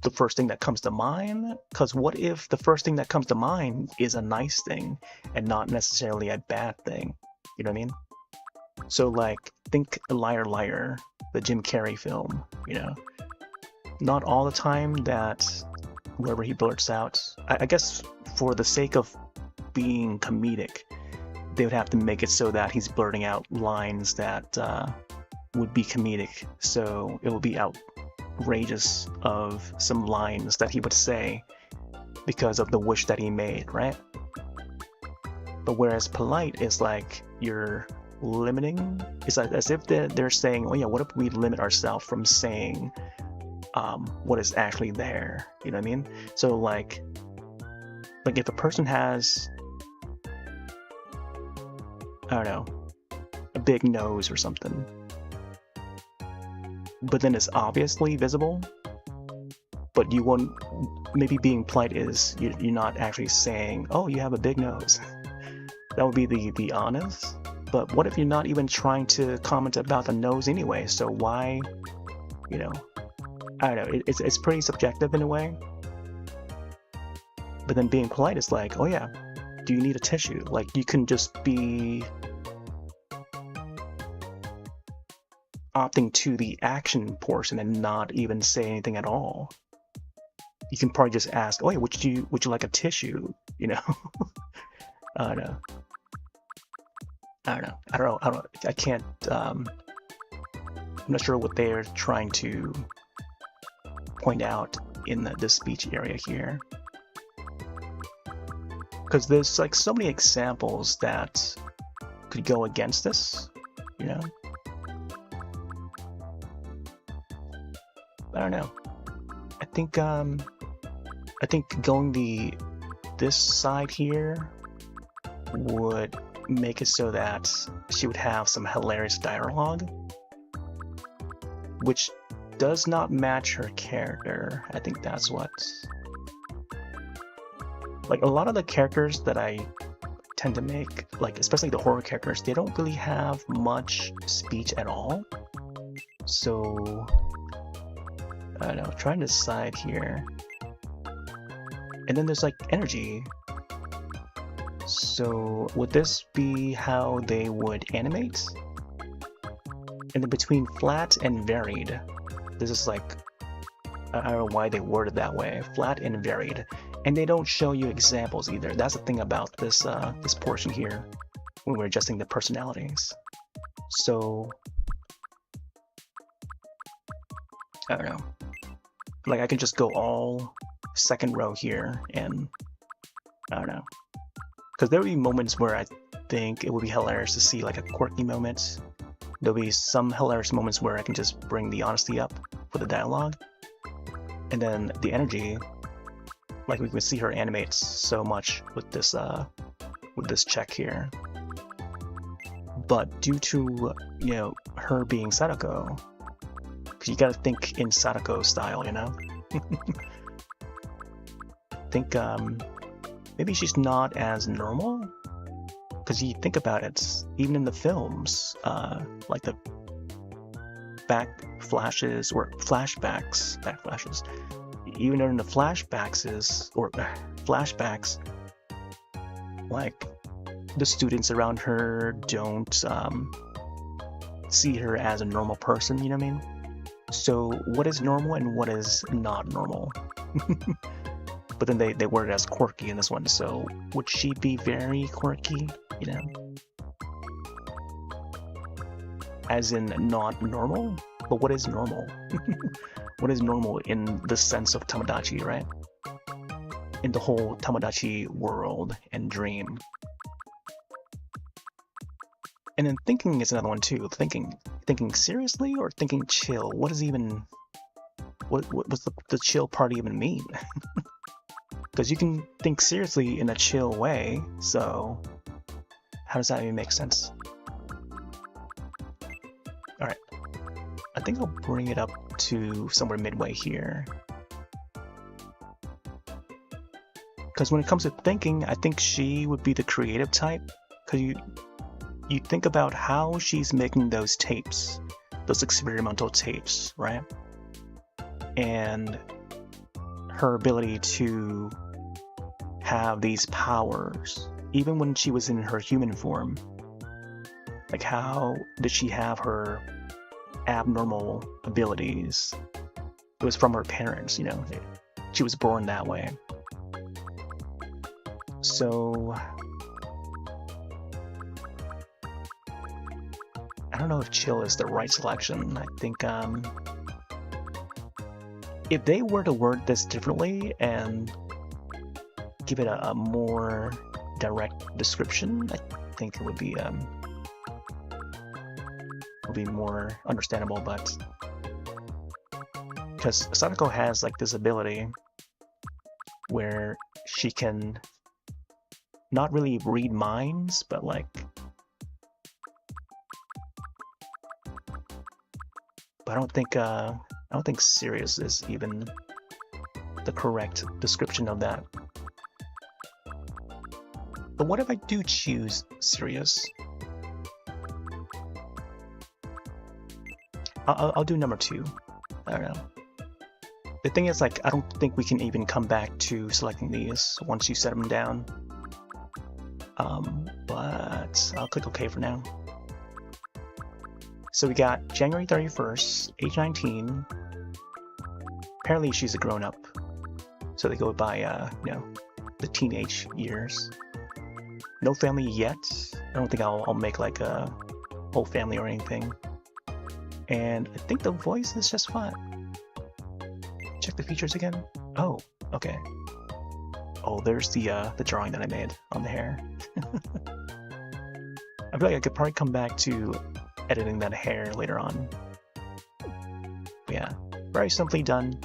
the first thing that comes to mind? Because what if the first thing that comes to mind is a nice thing and not necessarily a bad thing? You know what I mean? So like, think Liar Liar, the Jim Carrey film, you know? Not all the time that wherever he blurts out, I guess for the sake of being comedic, they would have to make it so that he's blurting out lines that would be comedic. So it would be outrageous of some lines that he would say because of the wish that he made, right? But whereas polite is like you're limiting, it's like as if they're saying, oh yeah, what if we limit ourselves from saying what is actually there, you know what I mean? So like if a person has, I don't know, a big nose or something, but then it's obviously visible, but you won't, maybe being polite is you're not actually saying, oh, you have a big nose. That would be the honest. But what if you're not even trying to comment about the nose anyway? So why, you know, I don't know, it's pretty subjective in a way. But then being polite is like, oh yeah, do you need a tissue? Like you can just be opting to the action portion and not even say anything at all. You can probably just ask, oh yeah, would you like a tissue? You know? I don't know. I can't, I'm not sure what they're trying to point out in this speech area here. Because there's like so many examples that could go against this, you know? I don't know. I think going this side here would make it so that she would have some hilarious dialogue, which does not match her character. I think that's what, like a lot of the characters that I tend to make, like especially the horror characters, they don't really have much speech at all. So I don't know, trying to decide here. And then there's like energy. So would this be how they would animate? And then between flat and varied, this is like, I don't know why they worded that way, flat and varied. And they don't show you examples either. That's the thing about this this portion here when we're adjusting the personalities. So I don't know. Like I can just go all second row here and I don't know. Because there would be moments where I think it would be hilarious to see like a quirky moment there'll be some hilarious moments where I can just bring the honesty up for the dialogue, and then the energy, like we can see her animate so much with this check here. But due to, you know, her being Sadako, because you gotta think in Sadako style, you know? Think, maybe she's not as normal? Because you think about it, even in the films, like the back flashes, or flashbacks, back flashes, even in the flashbacks, like, the students around her don't see her as a normal person, you know what I mean? So what is normal and what is not normal? But then they word it as quirky in this one, so would she be very quirky, you know? As in not normal? But what is normal? What is normal in the sense of Tomodachi, right? In the whole Tomodachi world and dream. And then thinking is another one too. Thinking seriously or thinking chill? What is even, what's the chill part even mean? Because you can think seriously in a chill way, so how does that even make sense? Alright, I think I'll bring it up to somewhere midway here. Because when it comes to thinking, I think she would be the creative type, because you think about how she's making those tapes, those experimental tapes, right? And her ability to have these powers, even when she was in her human form. Like, how did she have her abnormal abilities? It was from her parents, you know. She was born that way. So I don't know if chill is the right selection. I think if they were to word this differently and give it a more direct description, I think it would be more understandable. But because Sadako has like this ability where she can not really read minds, but like, but I don't think serious is even the correct description of that. But what if I do choose serious? I'll do number 2. I don't know. The thing is, like, I don't think we can even come back to selecting these once you set them down. But I'll click OK for now. So we got January 31st, age 19. Apparently she's a grown-up, so they go by, you know, the teenage years. No family yet. I don't think I'll make like a whole family or anything. And I think the voice is just fine. Check the features again. Oh, okay. Oh, there's the drawing that I made on the hair. I feel like I could probably come back to editing that hair later on. But yeah, very simply done.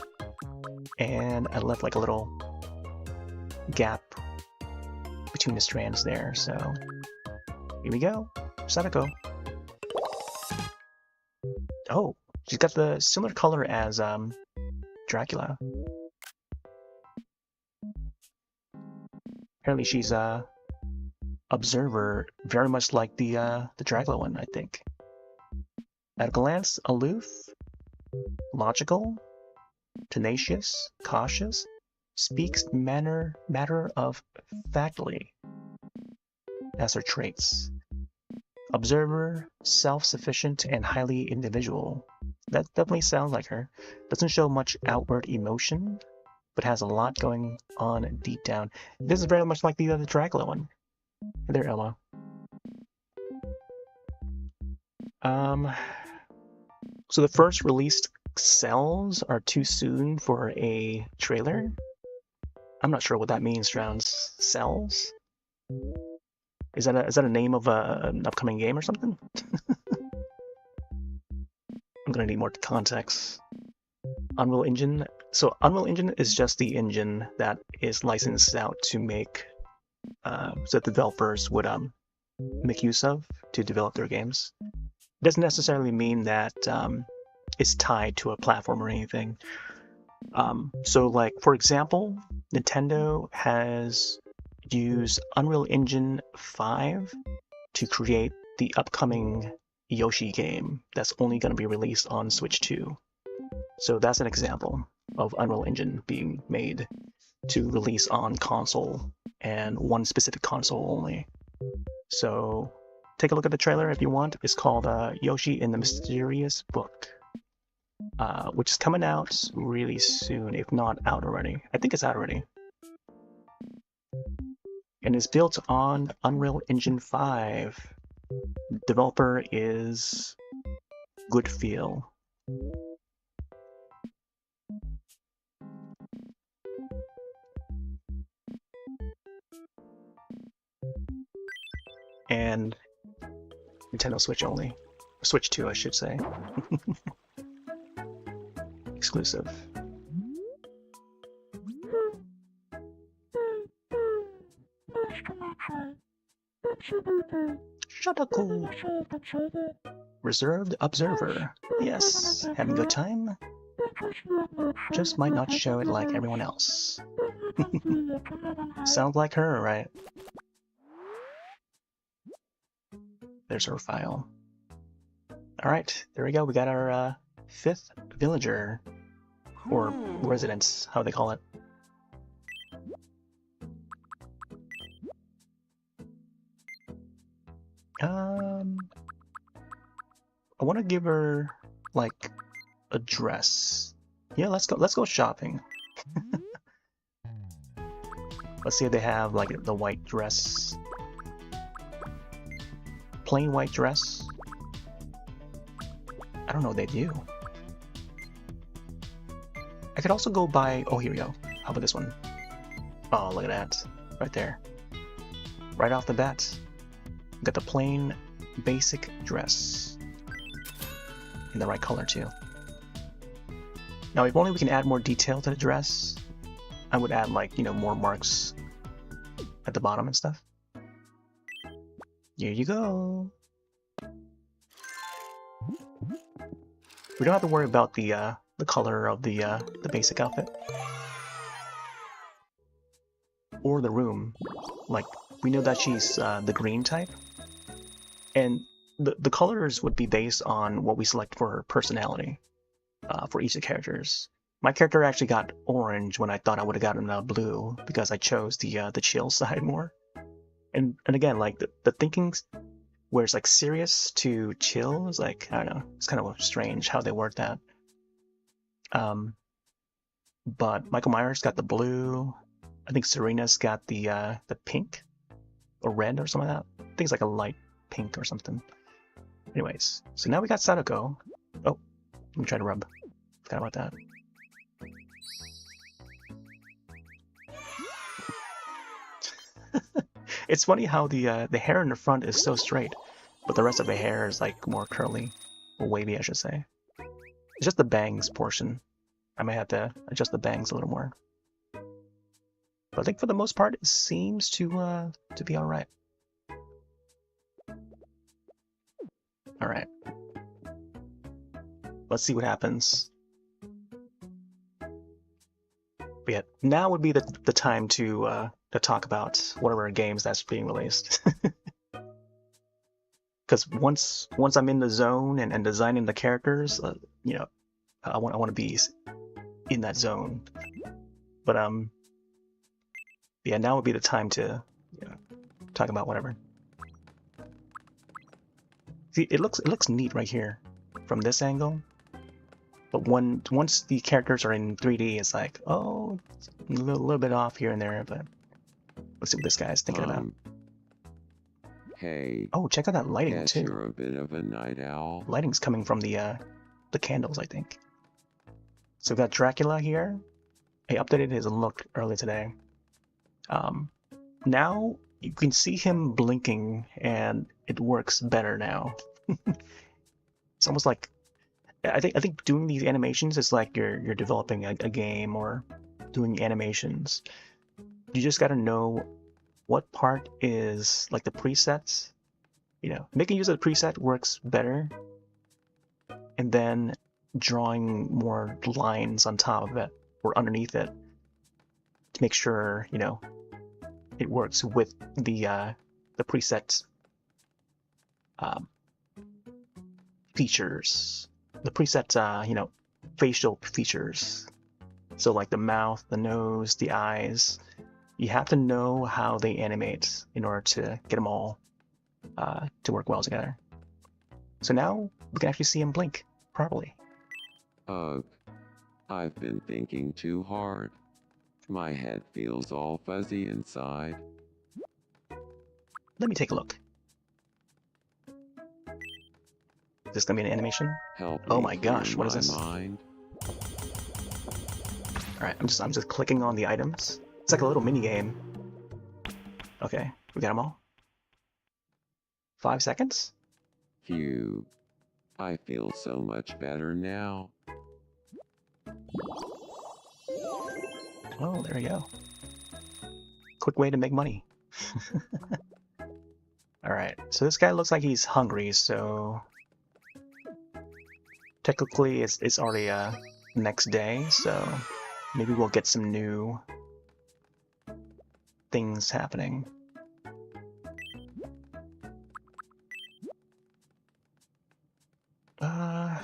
And I left like a little gap between the strands there, so here we go. Sadako. Oh, she's got the similar color as Dracula. Apparently she's observer, very much like the Dracula one, I think. At a glance, aloof, logical, tenacious, cautious, speaks matter of factly. That's her traits. Observer, self-sufficient, and highly individual. That definitely sounds like her. Doesn't show much outward emotion, but has a lot going on deep down. This is very much like the other Dracula one. Hey there, Emma. So the first released cells are too soon for a trailer? I'm not sure what that means, Drowns. Cells? Is that a name of an upcoming game or something? I'm gonna need more context. Unreal Engine. So Unreal Engine is just the engine that is licensed out to make, so that developers would make use of to develop their games. It doesn't necessarily mean that it's tied to a platform or anything. So like, for example, Nintendo has used Unreal Engine 5 to create the upcoming Yoshi game that's only going to be released on Switch 2. So that's an example of Unreal Engine being made to release on console, and one specific console only. So take a look at the trailer if you want. It's called Yoshi in the Mysterious Book, which is coming out really soon, if not out already. I think it's out already. And it's built on Unreal Engine 5. Developer is Goodfeel. And Nintendo Switch only. Switch 2, I should say. Exclusive. Sadako. Reserved observer. Yes, having a good time? Just might not show it like everyone else. Sounds like her, right? There's her file. Alright, there we go. We got our fifth villager. Or residents, how they call it. I want to give her like a dress. Yeah, let's go shopping. Let's see if they have like the white dress. Plain white dress. I don't know what they do. I could also go buy, oh, here we go. How about this one? Oh, look at that. Right there. Right off the bat. Got the plain basic dress. In the right color too. Now if only we can add more detail to the dress, I would add like, you know, more marks at the bottom and stuff. Here you go. We don't have to worry about the color of the basic outfit. Or the room. Like, we know that she's the green type. And the colors would be based on what we select for her personality for each of the characters. My character actually got orange when I thought I would have gotten blue because I chose the chill side more. And again, like the thinking where it's like serious to chill is like, I don't know, it's kind of strange how they word that. But Michael Myers got the blue. I think Serena's got the pink or red or something like that. I think it's like a light pink or something. Anyways, so now we got Sadako. Oh, let me try to rub. Forgot about that. It's funny how the hair in the front is so straight, but the rest of the hair is like more curly, or wavy, I should say. It's just the bangs portion. I may have to adjust the bangs a little more. But I think for the most part, it seems to be all right. All right. Let's see what happens. But yeah, now would be the time to talk about whatever games that's being released. Because once I'm in the zone and designing the characters, you know, I want to be in that zone. But yeah, now would be the time to, you know, talk about whatever. See, it looks neat right here from this angle. But once the characters are in 3D, it's like, oh, a little bit off here and there. But let's see what this guy is thinking about. Hey. Oh, check out that lighting too. You're a bit of a night owl. Lighting's coming from the candles, I think. So we've got Dracula here. I updated his look earlier today. Now you can see him blinking, and it works better now. It's almost like I think doing these animations is like you're developing a game or doing animations. You just got to know what part is like the presets. You know, making use of the preset works better, and then drawing more lines on top of it or underneath it to make sure, you know, it works with the preset features, the preset you know, facial features. So like the mouth, the nose, the eyes, you have to know how they animate in order to get them all to work well together. So now we can actually see him blink properly. Ugh. I've been thinking too hard. My head feels all fuzzy inside. Let me take a look. Is this gonna be an animation? Help Oh me my gosh, what is clear this? my mind. Alright, I'm just clicking on the items. It's like a little mini game. Okay, we got them all. 5 seconds? Phew. I feel so much better now. Oh, there we go. Quick way to make money. Alright, so this guy looks like he's hungry, so technically it's already next day, so maybe we'll get some new things happening.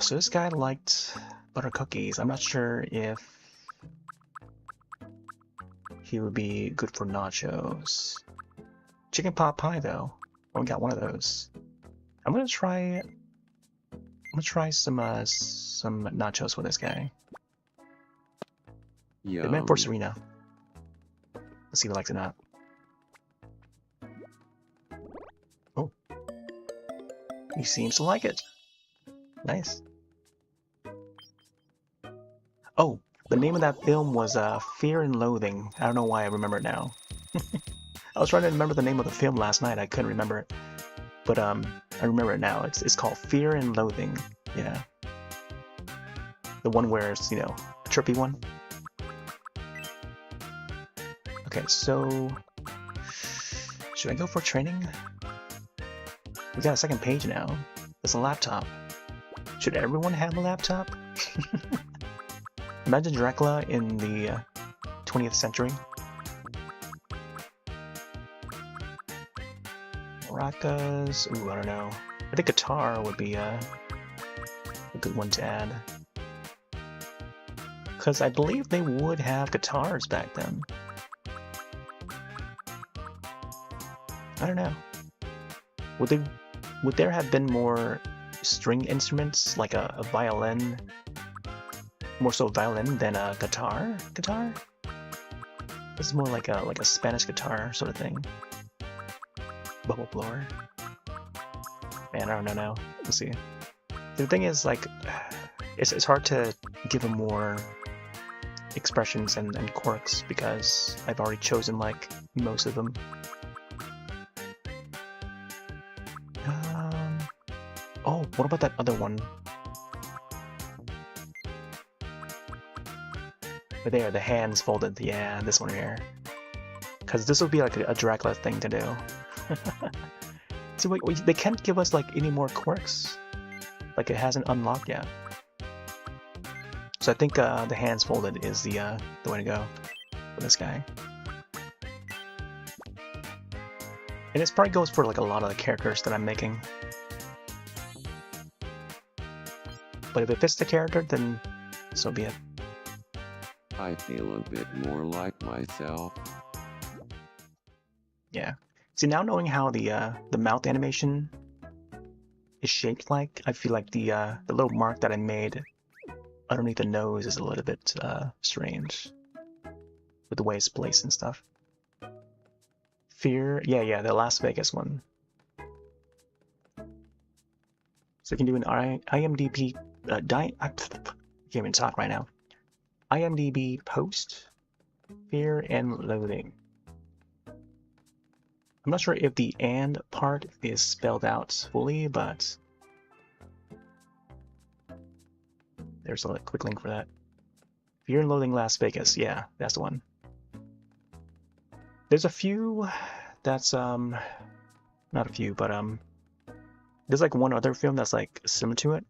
So this guy liked butter cookies. I'm not sure if he would be good for nachos. Chicken pot pie though. Only got one of those. I'm gonna try some nachos with this guy. Yum. They're meant for Serena. Let's see if he likes it or not. Oh. He seems to like it. Nice. Oh, the name of that film was Fear and Loathing. I don't know why I remember it now. I was trying to remember the name of the film last night. I couldn't remember it. But I remember it now. It's called Fear and Loathing. Yeah. The one where it's, you know, a trippy one. Okay, so should I go for training? We got a second page now. There's a laptop. Should everyone have a laptop? Imagine Dracula in the 20th century. Maracas. Ooh, I don't know. I think guitar would be a good one to add. Because I believe they would have guitars back then. I don't know. Would there have been more string instruments, like a violin? More so violin than a guitar? Guitar? This is more like a Spanish guitar sort of thing. Bubble blower. Man, I don't know now. We'll see. The thing is, like, it's hard to give them more expressions and quirks because I've already chosen like most of them. Oh, what about that other one? Right there, the hands folded. Yeah, this one here. Because this would be like a Dracula thing to do. So wait, they can't give us like any more quirks. Like it hasn't unlocked yet. So I think the hands folded is the way to go for this guy. And this probably goes for like a lot of the characters that I'm making. But if it fits the character, then so be it. I feel a bit more like myself. Yeah. See, now knowing how the mouth animation is shaped like, I feel like the little mark that I made underneath the nose is a little bit strange with the way it's placed and stuff. Fear, yeah, the Las Vegas one. So you can do an IMDb I can't even talk right now. IMDb post, Fear and Loathing. I'm not sure if the "and" part is spelled out fully, but There's a quick link for that. Fear and Loathing Las Vegas. Yeah, that's the one. There's a few that's not a few, but there's like one other film that's like similar to it,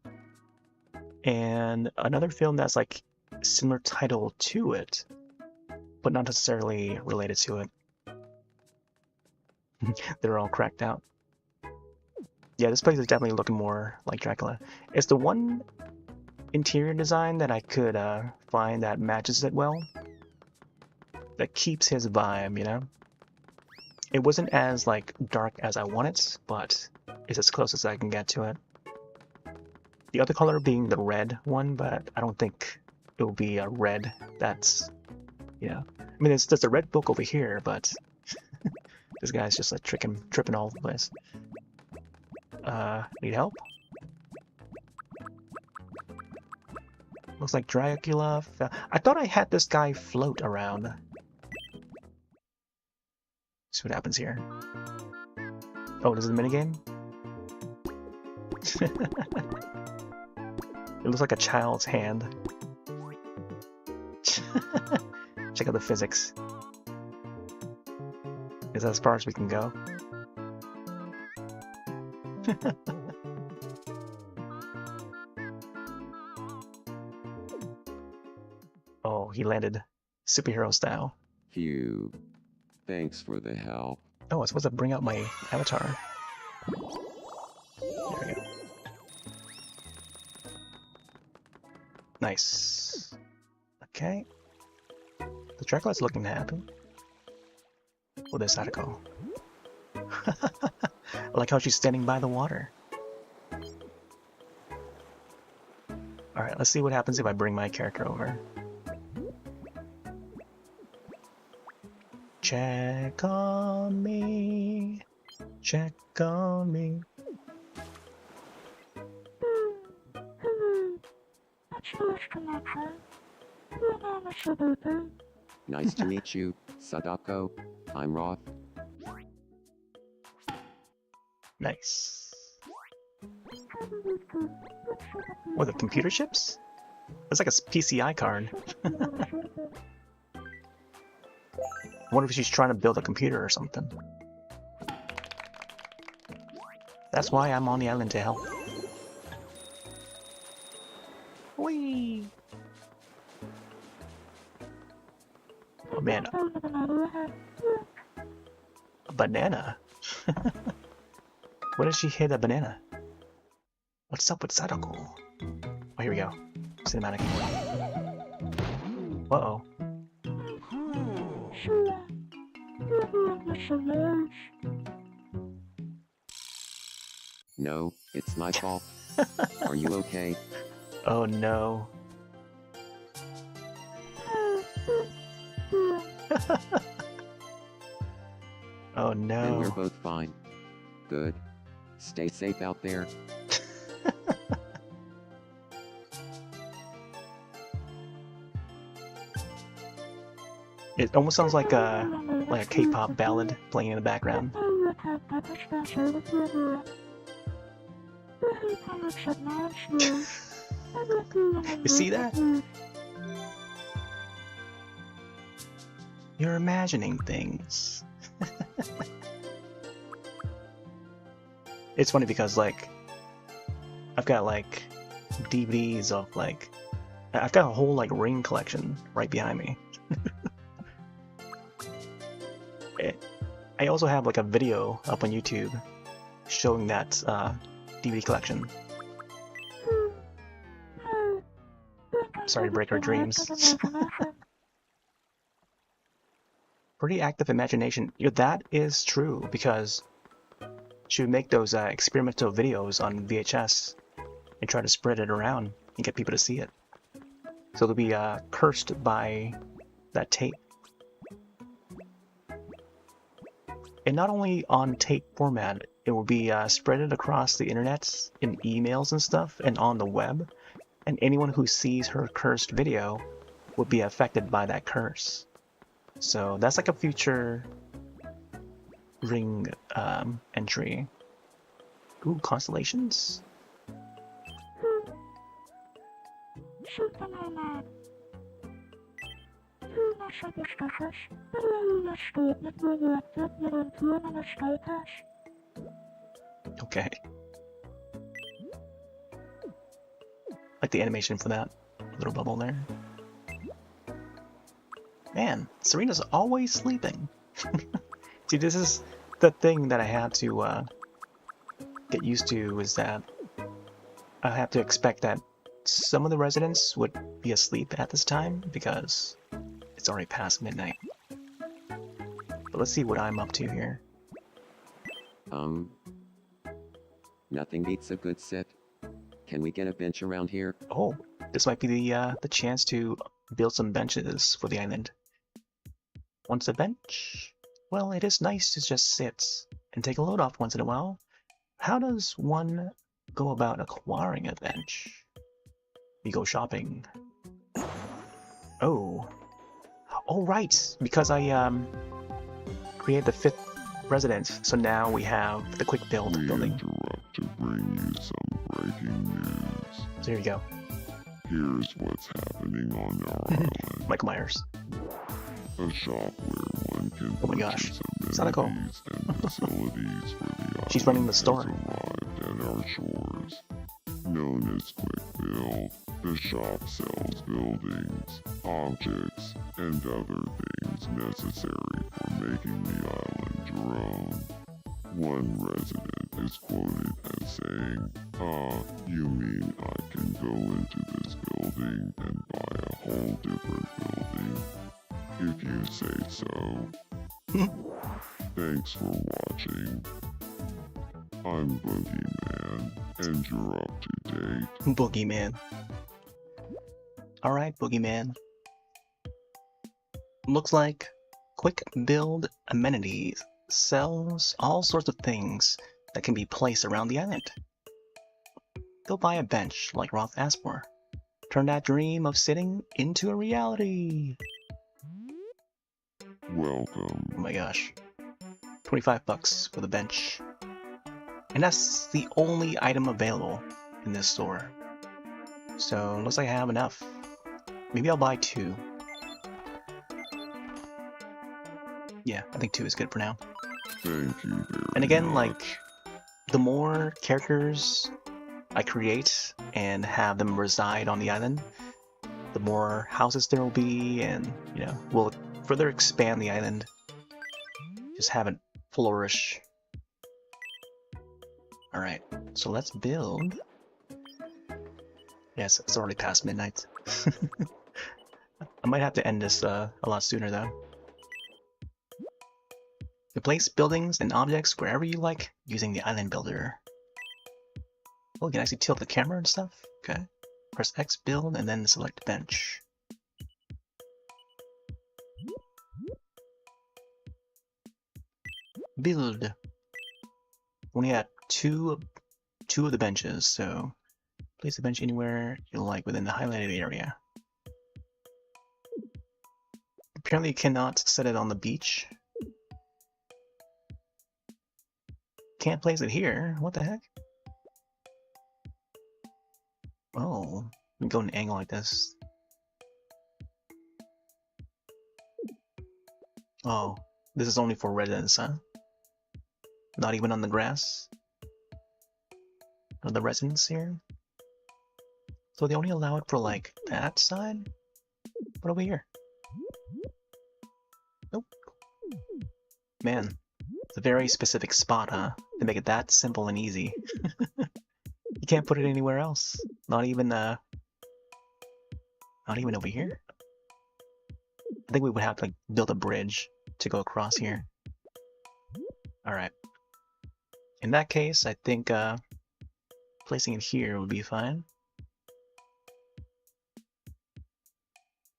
and another film that's like similar title to it, but not necessarily related to it. They're all cracked out. Yeah, this place is definitely looking more like Dracula. It's the one interior design that I could find that matches it well, that keeps his vibe, you know? It wasn't as like dark as I want it, but it's as close as I can get to it. The other color being the red one, but I don't think it will be a red that's, you know. I mean, there's a red book over here, but this guy's just like tripping all over the place. Need help? Looks like Dracula fell. I thought I had this guy float around. See what happens here. Oh, this is a minigame? It looks like a child's hand. Check out the physics. Is that as far as we can go? Oh, he landed superhero style. Phew. Thanks for the help. Oh, I was supposed to bring out my avatar. There we go. Nice. Okay. The Dracula's looking happy. Oh, there's Sadako. I like how she's standing by the water. Alright, let's see what happens if I bring my character over. Check on me. Check on me. Nice to meet you, Sadako. I'm Roth. Nice. What, the computer chips? That's like a PCI card. I wonder if she's trying to build a computer or something. That's why I'm on the island to help. Whee! Oh man. A banana? Where did she hit a banana? What's up with Sadako? Oh, here we go. Cinematic. Uh-oh. No, it's my fault. Are you okay? Oh no. Oh no. And we're both fine. Good. Stay safe out there. It almost sounds like a K-pop ballad playing in the background. You see that? You're imagining things. It's funny because like I've got like DVDs of like I've got a whole like Ring collection right behind me. I also have like a video up on YouTube showing that DVD collection. Sorry to break our dreams. Pretty active imagination. Yeah, that is true because she would make those experimental videos on VHS and try to spread it around and get people to see it. So they'll be cursed by that tape. And not only on tape format, it will be spread across the internet in emails and stuff and on the web. And anyone who sees her cursed video would be affected by that curse. So that's like a future Ring entry. Ooh, constellations? Okay. Like the animation for that little bubble there. Man, Serena's always sleeping. See, this is the thing that I have to get used to, is that I have to expect that some of the residents would be asleep at this time because it's already past midnight. But let's see what I'm up to here. Nothing beats a good sit. Can we get a bench around here? Oh, this might be the chance to build some benches for the island. Wants a bench? Well, it is nice to just sit and take a load off once in a while. How does one go about acquiring a bench? You go shopping. Oh. Oh, right! Because I created the 5th residence, so now we have the quick build building. Interrupt to bring you some breaking news. There you go. Here's what's happening on our island. Michael Myers. A shop where one can Oh my gosh. purchase Sadako. amenities and facilities for the island She's running the store. has arrived at our shores. Known as Quick Build, the shop sells buildings, objects, and other things necessary for making the island your own. One resident is quoted as saying, you mean I can go into this building and buy a whole different building? If you say so. Thanks for watching. I'm Boogeyman, and you're up to date. Boogeyman. Alright, Boogeyman. Looks like Quick Build Amenities sells all sorts of things that can be placed around the island. Go buy a bench like Roth asked for. Turn that dream of sitting into a reality. Welcome. Oh my gosh. 25 bucks for the bench. And that's the only item available in this store. So looks like I have enough. Maybe I'll buy 2. Yeah, I think 2 is good for now. Thank you very And again, much. like, the more characters I create and have them reside on the island, the more houses there will be, and, you know, we'll further expand the island. Just have it flourish. Alright, so let's build. Yes, it's already past midnight. I might have to end this a lot sooner, though. You place buildings and objects wherever you like using the island builder. Oh, you can actually tilt the camera and stuff. Okay. Press X build and then select bench. Build. Only got two of the benches, so place the bench anywhere you like within the highlighted area. Apparently you cannot set it on the beach. Can't place it here. What the heck? Oh, we can go an angle like this. Oh, this is only for residents, huh? Not even on the grass? Or the residents here? So they only allow it for like that side? What over here? Nope. Man, it's a very specific spot, huh? To make it that simple and easy. You can't put it anywhere else. Not even over here. I think we would have to like build a bridge to go across here. Alright. In that case, I think placing it here would be fine.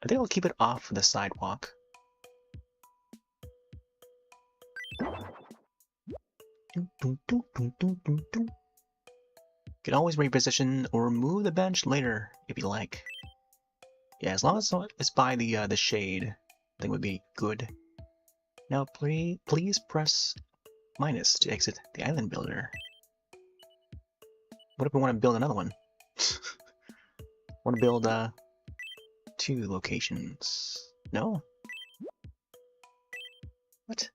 I think I'll keep it off the sidewalk. You can always reposition or remove the bench later if you like. Yeah, as long as it's by the shade, I think would be good. Now please press minus to exit the island builder. What if we want to build another one? Want to build 2 locations? No? What?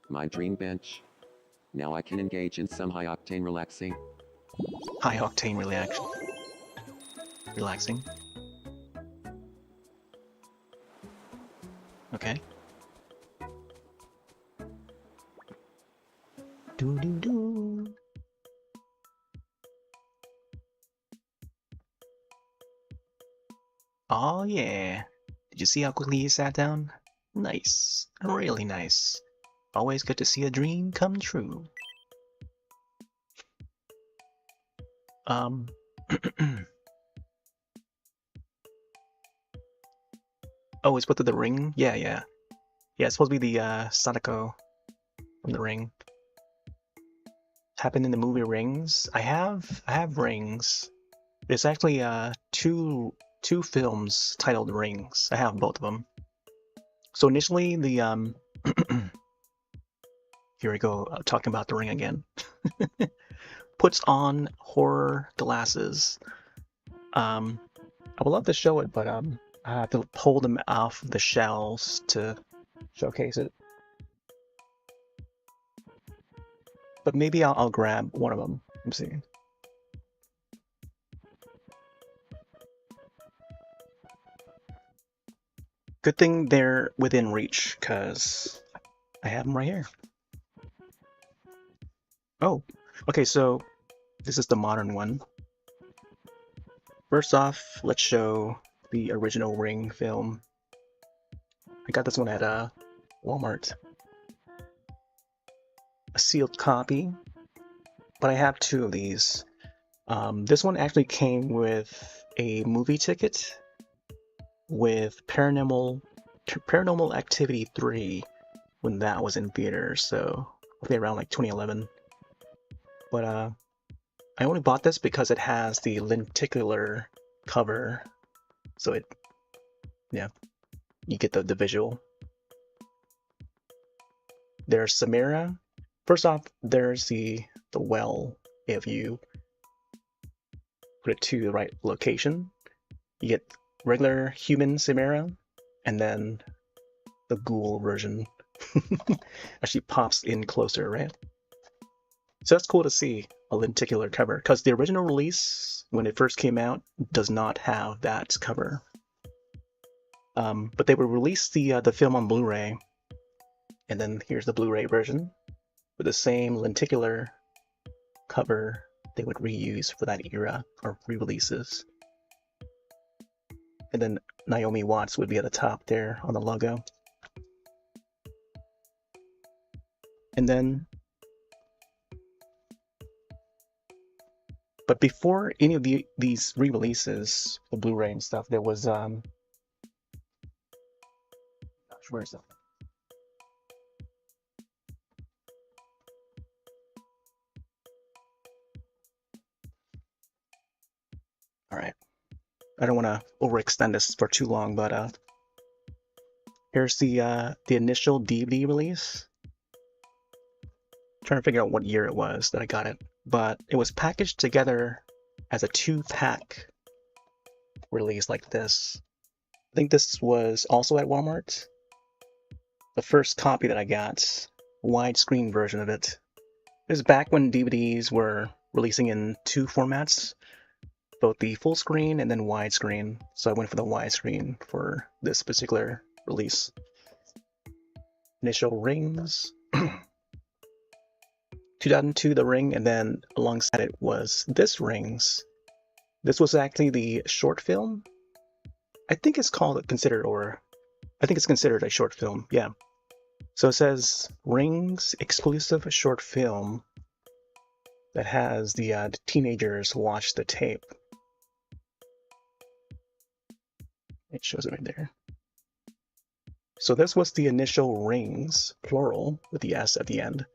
My dream bench. Now I can engage in some high-octane relaxing. High-octane relaxing. Okay. Do. Oh yeah. Did you see how quickly he sat down? Nice. Really nice. Always good to see a dream come true. Oh, it's supposed to be the ring? Yeah. Yeah, it's supposed to be the Sadako from the ring. Happened in the movie Rings. I have Rings. There's actually two films titled Rings. I have both of them. So initially the here we go, talking about the ring again. Puts on horror glasses. I would love to show it, but I have to pull them off the shelves to showcase it. But maybe I'll grab one of them. Let's see. Good thing they're within reach, because I have them right here. Oh, okay, so this is the modern one. First off, let's show the original Ring film. I got this one at Walmart. A sealed copy, but I have 2 of these. This one actually came with a movie ticket with Paranormal Activity 3 when that was in theaters, so hopefully around like 2011. But I only bought this because it has the lenticular cover, so yeah, you get the visual. There's Samira. First off, there's the well. If you put it to the right location, you get regular human Samira, and then the ghoul version actually pops in closer, right? So that's cool to see a lenticular cover, because the original release, when it first came out, does not have that cover. But they would release the film on Blu-ray, and then here's the Blu-ray version with the same lenticular cover they would reuse for that era or re-releases. And then Naomi Watts would be at the top there on the logo. And then, but before any of these re-releases, the Blu-ray and stuff, there was gosh, where is that? All right, I don't want to overextend this for too long, but here's the initial DVD release. I'm trying to figure out what year it was that I got it, but it was packaged together as a 2-pack release like this. I think this was also at Walmart. The first copy that I got, widescreen version of it. It was back when DVDs were releasing in 2 formats, both the full screen and then widescreen. So I went for the widescreen for this particular release. Initial Rings. 2002, The Ring, and then alongside it was this Rings. This was actually the short film. I think it's considered a short film, yeah. So it says Rings exclusive short film that has the teenagers watch the tape. It shows it right there. So this was the initial Rings, plural, with the S at the end.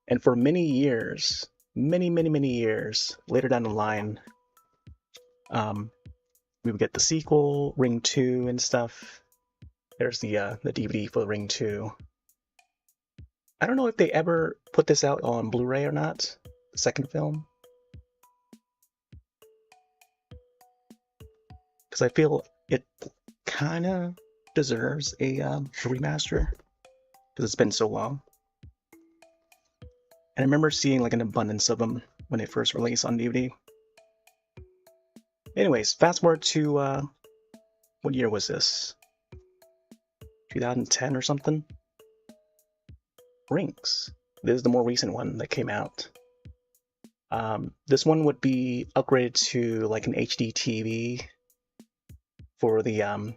And for many years, many years later down the line, we would get the sequel, Ring 2 and stuff. There's the DVD for Ring 2. I don't know if they ever put this out on Blu-ray or not, the second film. because I feel it kind of deserves a remaster because it's been so long. And I remember seeing like an abundance of them when it first released on DVD. Anyways, fast forward to what year was this? 2010 or something? Rings. This is the more recent one that came out. This one would be upgraded to like an HD TV for the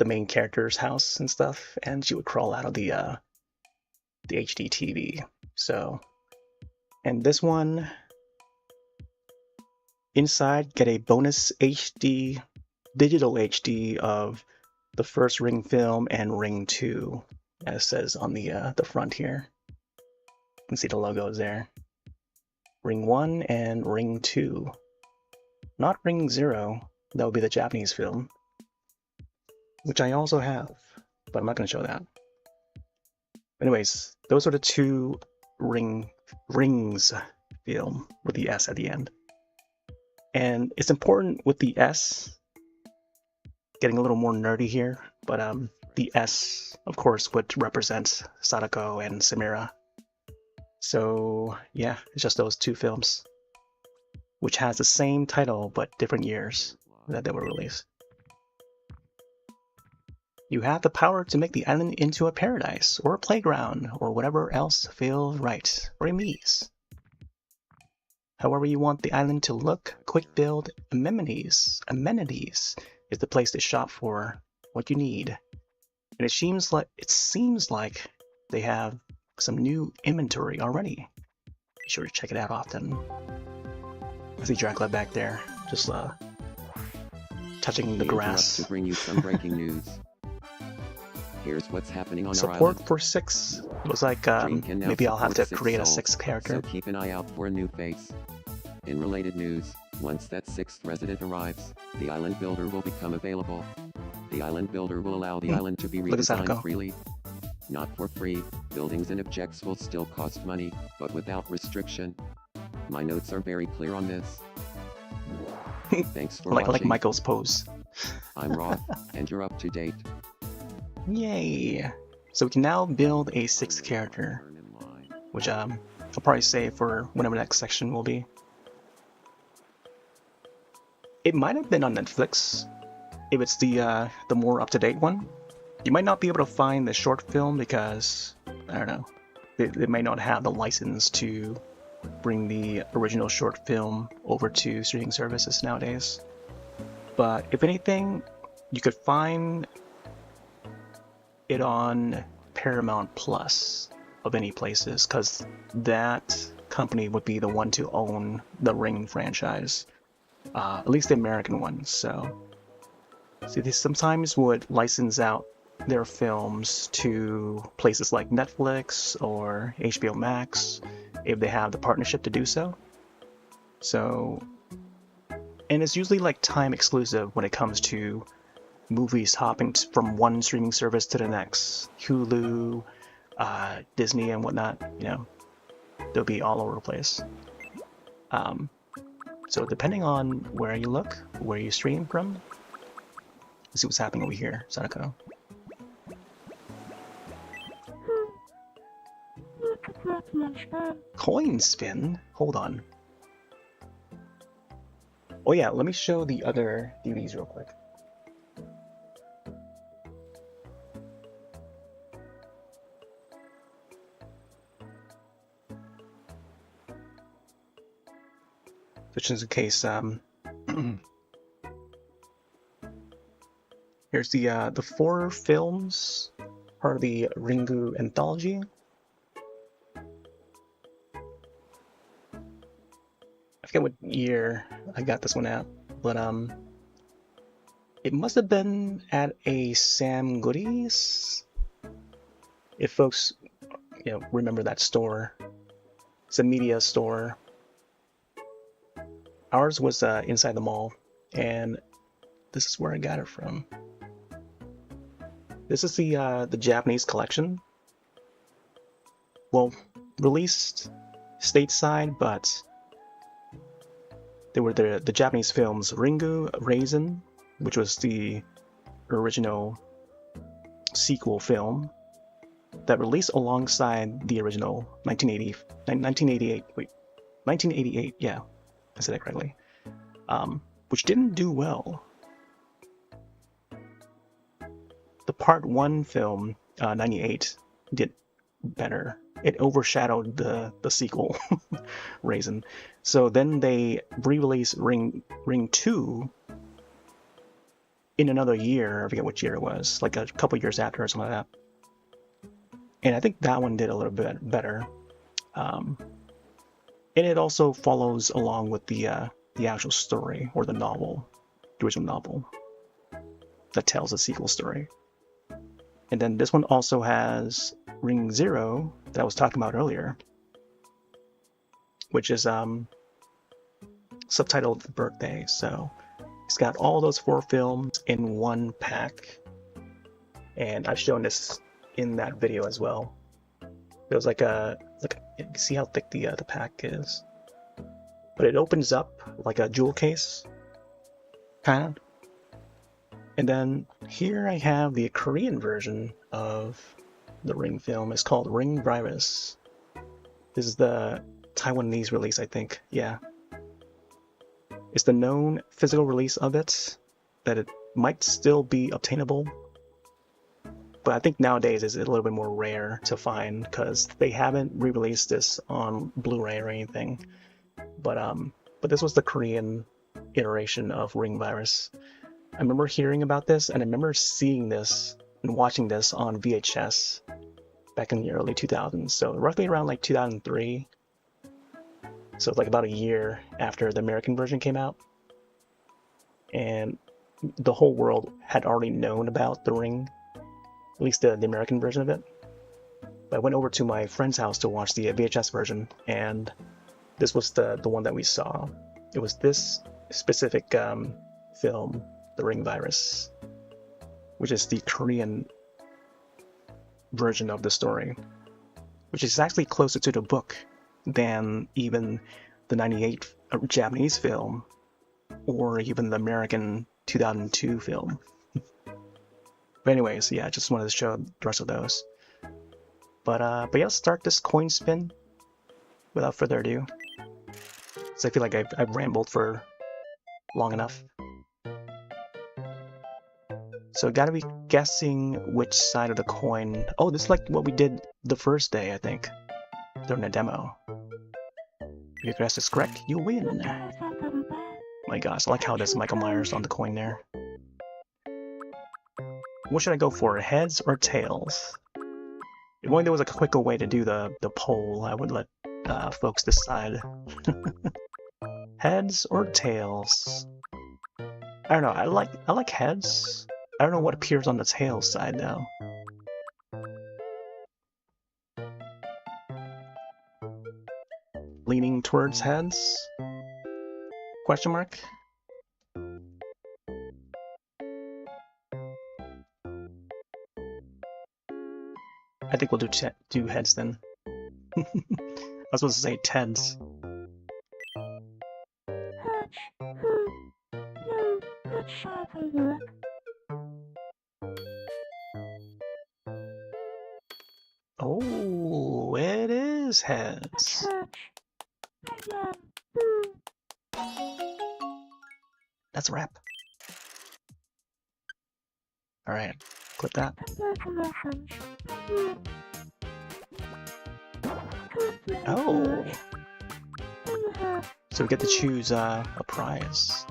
main character's house and stuff, and she would crawl out of the HD TV. So, and this one inside get a bonus HD, digital HD of the first Ring film and Ring 2, as it says on the front here. You can see the logos there. Ring 1 and Ring 2. Not Ring 0, that would be the Japanese film, which I also have, but I'm not going to show that. Anyways, those are the two Rings film with the S at the end. And it's important with the S, getting a little more nerdy here, but the S, of course, would represent Sadako and Samira. So yeah, it's just those two films, which has the same title but different years that they were released. You have the power to make the island into a paradise, or a playground, or whatever else feels right, or a maze. However you want the island to look, Quick Build Amenities is the place to shop for what you need. And it seems like they have some new inventory already. Be sure to check it out often. I see Dracula back there, just touching the grass. To bring you some breaking news. Here's what's happening on Support our island. for 6. Looks like maybe I'll have to create a 6th character. So keep an eye out for a new face. In related news, once that 6th resident arrives, the island builder will become available. The island builder will allow the island to be redesigned freely. Not for free, buildings and objects will still cost money, but without restriction. My notes are very clear on this. Thanks for watching. Like Michael's pose. I'm Roth, and you're up to date. Yay! So we can now build a 6th character, which I'll probably save for whenever the next section will be. It might have been on Netflix, if it's the more up-to-date one. You might not be able to find the short film because, I don't know, they may not have the license to bring the original short film over to streaming services nowadays. But if anything, you could find it on Paramount Plus of any places, because that company would be the one to own the Ring franchise, at least the American one. So, see, they sometimes would license out their films to places like Netflix or HBO Max if they have the partnership to do so. So, and it's usually like time exclusive when it comes to movies hopping from one streaming service to the next. Hulu, Disney and whatnot, you know, they'll be all over the place. So depending on where you look, where you stream from, let's see what's happening over here, Sadako. Coin spin? Hold on. Oh yeah, let me show the other DVDs real quick. Which is in case here's the 4 films, part of the Ringu anthology. I forget what year I got this one at, but it must have been at a Sam Goodies, if folks remember that store. It's a media store. Ours was inside the mall, and this is where I got it from. This is the Japanese collection. Well, released stateside, but they were the Japanese films Ringu, Raisin, which was the original sequel film that released alongside the original 1988, yeah, I said that correctly, which didn't do well. The part 1 film, 98, did better. It overshadowed the sequel, Raisin. So then they re-released Ring 2 in another year. I forget which year it was, like a couple years after or something like that. And I think that one did a little bit better. And it also follows along with the actual story, or the novel, the original novel, that tells the sequel story. And then this one also has Ring 0 that I was talking about earlier, which is subtitled Birthday. So it's got all those 4 films in one pack, and I've shown this in that video as well. It was like you can see how thick the pack is, but it opens up like a jewel case, kind of. And then here I have the Korean version of the Ring film. It's called Ring Virus. This is the Taiwanese release, I think. Yeah. It's the known physical release of it, that it might still be obtainable. But I think nowadays it's a little bit more rare to find because they haven't re-released this on Blu-ray or anything. But this was the Korean iteration of Ring Virus. I remember hearing about this, and I remember seeing this and watching this on VHS back in the early 2000s. So roughly around like 2003. So it's like about a year after the American version came out. And the whole world had already known about The Ring, at least the American version of it. But I went over to my friend's house to watch the VHS version, and this was the one that we saw. It was this specific film, The Ring Virus, which is the Korean version of the story, which is actually closer to the book than even the 98 Japanese film or even the American 2002 film. But anyways, yeah, I just wanted to show the rest of those. But yeah, let's start this coin spin without further ado. So I feel like I've rambled for long enough. So gotta be guessing which side of the coin. Oh, this is like what we did the first day, I think, during the demo. If your guess is correct, you win. My gosh, I like how there's Michael Myers on the coin there. What should I go for, heads or tails? If only there was a quicker way to do the poll, I would let folks decide. Heads or tails? I don't know, I like heads. I don't know what appears on the tails side though. Leaning towards heads? Question mark? I think we'll do heads then. I was supposed to say Teds. Oh, it is heads. That's a wrap. Alright, clip that. Oh! So we get to choose a prize.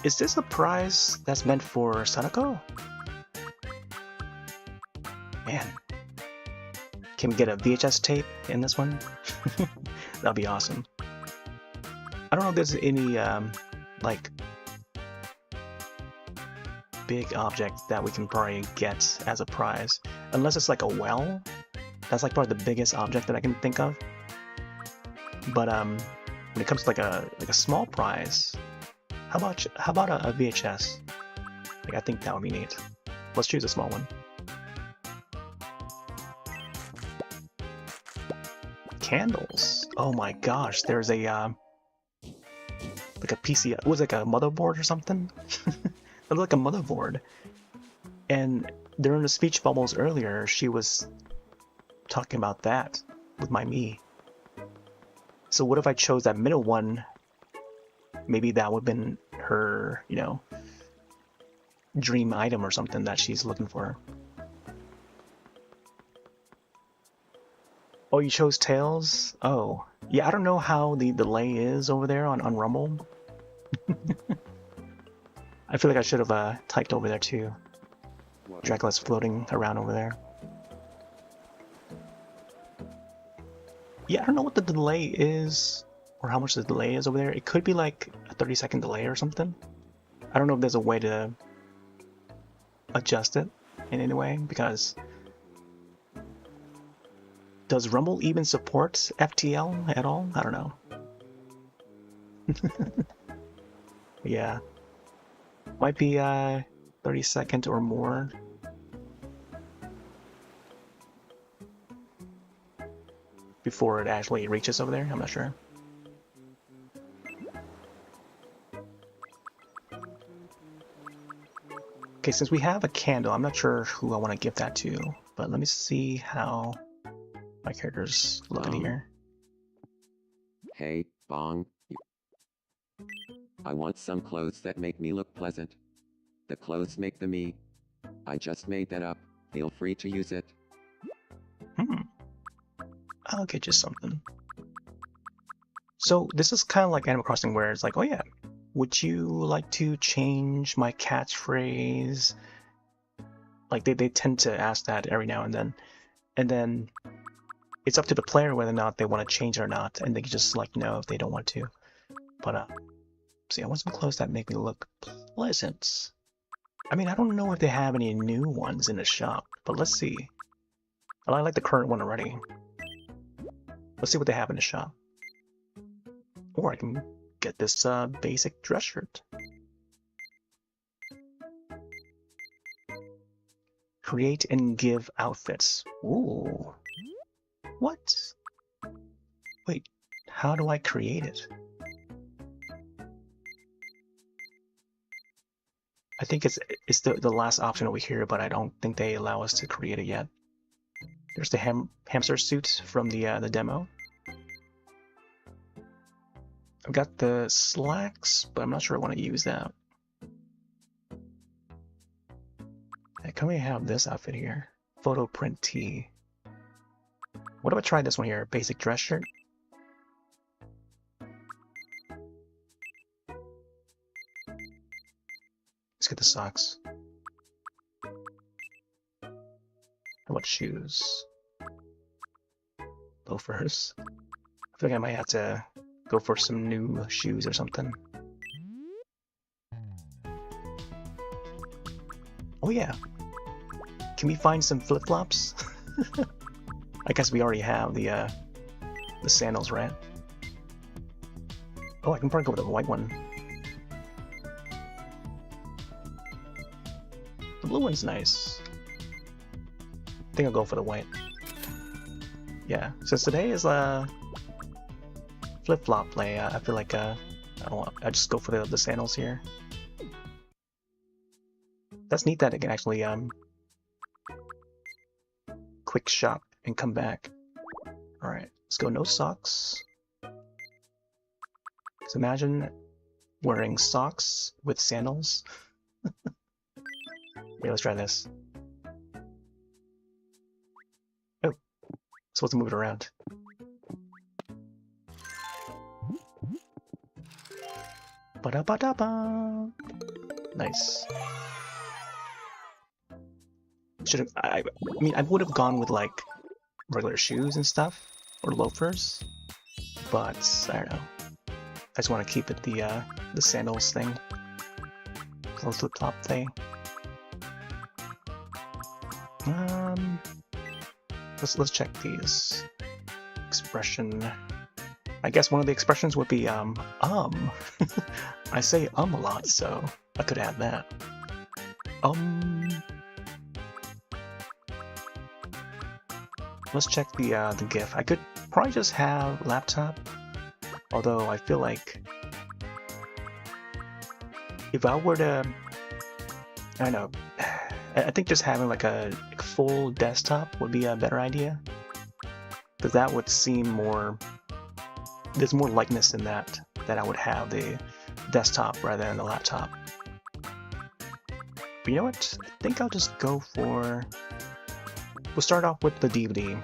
Is this a prize that's meant for Sadako? Man. Can we get a VHS tape in this one? That'd be awesome. I don't know if there's any, like, big object that we can probably get as a prize. Unless it's like a well. That's like probably the biggest object that I can think of. But when it comes to like a small prize, how about a VHS? Like, I think that would be neat. Let's choose a small one. Candles. Oh my gosh, there's a like a PC. It was like a motherboard or something. It looked like a motherboard. And during the speech bubbles earlier, she was talking about that with my Mii. So what if I chose that middle one? Maybe that would have been her, you know, dream item or something that she's looking for. Oh, you chose Tails? Oh. Yeah, I don't know how the delay is over there on Rumble. I feel like I should have typed over there too. Dracula's floating around over there. Yeah, I don't know what the delay is, or how much the delay is over there. It could be like a 30-second delay or something. I don't know if there's a way to adjust it in any way, because does Rumble even support FTL at all? I don't know. Yeah. Might be 30 seconds or more. Before it actually reaches over there, I'm not sure. Okay, since we have a candle, I'm not sure who I want to give that to, but let me see how my character's looking here. Hey, Bong. I want some clothes that make me look pleasant. The clothes make the me. I just made that up. Feel free to use it. I'll get you something. So this is kind of like Animal Crossing, where it's like, oh yeah, would you like to change my catchphrase? Like they tend to ask that every now and then it's up to the player whether or not they want to change it or not, and they can just like no if they don't want to. But see, I want some clothes that make me look pleasant. I mean, I don't know if they have any new ones in the shop, but let's see. I like the current one already. Let's see what they have in the shop. Or I can get this basic dress shirt. Create and give outfits. Ooh. What? Wait, how do I create it? I think it's the last option over here, but I don't think they allow us to create it yet. There's the hamster suit from the demo. I've got the slacks, but I'm not sure I want to use that. Can we have this outfit here? Photo print tee. What if I try this one here? Basic dress shirt. Let's get the socks. How about shoes? Loafers. I feel like I might have to go for some new shoes or something. Oh yeah. Can we find some flip-flops? I guess we already have the sandals, right? Oh, I can probably go with the white one. The blue one's nice. I think I'll go for the white. Yeah, since today is flip-flop play, I feel like I just go for the sandals here. That's neat that it can actually quick shop and come back. Alright, let's go no socks. Because imagine wearing socks with sandals. Okay, let's try this. Oh, supposed to move it around. Ba-da-ba-da-ba. Nice. I mean, I would have gone with like regular shoes and stuff, or loafers, but I don't know. I just want to keep it the sandals thing, close to the top thing. Let's check these. Expression. I guess one of the expressions would be I say a lot, so I could add that. Let's check the GIF. I could probably just have laptop, although I feel like if I were to I know. I think just having like a full desktop would be a better idea. Because that would seem more... There's more likeness in that I would have the desktop rather than the laptop. But you know what? I think I'll just go for... We'll start off with the DVD.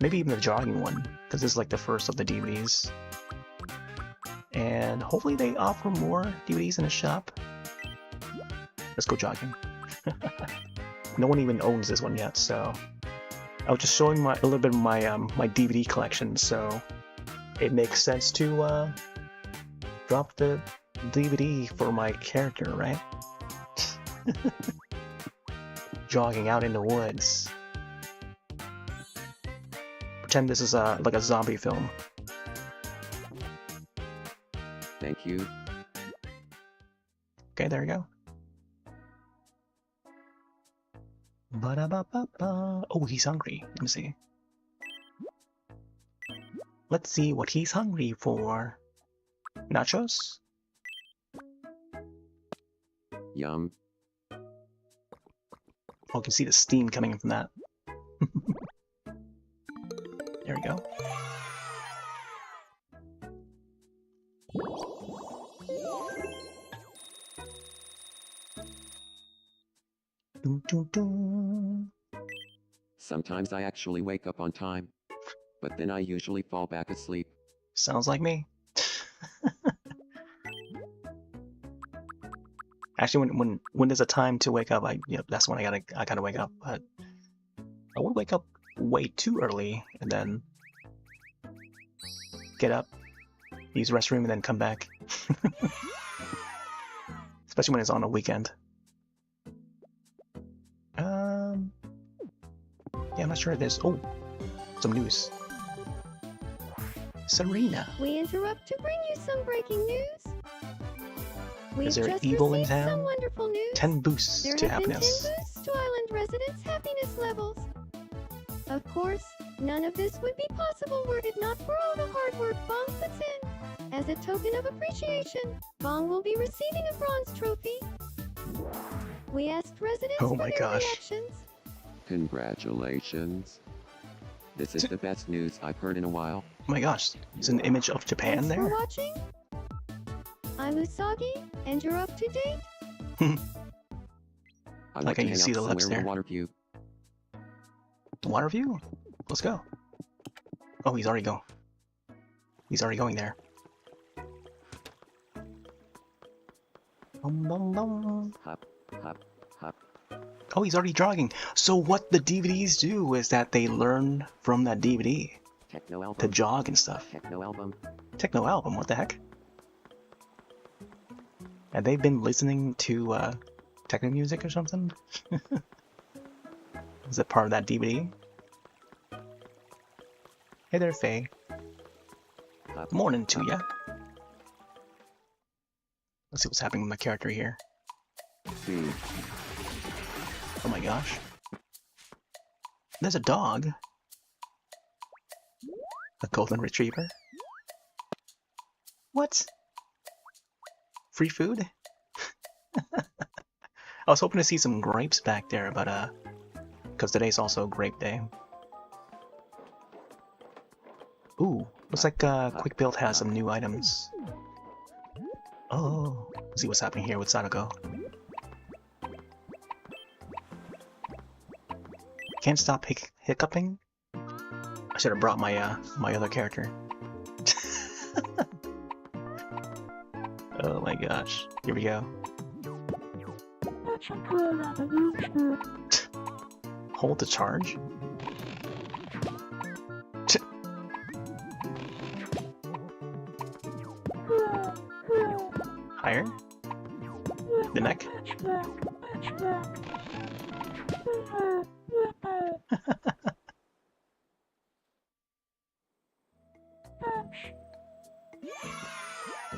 Maybe even the jogging one, because this is like the first of the DVDs. And hopefully they offer more DVDs in the shop. Let's go jogging. No one even owns this one yet, so... I was just showing a little bit of my my DVD collection, so it makes sense to drop the DVD for my character, right? Jogging out in the woods. Pretend this is like a zombie film. Thank you. Okay, there we go. Ba-da-ba-ba-ba. Oh, he's hungry. Let me see. Let's see what he's hungry for. Nachos? Yum. Oh, I can see the steam coming from that. There we go. Dun, dun, dun. Sometimes I actually wake up on time, but then I usually fall back asleep. Sounds like me. Actually, when there's a time to wake up, that's when I gotta wake up. But I would wake up way too early and then get up, use the restroom, and then come back. Especially when it's on a weekend. Yeah, I'm not sure there's... Oh, some news. Serena. We interrupt to bring you some breaking news. We've Is there just evil in received town? some wonderful news. 10 boosts There to have been 10 happiness. boosts to island residents' happiness levels. Of course, none of this would be possible were it not for all the hard work Bong puts in. As a token of appreciation, Bong will be receiving a bronze trophy. We asked residents Oh for my their gosh. reactions. Congratulations. This is the best news I've heard in a while. Oh my gosh, there's an image of Japan Thanks for there. watching. I'm Usagi, and you're up to date. I Like like to how you hang see out the lips somewhere with there. water view. Water view? Let's go. Oh, he's already going there. Bum, bum, bum. Hop, hop, hop. Oh, he's already jogging. So what the DVDs do is that they learn from that DVD Techno album. to jog and stuff. Techno album. Techno album, what the heck? Have they been listening to techno music or something? Is it part of that DVD? Hey there, Faye. Hop, Morning to ya. Let's see what's happening with my character here. Dude. Oh my gosh. There's a dog. A golden retriever. What? Free food? I was hoping to see some grapes back there, but because today's also grape day. Ooh, looks like Quick Build has some new items. Oh, let's see what's happening here with Sadako. Can't stop hiccuping? I should have brought my my other character. Oh my gosh. Here we go. Hold the charge? Higher? The neck?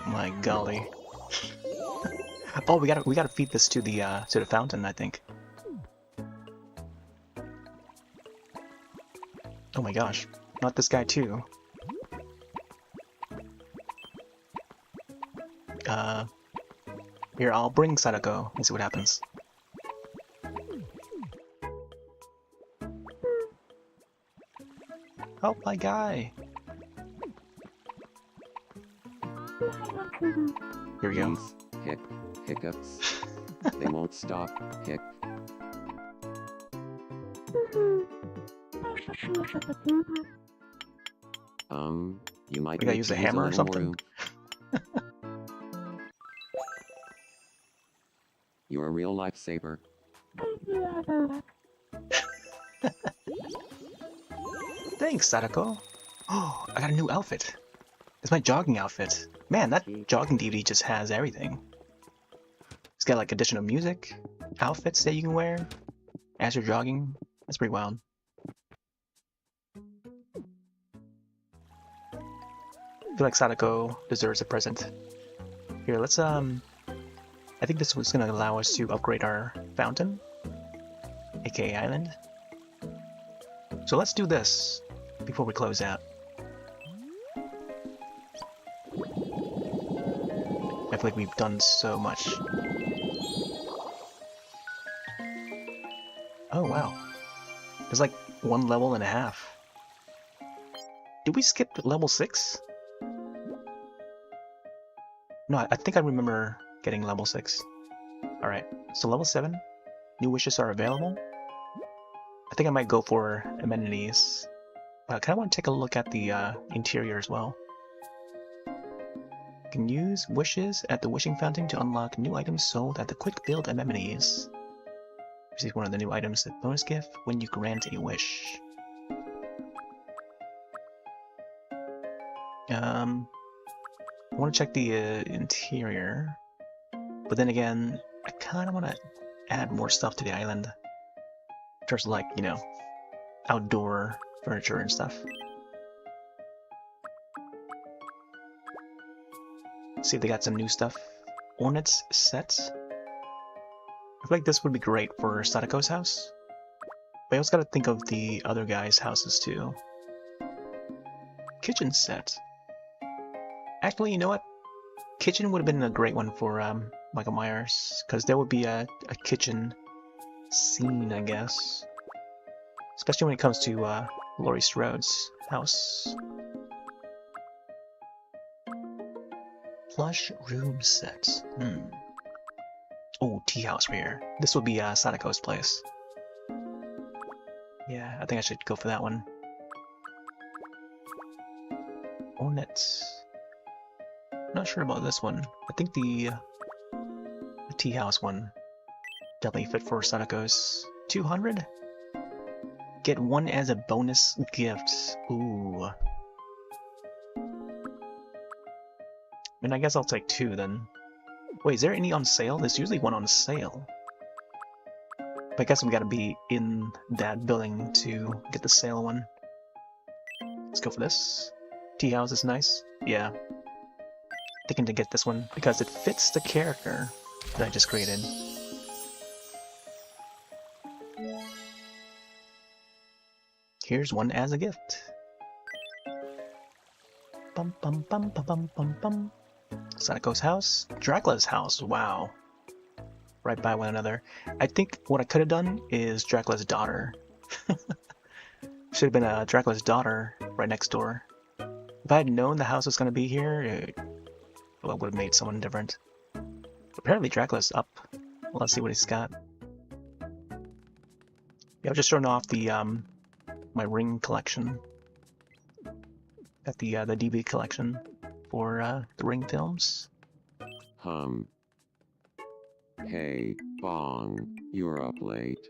My golly. Oh, we gotta feed this to the fountain, I think. Oh my gosh. Not this guy too. Here, I'll bring Sadako and see what happens. Help my guy! Here we go. These hiccups. They won't stop. You might we gotta use a hammer or something. You're a real lifesaver. Thanks, Sadako. Oh, I got a new outfit. It's my jogging outfit. Man, that jogging DVD just has everything. It's got like additional music, outfits that you can wear as you're jogging. That's pretty wild. I feel like Sadako deserves a present. Here, let's I think this was gonna allow us to upgrade our fountain, aka island. So let's do this before we close out. I feel like we've done so much. Oh wow. There's like 1.5 levels. Did we skip level 6? No, I think I remember getting level 6. Alright, so level 7. New wishes are available. I think I might go for amenities. I kind of want to take a look at the interior as well. You can use wishes at the wishing fountain to unlock new items sold at the quick build amenities. Receive one of the new items as a bonus gift when you grant a wish. I want to check the interior, but then again, I kind of want to add more stuff to the island. In terms of like, you know, outdoor furniture and stuff. See if they got some new stuff. Ornate sets. I feel like this would be great for Sadako's house. But I also gotta think of the other guys' houses too. Kitchen set. Actually, you know what? Kitchen would have been a great one for Michael Myers, because there would be a kitchen scene, I guess. Especially when it comes to Laurie Strode's house. Plush room set. Oh, tea house right here. This would be Sadako's place. Yeah, I think I should go for that one. Ornate. Not sure about this one. I think the tea house one definitely fit for Sadako's. 200? Get one as a bonus gift. Ooh. And I guess I'll take 2 then. Wait, is there any on sale? There's usually one on sale. But I guess we gotta be in that building to get the sale one. Let's go for this. Tea house is nice. Yeah. Thinking to get this one because it fits the character that I just created. Here's one as a gift. Bum bum bum bum bum bum bum. Sadako's house. Dracula's house. Wow. Right by one another. I think what I could have done is Dracula's daughter. Should have been Dracula's daughter right next door. If I had known the house was going to be here, well, it would have made someone different. Apparently Dracula's up. Well, let's see what he's got. Yeah, I've just shown off the my ring collection. Got the DV collection for the ring films. Hey, Bong, you're up late.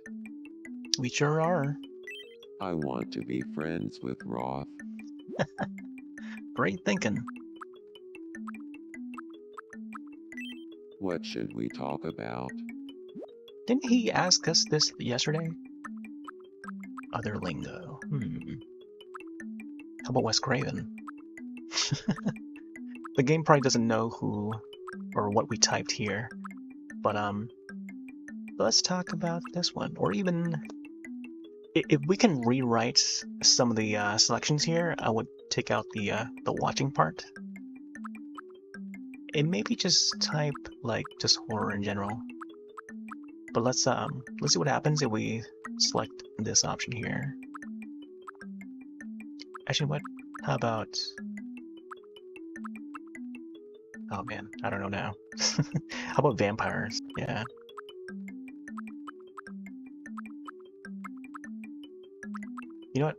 We sure are. I want to be friends with Roth. Great thinking. What should we talk about? Didn't he ask us this yesterday? Other lingo. How about Wes Craven? The game probably doesn't know who or what we typed here, but let's talk about this one. Or even if we can rewrite some of the selections here, I would take out the watching part maybe just type like just horror in general. But let's see what happens if we select this option here. Actually, what? How about? Oh man, I don't know now. How about vampires? Yeah. You know what?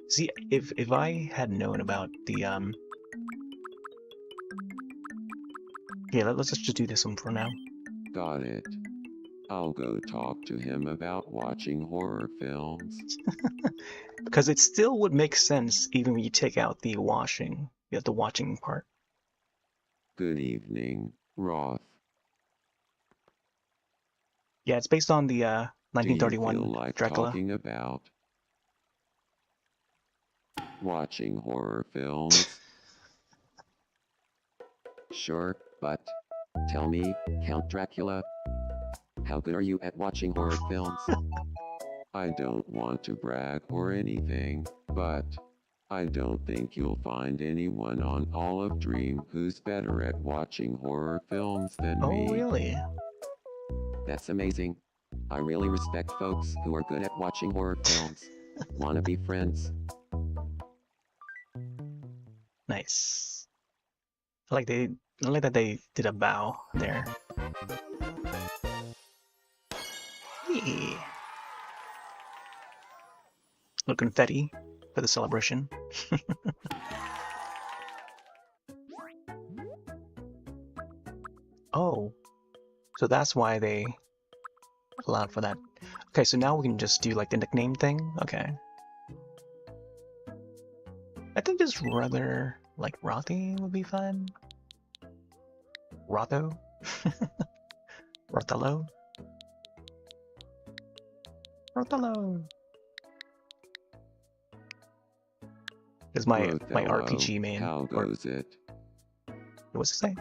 See, if I had known about the yeah, let's just do this one for now. Got it. I'll go talk to him about watching horror films. Because it still would make sense even when you take out the watching part. Good evening, Roth. Yeah, it's based on the 1931 Do you feel like Dracula. talking about watching horror films? Sure, but tell me, Count Dracula, how good are you at watching horror films? I don't want to brag or anything, but I don't think you'll find anyone on all of Dream who's better at watching horror films than me. Oh, really? That's amazing. I really respect folks who are good at watching horror films. Wanna be friends? Nice. I like that they did a bow there. Yeah. Little confetti for the celebration. Oh, so that's why they allowed for that. Okay, so now we can just do like the nickname thing. Okay. I think just rather like Rothy would be fun. Rotho? Rothello? Rothello! Is my RPG main. How goes it? What's it say?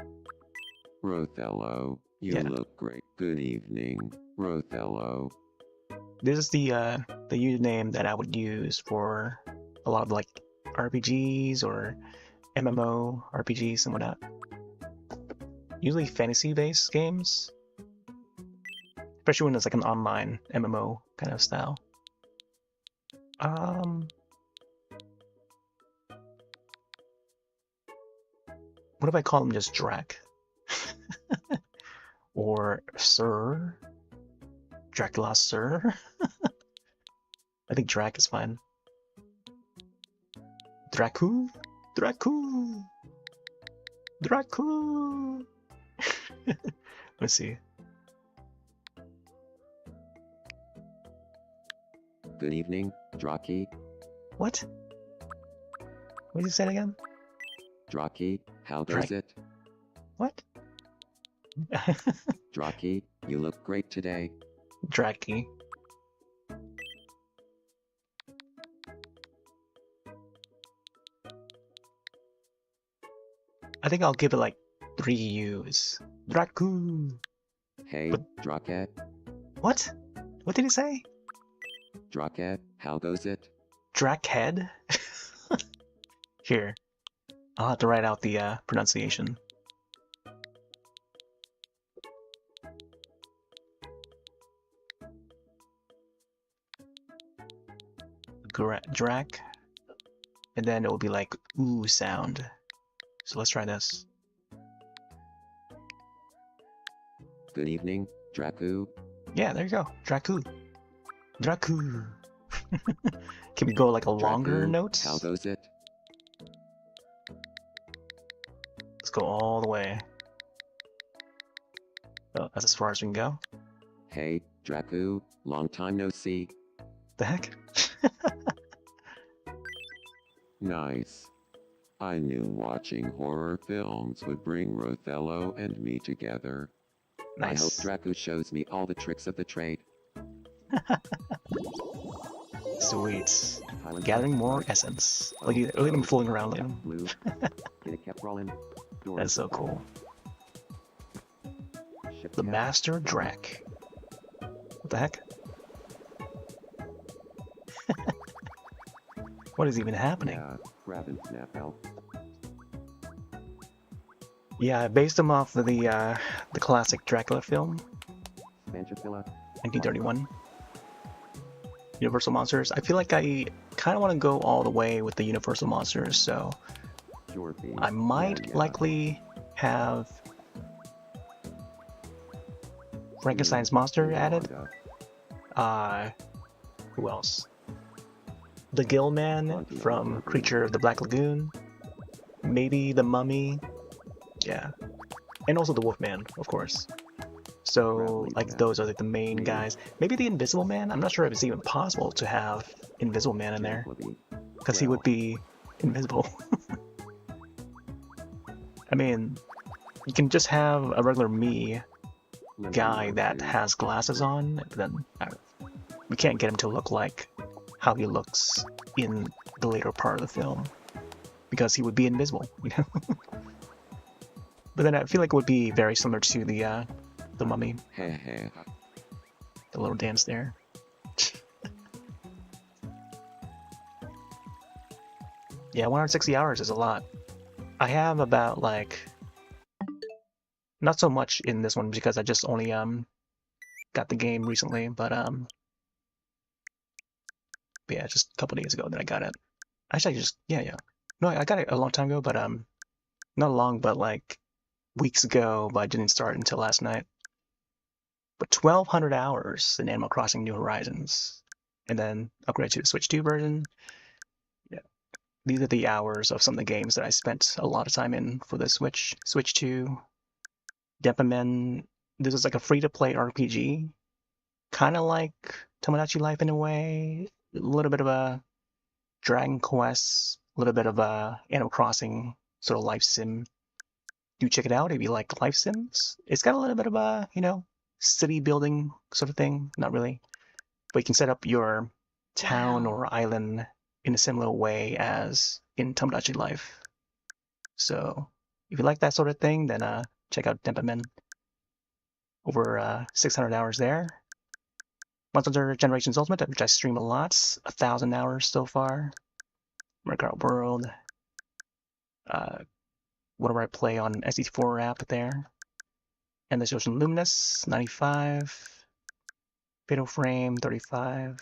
Rothello, you look great. Good evening, Rothello. This is the username that I would use for a lot of like RPGs or MMO RPGs and whatnot. Usually fantasy-based games, especially when it's like an online MMO kind of style. What if I call him just Drac? Or Sir? Dracula Sir? I think Drac is fine. Dracu? Dracu! Dracu! Let's see. Good evening, Draki. What? What did you say again? Draki, how goes it? What? Draki, you look great today. Draki. I think I'll give it like 3 U's. Dracu! Hey, Draket. What? What did he say? Draket, how goes it? Drakhead? Here. I'll have to write out the pronunciation. Drak. And then it will be like ooh sound. So let's try this. Good evening, Draku. Yeah, there you go. Draku. Draku. Can we go like a longer note? How goes it? Let's go all the way. Oh, that's as far as we can go. Hey, Draku, long time no see. The heck? Nice. I knew watching horror films would bring Rothello and me together. Nice. I hope Draku shows me all the tricks of the trade. Sweet. Gathering more essence. Look at him fooling around. Look at him. Blue. It kept rolling. That's so cool. The Master Drac. What the heck? What is even happening? Yeah, grab and snap out. Yeah, I based them off of the classic Dracula film, 1931. Universal Monsters. I feel like I kind of want to go all the way with the Universal Monsters, so I might likely have Frankenstein's monster added. Who else? The Gill Man from Creature of the Black Lagoon. Maybe the Mummy. Yeah. And also the Wolfman, of course. So, like, those are like the main guys. Maybe the Invisible Man? I'm not sure if it's even possible to have Invisible Man in there. Because he would be invisible. I mean, you can just have a regular Mii guy that has glasses on, but then we can't get him to look like how he looks in the later part of the film. Because he would be invisible, you know? But then I feel like it would be very similar to the Mummy. The little dance there. Yeah, 160 hours is a lot. I have about, like, not so much in this one because I just only got the game recently, but yeah, just a couple days ago that I got it. Actually, yeah. No, I got it a long time ago, but not long, but like weeks ago, but I didn't start until last night. But 1,200 hours in Animal Crossing New Horizons, and then upgrade to the Switch 2 version. Yeah, these are the hours of some of the games that I spent a lot of time in for the Switch 2. Depamen, this is like a free-to-play RPG, kind of like Tomodachi Life in a way, a little bit of a Dragon Quest, a little bit of a Animal Crossing sort of life sim. Do check it out if you like life sims. It's got a little bit of a, you know, city building sort of thing. Not really. But you can set up your town or island in a similar way as in Tomodachi Life. So if you like that sort of thing, then check out Depamen. Over 600 hours there. Monster Hunter Generations Ultimate, which I stream a lot. 1,000 hours so far. Mario World. Whatever I play on SE4 app there. And the Ocean Luminous, 95. Fatal Frame, 35.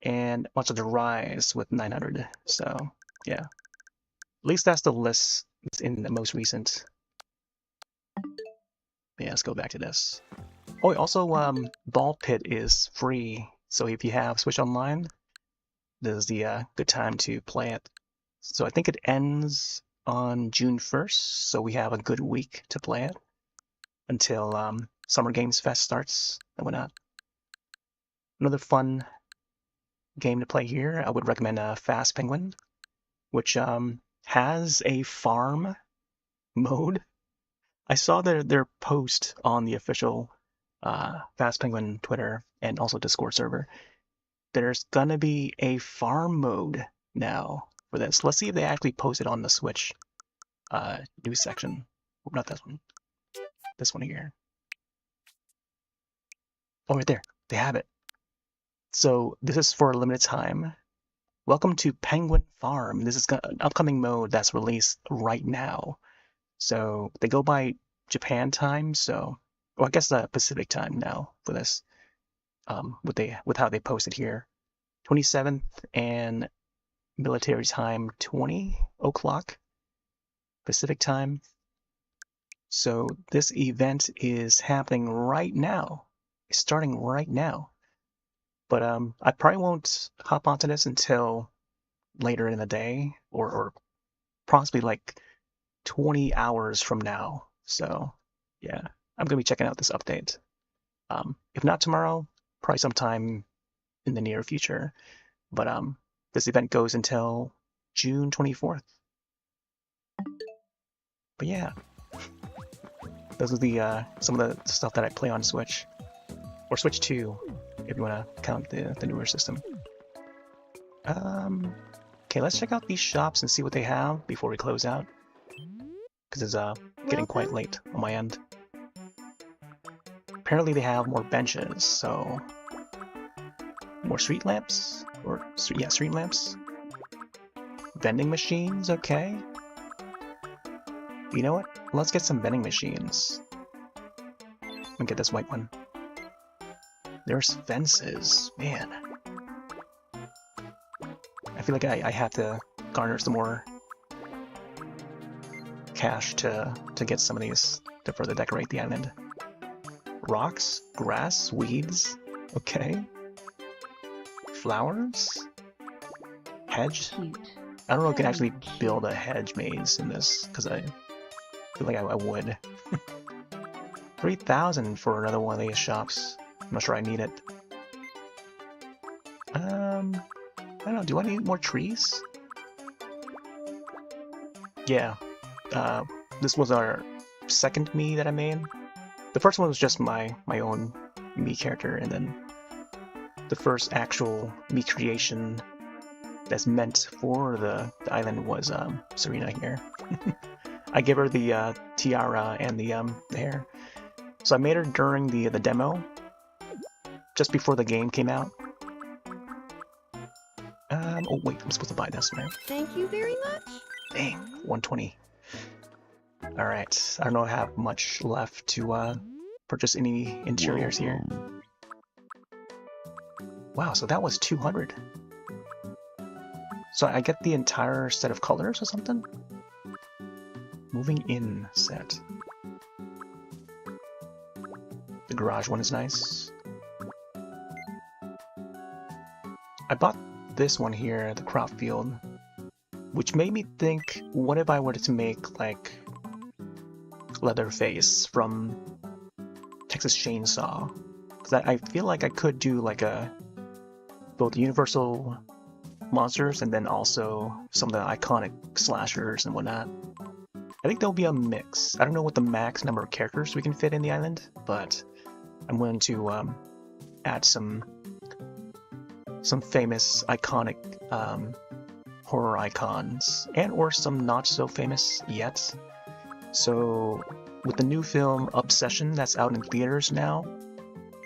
And Monster Hunter Rise with 900. So, yeah. At least that's the list that's in the most recent. Yeah, let's go back to this. Oh, also, Ball Pit is free. So if you have Switch Online, this is the good time to play it. So I think it ends on June 1st, so we have a good week to play it until Summer Games Fest starts and whatnot. Another fun game to play here, I would recommend Fast Penguin, which has a farm mode. I saw their post on the official Fast Penguin Twitter and also Discord server. There's gonna be a farm mode now for this. Let's see if they actually post it on the Switch news section. Not this one. This one here. Oh, right there. They have it. So this is for a limited time. Welcome to Penguin Farm. This is an upcoming mode that's released right now. So they go by Japan time, so I guess Pacific time now for this. With how they posted here, 27th and military time 20 o'clock Pacific time. So this event is happening right now. It's starting right now. But I probably won't hop onto this until later in the day, or possibly like 20 hours from now. So yeah, I'm gonna be checking out this update. If not tomorrow, probably sometime in the near future. But this event goes until June 24th. But yeah, those are the some of the stuff that I play on Switch, or Switch 2, if you want to count the newer system. Okay, let's check out these shops and see what they have before we close out, because it's getting quite late on my end. Apparently they have more benches, so more street lamps, or street lamps. Vending machines, okay. You know what? Let's get some vending machines. And get this white one. There's fences. Man. I feel like I have to garner some more cash to get some of these to further decorate the island. Rocks, grass, weeds. Okay. Flowers? Hedge? I don't know if I can actually build a hedge maze in this, because I feel like I would. 3,000 for another one of these shops. I'm not sure I need it. I don't know, do I need more trees? Yeah. This was our second Mii that I made. The first one was just my own Mii character, and then the first actual Mii creation that's meant for the island was Serena here. I gave her the tiara and the hair. So I made her during the demo, just before the game came out. Oh wait, I'm supposed to buy this, right? Thank you very much. Dang, 120. Alright, I don't know if I have much left to purchase any interiors here. Wow, so that was 200. So I get the entire set of colors or something? Moving in set. The garage one is nice. I bought this one here, the crop field, which made me think, what if I were to make like Leatherface from Texas Chainsaw? Because I feel like I could do like both Universal monsters and then also some of the iconic slashers and whatnot. I think there'll be a mix. I don't know what the max number of characters we can fit in the island, but I'm willing to add some famous iconic horror icons and or some not so famous yet. So with the new film Obsession that's out in theaters now,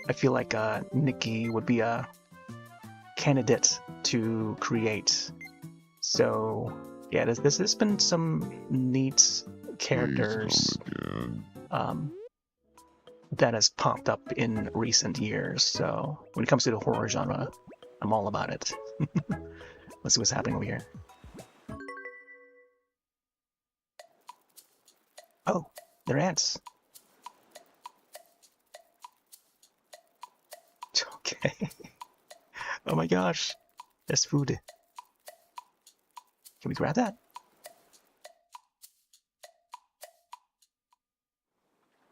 I feel like Nikki would be a candidate to create. So yeah, there's been some neat characters that has popped up in recent years. So when it comes to the horror genre, I'm all about it. Let's see what's happening over here. Oh, they're ants. Okay. Oh my gosh, there's food. Can we grab that?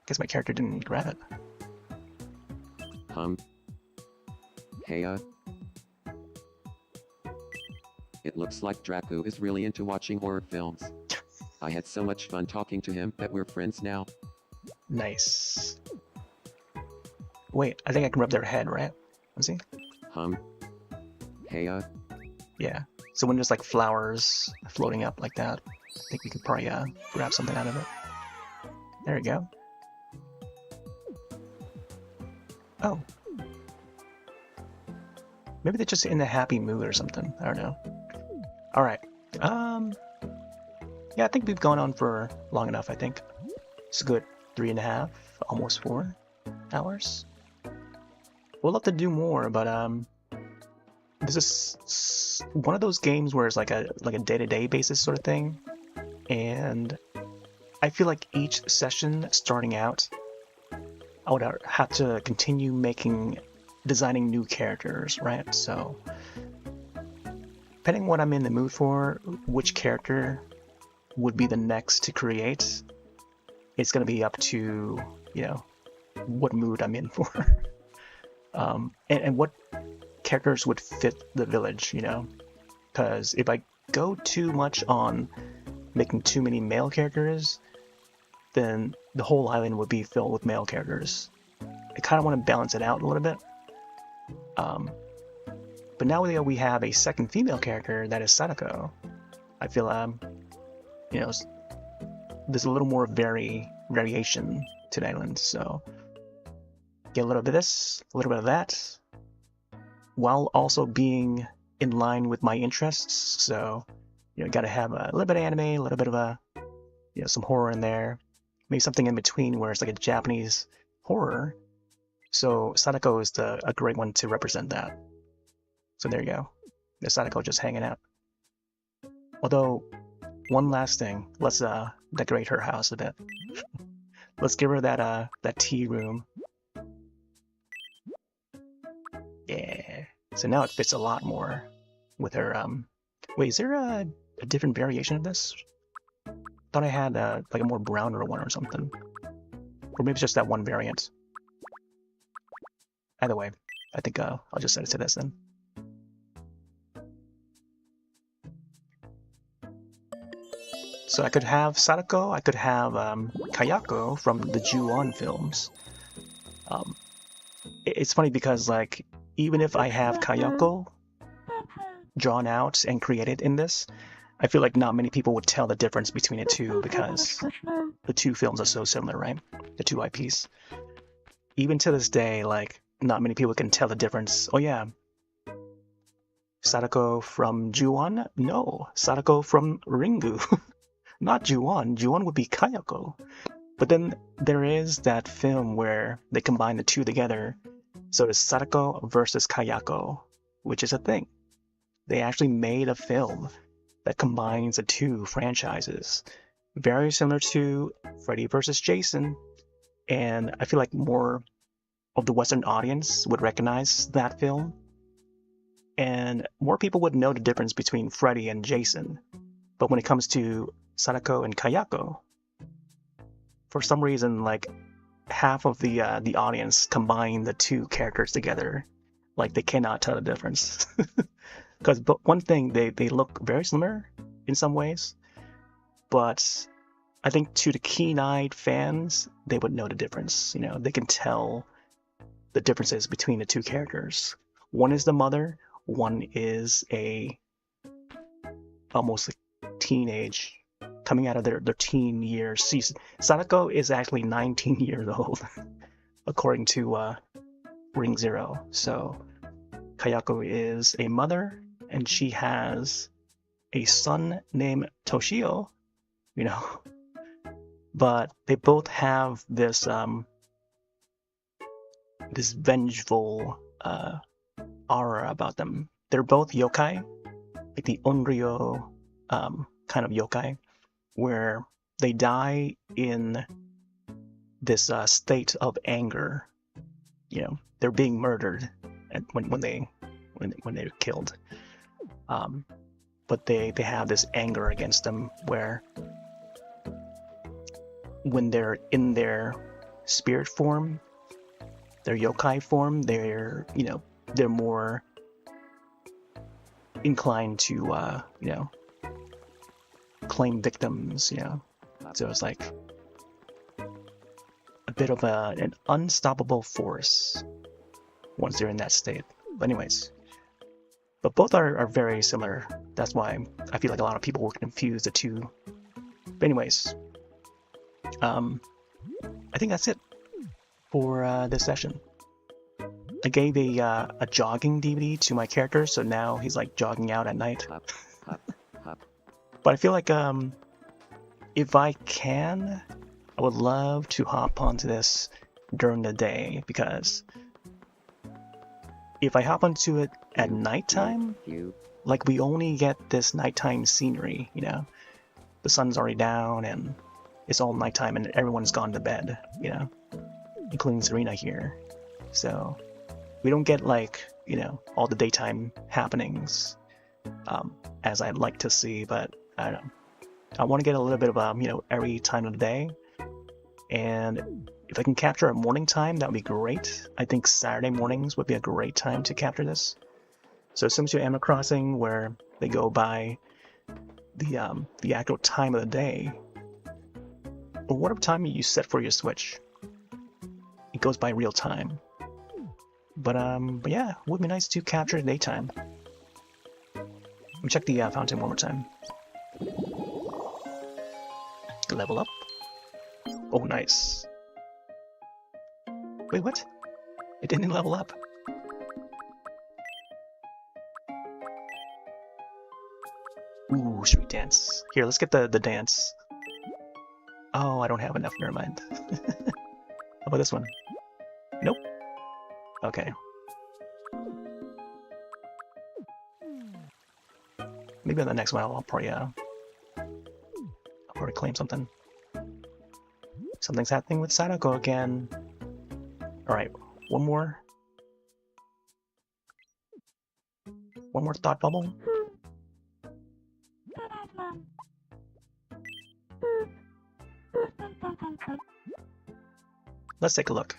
Guess my character didn't grab it. Hey, it looks like Draco is really into watching horror films. I had so much fun talking to him that we're friends now. Nice. Wait, I think I can rub their head, right? Let's see. Hey, yeah. So when there's like flowers floating up like that, I think we could probably grab something out of it. There we go. Oh. Maybe they're just in a happy mood or something. I don't know. Alright. Yeah, I think we've gone on for long enough, I think. It's a good 3.5, almost 4 hours. We'll have to do more, but this is one of those games where it's like a day-to-day basis sort of thing. And I feel like each session starting out, I would have to continue designing new characters, right? So, depending on what I'm in the mood for, which character would be the next to create, it's going to be up to, you know, what mood I'm in for. And what characters would fit the village, you know? Because if I go too much on making too many male characters, then the whole island would be filled with male characters. I kind of want to balance it out a little bit. But now that we have a second female character that is Sadako, I feel you know, there's a little more variation to the island. So get a little bit of this, a little bit of that, while also being in line with my interests. So you know, got to have a little bit of anime, a little bit of you know, some horror in there. Maybe something in between where it's like a Japanese horror. So Sadako is a great one to represent that. So there you go. There's Sadako just hanging out. Although, one last thing, let's decorate her house a bit. Let's give her that tea room. Yeah. So now it fits a lot more with her. Wait, is there a different variation of this? Thought I had like a more browner one or something. Or maybe it's just that one variant. Either way, I think I'll just set it to this then. So I could have Sadako, I could have Kayako from the Ju-on films. It's funny because, like, even if I have Kayako drawn out and created in this, I feel like not many people would tell the difference between the two because the two films are so similar, right? The two IPs. Even to this day, like, not many people can tell the difference. Oh yeah, Sadako from Ju-on? No, Sadako from Ringu. Not Ju-on. Ju-on would be Kayako. But then there is that film where they combine the two together. So it's Sadako versus Kayako, which is a thing. They actually made a film that combines the two franchises. Very similar to Freddy vs. Jason. And I feel like more of the Western audience would recognize that film. And more people would know the difference between Freddy and Jason. But when it comes to Sadako and Kayako, for some reason, like, half of the audience combine the two characters together. Like, they cannot tell the difference. Because one thing, they look very similar in some ways, but I think to the keen-eyed fans, they would know the difference. You know, they can tell the differences between the two characters. One is the mother, one is a almost like teenage, coming out of their teen years. Sadako is actually 19 years old, according to Ring Zero. So Kayako is a mother, and she has a son named Toshio, you know. But they both have this this vengeful aura about them. They're both yokai, like the Onryo kind of yokai, where they die in this state of anger. You know, they're being murdered when they're killed. But they have this anger against them where when they're in their spirit form, their yokai form, they're more inclined to claim victims, So it's like a bit of an unstoppable force once they're in that state. But anyways, but both are very similar. That's why I feel like a lot of people will confuse the two. But anyways, I think that's it for this session. I gave a jogging DVD to my character, so now he's like jogging out at night. But I feel like if I can, I would love to hop onto this during the day, because if I hop onto it at nighttime, like, we only get this nighttime scenery, the sun's already down and it's all nighttime and everyone's gone to bed, including Serena here. So we don't get all the daytime happenings as I'd like to see, but I don't know. I want to get a little bit of every time of the day, and if I can capture a morning time, that would be great. I think Saturday mornings would be a great time to capture this. So similar to Animal Crossing, where they go by the actual time of the day, or whatever time you set for your Switch, it goes by real time. But yeah, it would be nice to capture the daytime. Let me check the fountain one more time. Level up. Oh, nice. Wait, what? It didn't level up. Ooh, street dance. Here, let's get the dance. Oh, I don't have enough, never mind. How about this one? Nope. Okay. Maybe on the next one I'll probably claim something. Something's happening with Sadako again. Alright, one more. One more thought bubble. Let's take a look.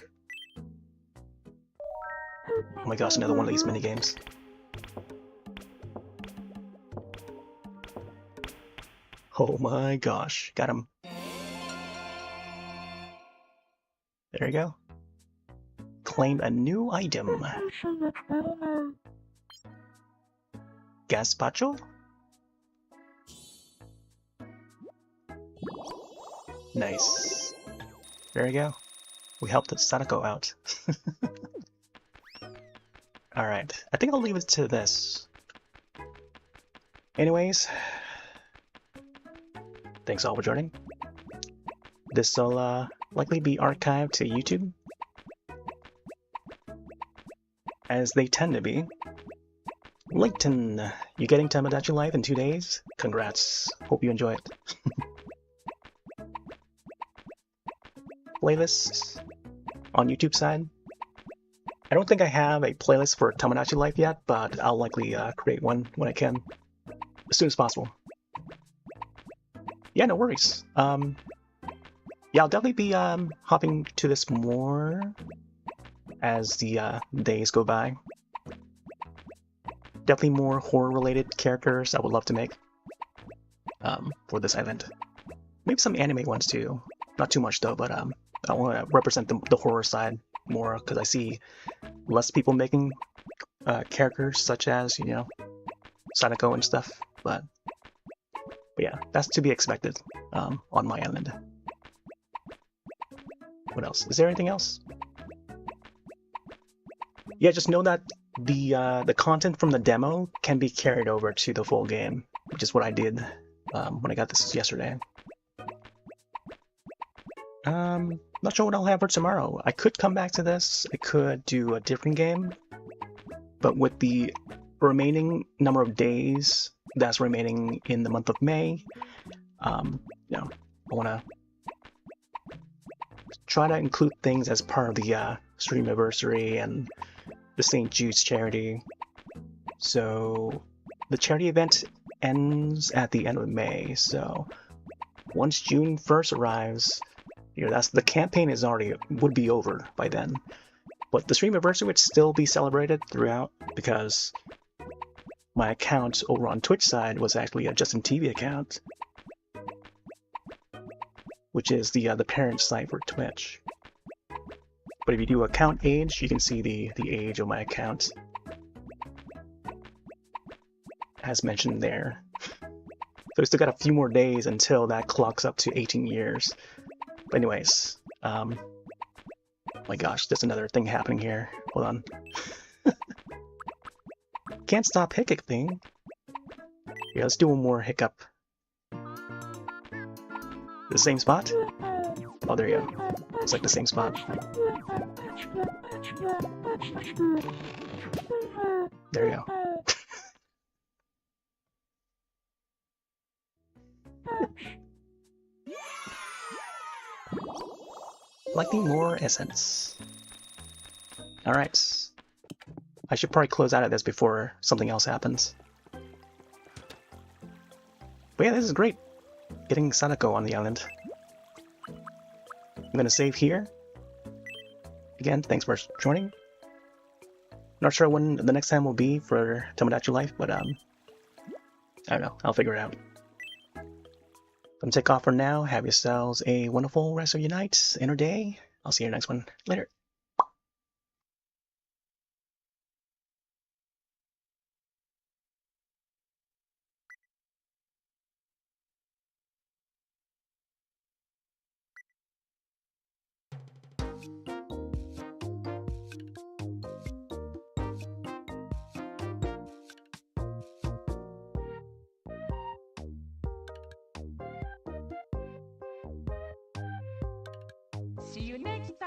Oh my gosh, another one of these mini games. Oh my gosh, got him. There you go. Claim a new item. Gazpacho? Nice. There you go. We helped Sadako out. Alright, I think I'll leave it to this. Anyways, thanks all for joining. This'll likely be archived to YouTube, as they tend to be. Layton, you getting Tomodachi Life in 2 days? Congrats. Hope you enjoy it. Playlists on YouTube side. I don't think I have a playlist for Tomodachi Life yet, but I'll likely create one when I can, as soon as possible. Yeah, no worries. Yeah, I'll definitely be hopping to this more as the days go by. Definitely more horror-related characters I would love to make for this island. Maybe some anime ones too. Not too much though, but I want to represent the horror side more because I see less people making characters such as, you know, Sadako and stuff. But yeah, that's to be expected on my island. What else? Is there anything else? Yeah, just know that the content from the demo can be carried over to the full game, which is what I did when I got this yesterday. Not sure what I'll have for tomorrow. I could come back to this. I could do a different game, but with the remaining number of days that's remaining in the month of May, you know, I want to try to include things as part of the stream anniversary and the St. Jude's charity. So the charity event ends at the end of May. So once June 1st arrives, you know, that's the campaign would be over by then. But the stream anniversary would still be celebrated throughout because my account over on Twitch side was actually a Justin TV account, which is the parent site for Twitch. But if you do account age, you can see the age of my account, as mentioned there. So we still got a few more days until that clocks up to 18 years. But anyways, my gosh, there's another thing happening here. Hold on. Can't stop hiccuping. Yeah, let's do one more hiccup. The same spot? Oh, there you go. It's like the same spot. There you go. Collecting more essence. Alright. I should probably close out of this before something else happens. But yeah, this is great. Getting Sadako on the island. I'm gonna save here. Again, thanks for joining. Not sure when the next time will be for Tomodachi Life, but I don't know. I'll figure it out. I'm gonna take off for now. Have yourselves a wonderful rest of your night and or day. I'll see you in the next one. Later. See you next time.